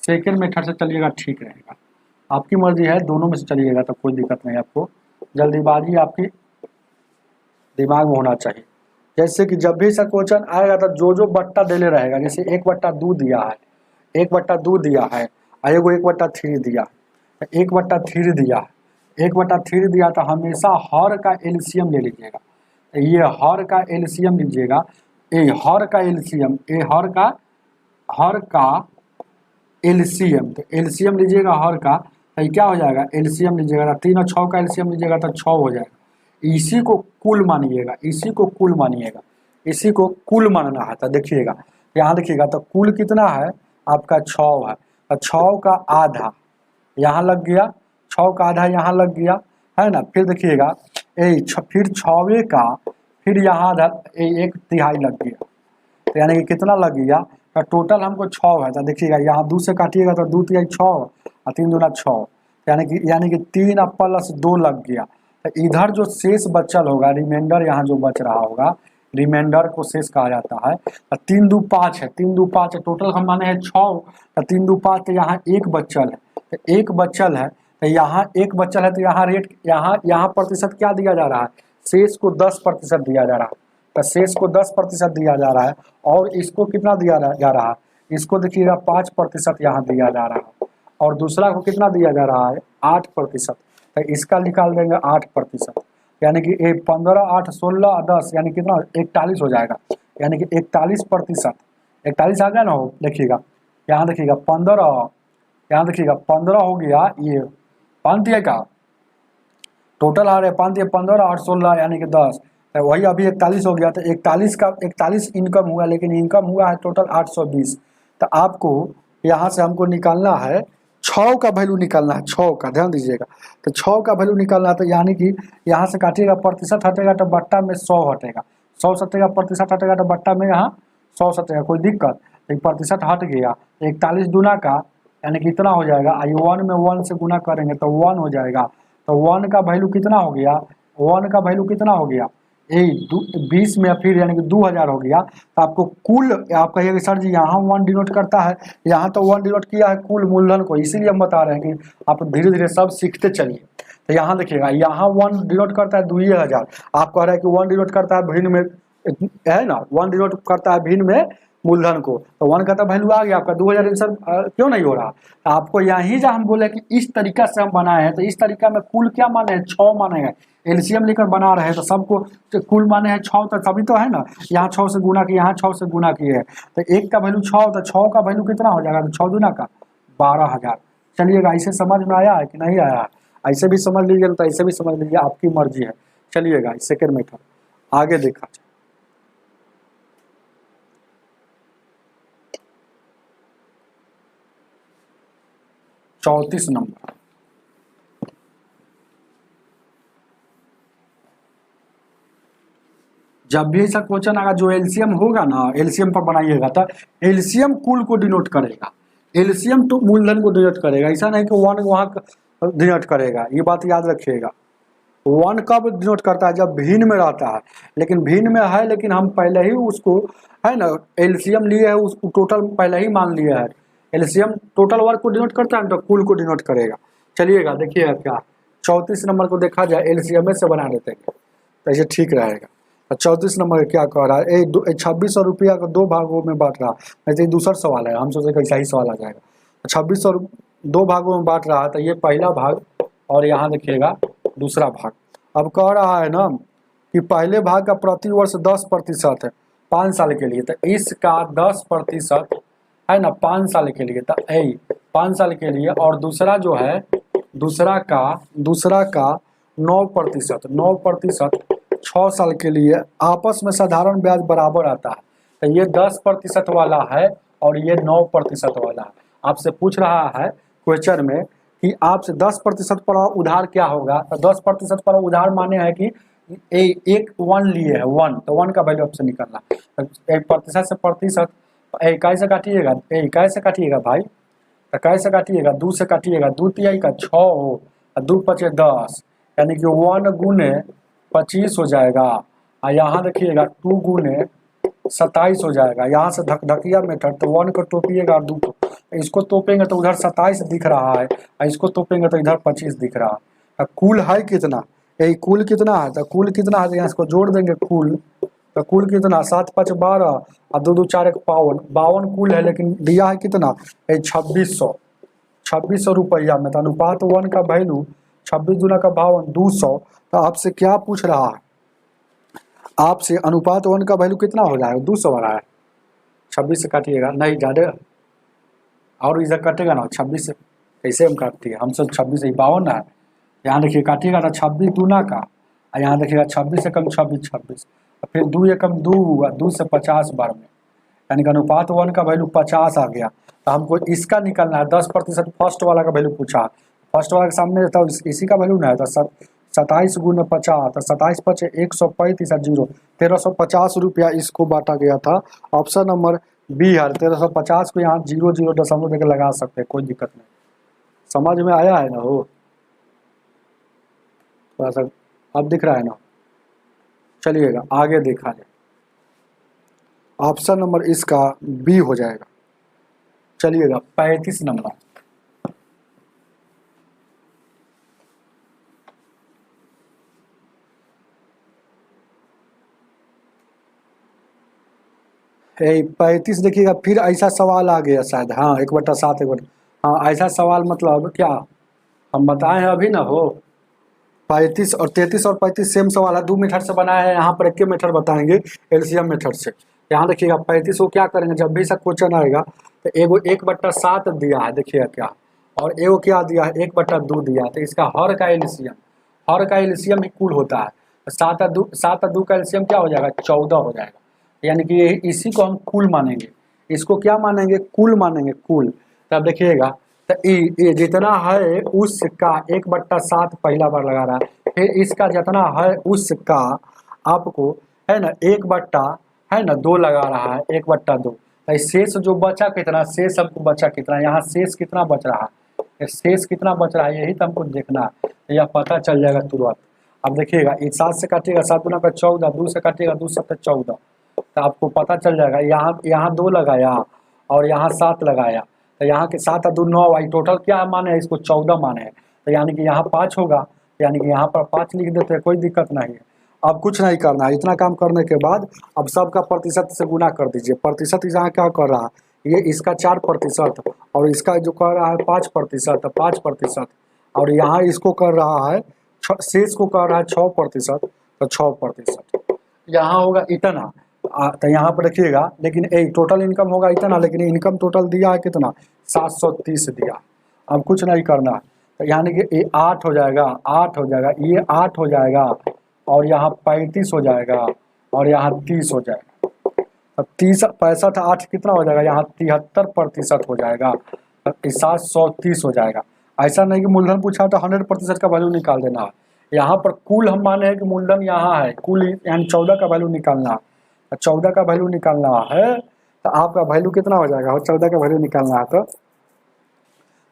सेकेंड मेथड से चलिएगा ठीक रहेगा। आपकी मर्जी है, दोनों में से चलिएगा तो कोई दिक्कत नहीं, आपको जल्दीबाजी आपकी दिमाग में होना चाहिए। जैसे कि जब भी ऐसा क्वेश्चन आएगा तो जो बट्टा देले रहेगा, जैसे 1/2 दिया है, 1/2 दिया है, एगो 1/3 दिया, 1/3 दिया, 1/3 दिया, तो हमेशा हर का एलसीएम ले लीजिएगा। ये हर का एलसीएम लीजिएगा, ये हर का एलसीएम, ये हर का एलसीएम, तो एलसीएम लीजिएगा हर का, तो क्या हो जाएगा, एलसीएम लीजिएगा 3 और 6 का एलसीएम लीजिएगा तो 6 हो जाएगा। इसी को कुल मानिएगा, इसी को कुल मानिएगा, इसी को कुल मानना है। तो देखिएगा यहाँ देखिएगा, तो कुल कितना है आपका 6 है, तो 6 का आधा यहाँ लग गया, 6 का आधा यहाँ लग गया है ना। फिर देखिएगा फिर 6वें का फिर यहाँ आधा 1/3 लग गया, तो यानी कि कितना लग गया, तो टोटल हमको 6 है। तो देखिएगा यहाँ 2 से काटिएगा तो 2 तिहाई 6 और 3 दूना 6, यानी कि 3 प्लस 2 लग गया। तो इधर जो शेष बचल होगा, रिमाइंडर यहाँ जो बच रहा होगा, रिमाइंडर को शेष कहा जाता है। तो 3 2 5 है, 3 2 5 है, टोटल हम माने हैं 6, तो 3 2 5, तो यहाँ 1 बचल है, तो 1 बचल है, तो यहाँ 1 बचल है, तो यहाँ रेट यहाँ प्रतिशत क्या दिया जा रहा है, शेष को 10% दिया जा रहा है, तो शेष को 10% दिया जा रहा है। और इसको कितना दिया जा रहा है, इसको देखिएगा 5% यहाँ दिया जा रहा है, और दूसरा को कितना दिया जा रहा है 8%, तो इसका निकाल देंगे 8%, यानी कि 15 8 16 10 यानी कितना 41 हो जाएगा, यानी कि 41%, 41 आ गया ना हो। देखिएगा यहाँ देखिएगा 15, यहाँ देखिएगा 15 हो गया, ये 5 दिए का टोटल आ रहे 5 दिए 15 8 16 यानी कि 10, तो वही अभी 41 हो गया, तो 41 का 41 इनकम हुआ, लेकिन इनकम हुआ है टोटल 820। तो आपको यहाँ से हमको निकालना है 6 का वैल्यू निकालना है, 6 का ध्यान दीजिएगा, तो 6 का वैल्यू निकालना है, तो यानी कि यहाँ से काटिएगा प्रतिशत हटेगा तो बट्टा में 100 हटेगा, 100 सटेगा, प्रतिशत हटेगा तो बट्टा में यहाँ 100 सटेगा, कोई दिक्कत, तो प्रतिशत हट गया, 41 दूना का यानी कितना हो जाएगा, आई 1 में 1 से गुना करेंगे तो 1 हो जाएगा, तो 1 का वैल्यू कितना हो गया, 1 का वैल्यू कितना हो गया 20 में, फिर यानी कि 2000 हो गया। तो आपको कुल, आप कहिएगा सर जी यहाँ 1 डिनोट करता है, यहाँ तो 1 डिनोट किया है कुल मूलधन को, इसीलिए हम बता रहे हैं कि आप धीरे धीरे सब सीखते चलिए। तो यहाँ देखिएगा, यहाँ 1 डिनोट करता है 2000, आप कह रहे हैं कि 1 डिनोट करता है भिन्न में, है ना, 1 डिनोट करता है भिन्न में मूलधन को, तो 1 का तो वैल्यू आ गया आपका 2000 आंसर क्यों नहीं हो रहा। तो आपको यहीं जब हम बोले कि इस तरीका से हम बनाए हैं, तो इस तरीका में कुल क्या माने हैं 6 माने हैं, एलसीएम लेकर बना रहे हैं, तो सबको तो कुल माने हैं 6, तो सभी तो है ना, यहाँ 6 से गुना किए, यहाँ 6 से गुना किए है, तो 1 का वैल्यू 6, तो 6 का वैल्यू कितना हो जाएगा, तो 6 दूना का 12000। चलिएगा, ऐसे समझ में आया है कि नहीं आया, ऐसे भी समझ लीजिए तो ऐसे भी समझ लीजिए, आपकी मर्जी है। चलिएगा सेकेंड मेथड आगे देखा जाए। 34 नंबर, जब भी ऐसा क्वेश्चन आएगा जो एलसीएम होगा ना, एलसीएम पर बनाइएगा, तो एलसीएम कुल को डिनोट करेगा, एलसीएम तो मूलधन को डिनोट करेगा, ऐसा नहीं कि 1 वहाँ डिनोट करेगा, ये बात याद रखिएगा। 1 कब डिनोट करता है, जब भिन्न में रहता है, लेकिन भिन्न में है, लेकिन हम पहले ही उसको है ना एलसीएम लिए है, उसको टोटल पहले ही मान लिया है, एलसीएम टोटल वर्क को डिनोट करता है तो कुल को डिनोट करेगा। चलिएगा देखिएगा क्या, 34 नंबर को देखा जाए एलसीएम से बना देते हैं तो ऐसे ठीक रहेगा। 34 नंबर क्या कह रहा है, 2600 रुपया को 2 भागों में बांट रहा है, नहीं तो दूसरा सवाल है, हम सोचे कैसा ही सवाल आ जाएगा। 2600 दो भागों में बांट रहा है, तो ये पहला भाग और यहाँ देखिएगा दूसरा भाग। अब कह रहा है ना कि पहले भाग का प्रतिवर्ष 10% है 5 साल के लिए, तो इसका 10% है ना 5 साल के लिए, तो 5 साल के लिए, और दूसरा जो है दूसरा का 9% 6 साल के लिए, आपस में साधारण ब्याज बराबर आता है। तो ये 10% वाला है और ये 9% वाला है। आपसे पूछ रहा है क्वेश्चन में कि आपसे 10% पर उधार क्या होगा, तो 10% पर उधार माने है कि एक 1 लिए है 1, तो 1 का वैल्यू आपसे निकलना। 1% से प्रतिशत कैसे काटिएगा, कैसे काटिएगा भाई, तो कैसे काटिएगा, 2 से काटिएगा, 2 तिहाई का 6 हो और 2 पचे 10, यानी कि 1 गुने 25 हो जाएगा। और यहाँ देखिएगा 2 गुने 27 हो जाएगा। यहाँ से धकधकिया मेथड, तो 1 को तोपिएगा और 2 को, इसको तोपेंगे तो उधर 27 दिख रहा है और इसको तोपेंगे तो इधर 25 दिख रहा है। कुल है कितना, यही कुल कितना है, तो कुल कितना है, यहाँ इसको जोड़ देंगे कुल, तो कुल कितना 7 5 12 और 2 2 4 1 52 कुल है, लेकिन दिया है कितना 2600 रुपया में। तो अनुपात 1 का वैल्यू 26 दूना का 52 200। तो आपसे क्या पूछ रहा है, आपसे अनुपात 1 का वैल्यू कितना हो जाएगा, 200 आ रहा है। 26 से काटिएगा, नहीं ज़्यादा और इधर कटेगा ना 26 से, कैसे हम काटते हैं, हम सब 26 से 52 है। यहाँ देखिए काटिएगा तो 26 दूना का, और यहाँ देखिएगा 26 से कम 26, फिर 2 एकम 2 हुआ, 2 से 50 बार में, यानी कि अनुपात 1 का वैल्यू 50 आ गया। तो हमको इसका निकलना है 10%, फर्स्ट वाला का वैल्यू पूछा, फर्स्ट वाला के सामने तो इसी का वैल्यू ना है, तो 27 गुने 50, तो 27 पचे 135 और 0 1350 रुपया इसको बांटा गया था। ऑप्शन नंबर बी है, 1350 को यहाँ 0 दशमलव देकर लगा सकते हैं, कोई दिक्कत नहीं। समझ में आया है ना, हो थोड़ा सा अब दिख रहा है ना। चलिएगा आगे देखा जाए, ऑप्शन नंबर इसका बी हो जाएगा। चलिएगा 35 नंबर, यही 35 देखिएगा, फिर ऐसा सवाल आ गया शायद, हाँ 1/7 हाँ ऐसा सवाल, मतलब क्या हम बताए हैं अभी ना हो। 35 और 33 और 35 सेम सवाल है, 2 मेथड से बनाया है, यहाँ पर एक मेथड बताएंगे एलसीएम मेथड से। यहाँ देखिएगा 35 को क्या करेंगे, जब भी सा क्वेश्चन आएगा तो एगो 1/7 दिया है, देखिएगा क्या, और एगो क्या दिया है 1/2 दिया है, तो इसका हर का एलसीएम ही कुल होता है। 7 और 2 का एलसीएम क्या हो जाएगा 14 हो जाएगा, यानी कि इसी को हम कुल मानेंगे, इसको क्या मानेंगे कुल मानेंगे, कुल। तब देखिएगा तो ये जितना है उसका 1/7 पहला बार लगा रहा है, फिर इसका जितना है उसका आपको है ना 1/2 लगा रहा है 1/2। तो शेष जो बचा कितना, शेष हमको बचा कितना, यहाँ शेष कितना बच रहा है, शेष कितना बच रहा है यही तो हमको देखना है, यह पता चल जाएगा तुरंत। अब देखिएगा 7 से काटिएगा 7 दूना का 14, 2 से काटिएगा 2 7 14, तो आपको पता चल जाएगा। यहाँ 2 लगाया और यहाँ 7 लगाया, तो यहाँ के 7 और 2 9 आई, टोटल क्या माने है इसको 14 माने है, तो यानी कि यहाँ 5 होगा, यानी कि यहाँ पर 5 लिख देते हैं, कोई दिक्कत नहीं है। अब कुछ नहीं करना है, इतना काम करने के बाद अब सबका प्रतिशत से गुना कर दीजिए। प्रतिशत यहाँ क्या कर रहा है, ये इसका 4% और इसका जो कर रहा है 5%, और यहाँ इसको कर रहा है शेष को कर रहा है 6%, तो 6% यहाँ होगा इतना। तो यहाँ पर देखिएगा, लेकिन टोटल इनकम होगा इतना, लेकिन इनकम टोटल दिया है कितना 730 दिया। अब कुछ नहीं करना, तो यानी कि ये 8 हो जाएगा, ये 8 हो जाएगा, और यहाँ 35 हो जाएगा, और यहाँ 30 हो जाएगा। अब 30 65 8 कितना हो जाएगा, यहाँ 73% हो जाएगा, 730 हो जाएगा। ऐसा नहीं कि मूलधन पूछा तो 100% का वैल्यू निकाल देना है। यहाँ पर कुल हम माने हैं कि मूलधन यहाँ है, कुल यानी 14 का वैल्यू निकालना है, 14 का वैल्यू निकालना है, तो आपका वैल्यू कितना हो जाएगा, 14 का वैल्यू निकालना है,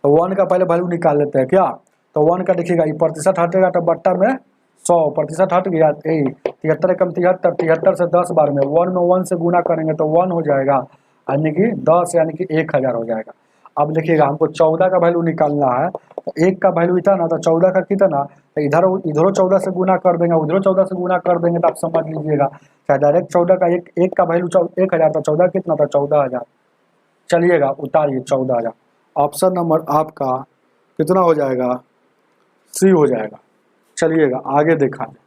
तो 1 का पहले वैल्यू निकाल लेते हैं क्या। तो 1 का देखिएगा ये प्रतिशत हटेगा तो बट्टा में 100% हट गया, 73 कम 73 से 10 बार में 1 में 1 से गुना करेंगे तो 1 हो जाएगा, यानी कि 10 यानी कि 1000 हो जाएगा। अब देखिएगा हमको 14 का वैल्यू निकालना है, तो 1 का वैल्यू इतना, तो 14 का कितना, तो इधरों 14 से गुना कर देंगे, उधरों 14 से गुना कर देंगे, तो आप समझ लीजिएगा चाहे डायरेक्ट 14 का एक का वैल्यू 1000, तो 14 कितना था 14000। चलिएगा उतारिए 14000, ऑप्शन नंबर आपका कितना हो जाएगा, सी हो जाएगा। चलिएगा आगे देखा जाए।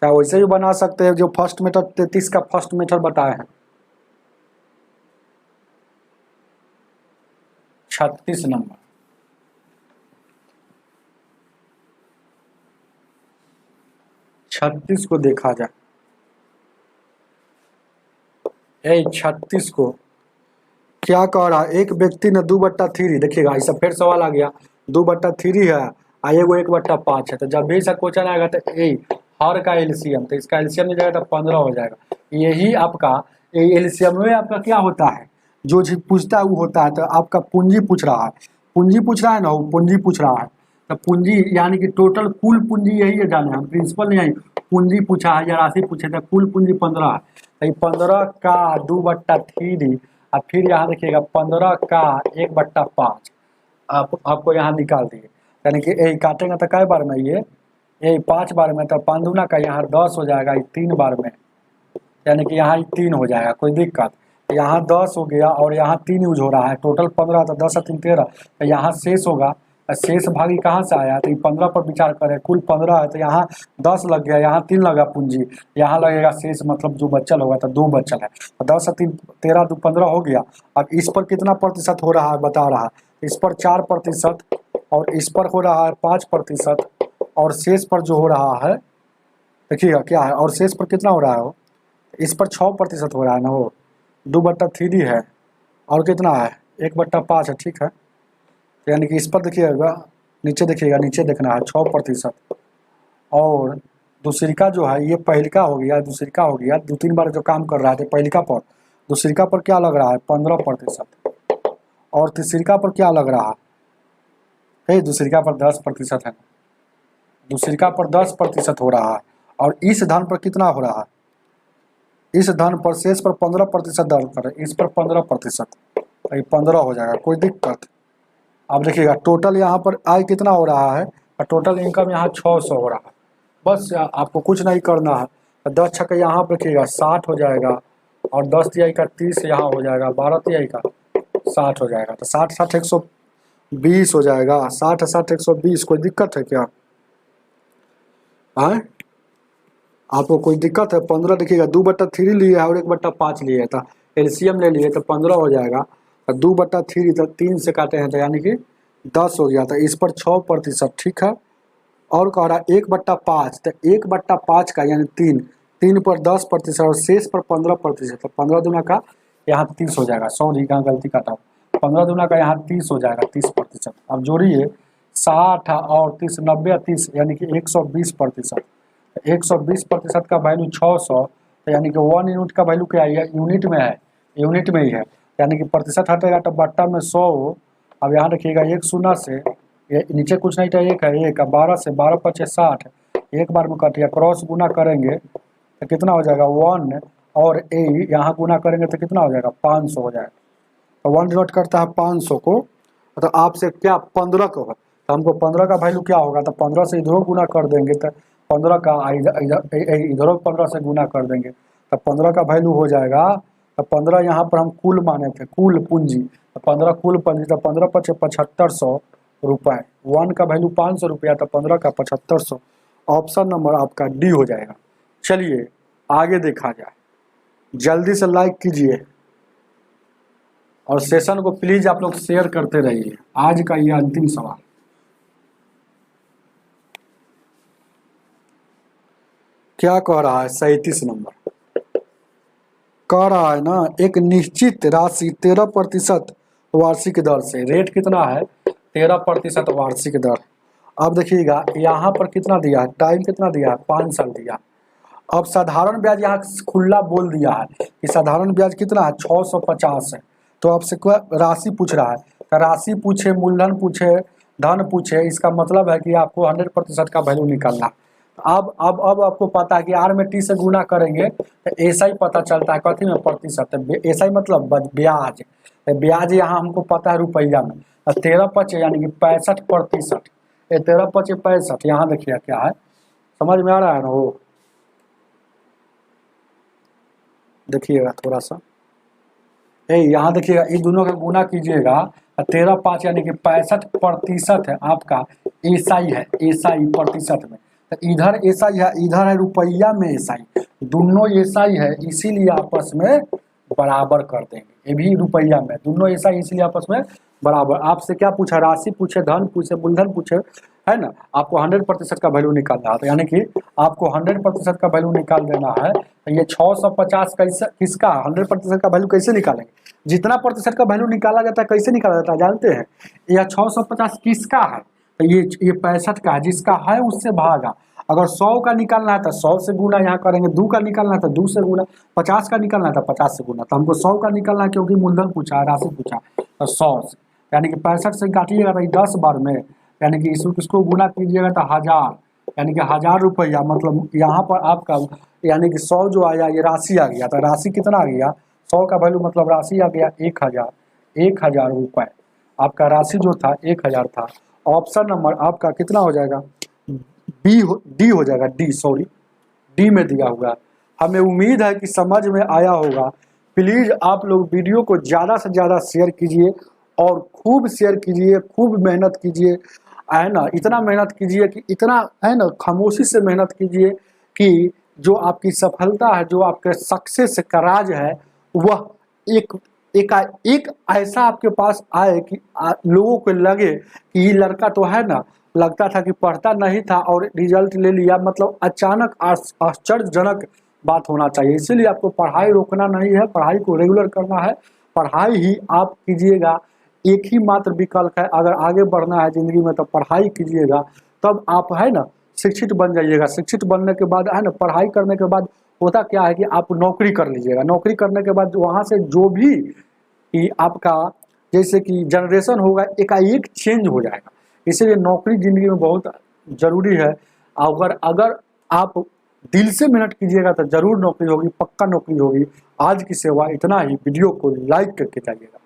क्या वैसे ही बना सकते हैं जो फर्स्ट मेथड 33 का फर्स्ट मेथड बताए हैं। 36 नंबर, छत्तीस को देखा जाए। 36 को क्या कह रहा है, एक व्यक्ति ने 2/3, देखिएगा ऐसा फिर सवाल आ गया, 2/3 है आ एगो 1/5 है, तो जब भी ऐसा क्वेश्चन आएगा तो हर का एलसीएम, तो इसका एलसीएम नहीं जाएगा तो 15 हो जाएगा। यही आपका एलसीएम में आपका क्या होता है, जो चीज पूछता है वो होता है। तो आपका पूंजी पूछ रहा है, पूंजी पूछ रहा है ना, वो पूंजी पूछ रहा है। तो पूंजी यानी कि टोटल कुल पूंजी यही है जाने, हम प्रिंसिपल नहीं है, पूंजी पूछा है या राशि पूछे थे, कुल पूंजी 15 है। तो 15 का 2/3 और फिर यहाँ देखिएगा 15 का 1/5 आपको यहाँ निकाल दिए, यानी कि यही काटेंगे तो कई बार में यही 5 बार में, तो 5 दूना का यहाँ 10 हो जाएगा, 3 बार में, यानी कि यहाँ 3 हो जाएगा। कोई दिक्कत, यहाँ 10 हो गया और यहाँ 3 यूज हो रहा है, टोटल 15, तो 10 और 3 13, तो यहाँ शेष होगा। शेष भागी कहाँ से आया, तो 15 पर विचार करें, कुल 15 है, तो यहाँ 10 लग गया, यहाँ 3 लगा पूंजी, यहाँ लगेगा शेष, मतलब जो बचल होगा, तो 2 बचल है, तो 10 और 3 13 2 15 हो गया। अब इस पर कितना प्रतिशत हो रहा है बता रहा है, इस पर 4% और इस पर हो रहा है 5%, और शेष पर जो हो रहा है देखिएगा क्या है, और शेष पर कितना हो रहा है, इस पर 6% हो रहा है ना, वो 2/3 है, और कितना है 1/5 है, ठीक है। यानी कि इस पर देखिएगा, नीचे देखिएगा, नीचे देखना है 6%, और दूसरिका जो है ये पहलिका हो गया, दूसरिका हो गया, 2-3 बार जो काम कर रहा है पहलिका पर, दूसरिका पर क्या लग रहा है 15%, और तीसरिका पर क्या लग रहा है, दूसरिका पर 10% है, दूसरिका पर 10% हो रहा है, और इस धन पर कितना हो रहा है, इस धन पर शेष पर 15% दर्ज करें, इस पर 15%, 15 हो जाएगा। कोई दिक्कत, अब देखिएगा टोटल यहाँ पर आय कितना हो रहा है, और टोटल इनकम यहाँ 600 हो रहा है। बस आपको कुछ नहीं करना है, 10 छक्के यहाँ पर रखिएगा 60 हो जाएगा, और 10 तिहाई का 30 यहाँ हो जाएगा, 12 तिहाई का 60 हो जाएगा, तो 60 60 120 हो जाएगा, 60 60 120। कोई दिक्कत है क्या है, आपको कोई दिक्कत है। 15 देखिएगा 2/3 लिए है और 1/5 लिए था, एलसीएम ले लिए तो 15 हो जाएगा, 2/3 तो 3 से काटे हैं, तो यानी कि 10 हो गया, तो इस पर 6%, ठीक है। और कह रहा 1/5, तो 1/5 का यानी 3 पर 10% और शेष पर 15%, तो 15 दूना का यहाँ 30 हो जाएगा, सॉरी कहाँ गलती काटा, 15 दूना का यहाँ 30 हो जाएगा, 30%। अब जोड़िए 60 और 30 90 और 30 यानी कि 120%, 120% का वैल्यू 600, तो यानी कि 1 यूनिट का वैल्यू क्या है, यूनिट में है, यूनिट में ही है, यानी कि प्रतिशत हटेगा तो बट्टा में 100। अब यहाँ रखिएगा 1 शून्य से, ये नीचे कुछ नहीं था, 1 है, 1 12 से 12 5 60, एक बार में कट गया, क्रॉस गुना करेंगे तो कितना हो जाएगा 1, और यहाँ गुना करेंगे तो कितना हो जाएगा 500 हो जाएगा, तो 1 डिनोट करता है 500 को, तो आपसे क्या 15 को है, तो हमको 15 का वैल्यू क्या होगा, तो 15 से इधरों गुना कर देंगे, तो 15 का इधरों 15 से गुना कर देंगे, तो 15 का वैल्यू हो जाएगा, तो 15 यहाँ पर हम कुल माने थे, कुल पूंजी, तो 15 कुल पूंजी, तो 15 पचे 7500 रुपये, 1 का वैल्यू 500 रुपया, तो 15 का 7500। ऑप्शन नंबर आपका डी हो जाएगा। चलिए आगे देखा जाए, जल्दी से लाइक कीजिए और सेशन को प्लीज आप लोग शेयर करते रहिए। आज का ये अंतिम सवाल, क्या कह रहा है 37 नंबर, कह रहा है ना एक निश्चित राशि 13% वार्षिक दर से, रेट कितना है 13% वार्षिक दर। अब देखिएगा यहाँ पर कितना दिया है, टाइम कितना दिया है 5 साल दिया। अब साधारण ब्याज यहाँ खुला बोल दिया है कि साधारण ब्याज कितना है 650 है, तो आपसे राशि पूछ रहा है, तो राशि पूछे, मूलधन पूछे, धन पूछे, इसका मतलब है कि आपको 100% का वैल्यू निकालना। अब आपको पता है कि आर में टी से गुना करेंगे तो ऐसा ही पता चलता है, कथी में प्रतिशत, ऐसा ही मतलब ब्याज, ब्याज यहाँ हमको पता है रुपया में, 13 यानी कि 65%, 13 5 65, यहाँ देखिए क्या है, समझ में आ रहा है ना, वो देखिएगा थोड़ा सा, यहाँ देखिएगा, इन दोनों का गुना कीजिएगा 13/5 यानी कि 65% है आपका एसआई है, एसआई प्रतिशत में। तो इधर एसआई है, इधर है रुपया में एसआई, दोनों एसआई है, इसीलिए आपस में बराबर कर देंगे। ये भी रुपया में, दोनों एसआई इसलिए आपस में बराबर। आपसे क्या पूछा, राशि पूछे, धन पूछे, मूलधन पूछे, है ना। आपको 100% का वैल्यू निकालना है, तो यानी कि आपको 100% का वैल्यू निकाल देना है। तो ये 650 कैसे, किसका 100% का वैल्यू कैसे निकालेंगे? जितना प्रतिशत का वैल्यू निकाला जाता है कैसे निकाला जाता है जानते हैं? यह 650 किसका है? तो ये 65 का है, जिसका है उससे भागा। अगर 100 का निकालना है तो 100 से गुना यहाँ करेंगे, 2 का निकालना है तो 2 से गुना, 50 का निकालना है तो 50 से गुना। तो हमको 100 का निकालना है क्योंकि मूलधन पूछा है, राशि पूछा है, तो 100 से, यानी कि 65 से काटिएगा तो 10 बार में, यानी कि इसको गुना कीजिएगा तो 1000, यानी कि 1000 रुपया। मतलब यहाँ पर आपका यानी कि 100 जो आया ये राशि आ गया, तो राशि कितना आ गया? 100 का वैल्यू मतलब राशि आ गया 1000, 1000 रुपये। आपका राशि जो था 1000 था। ऑप्शन नंबर आपका कितना हो जाएगा? डी हो जाएगा, डी में दिया हुआ। हमें उम्मीद है कि समझ में आया होगा। प्लीज़ आप लोग वीडियो को ज़्यादा से ज़्यादा शेयर कीजिए और खूब शेयर कीजिए, खूब मेहनत कीजिए, है ना। इतना मेहनत कीजिए कि इतना, है ना, खामोशी से मेहनत कीजिए कि जो आपकी सफलता है, जो आपके सक्सेस का राज है, वह एक ऐसा आपके पास आए कि लोगों को लगे कि ये लड़का तो है ना, लगता था कि पढ़ता नहीं था और रिजल्ट ले लिया। मतलब अचानक आश्चर्यजनक बात होना चाहिए। इसीलिए आपको पढ़ाई रोकना नहीं है, पढ़ाई को रेगुलर करना है, पढ़ाई ही आप कीजिएगा। एक ही मात्र विकल्प है, अगर आगे बढ़ना है ज़िंदगी में तो पढ़ाई कीजिएगा, तब आप, है ना, शिक्षित बन जाइएगा। शिक्षित बनने के बाद, है ना, पढ़ाई करने के बाद होता क्या है कि आप नौकरी कर लीजिएगा। नौकरी करने के बाद वहाँ से जो भी कि आपका जैसे कि जनरेशन होगा एकाएक चेंज हो जाएगा। इसीलिए नौकरी ज़िंदगी में बहुत ज़रूरी है। अगर आप दिल से मेहनत कीजिएगा तो ज़रूर नौकरी होगी, पक्का नौकरी होगी। आज की सेवा इतना ही। वीडियो को लाइक करके जाइएगा।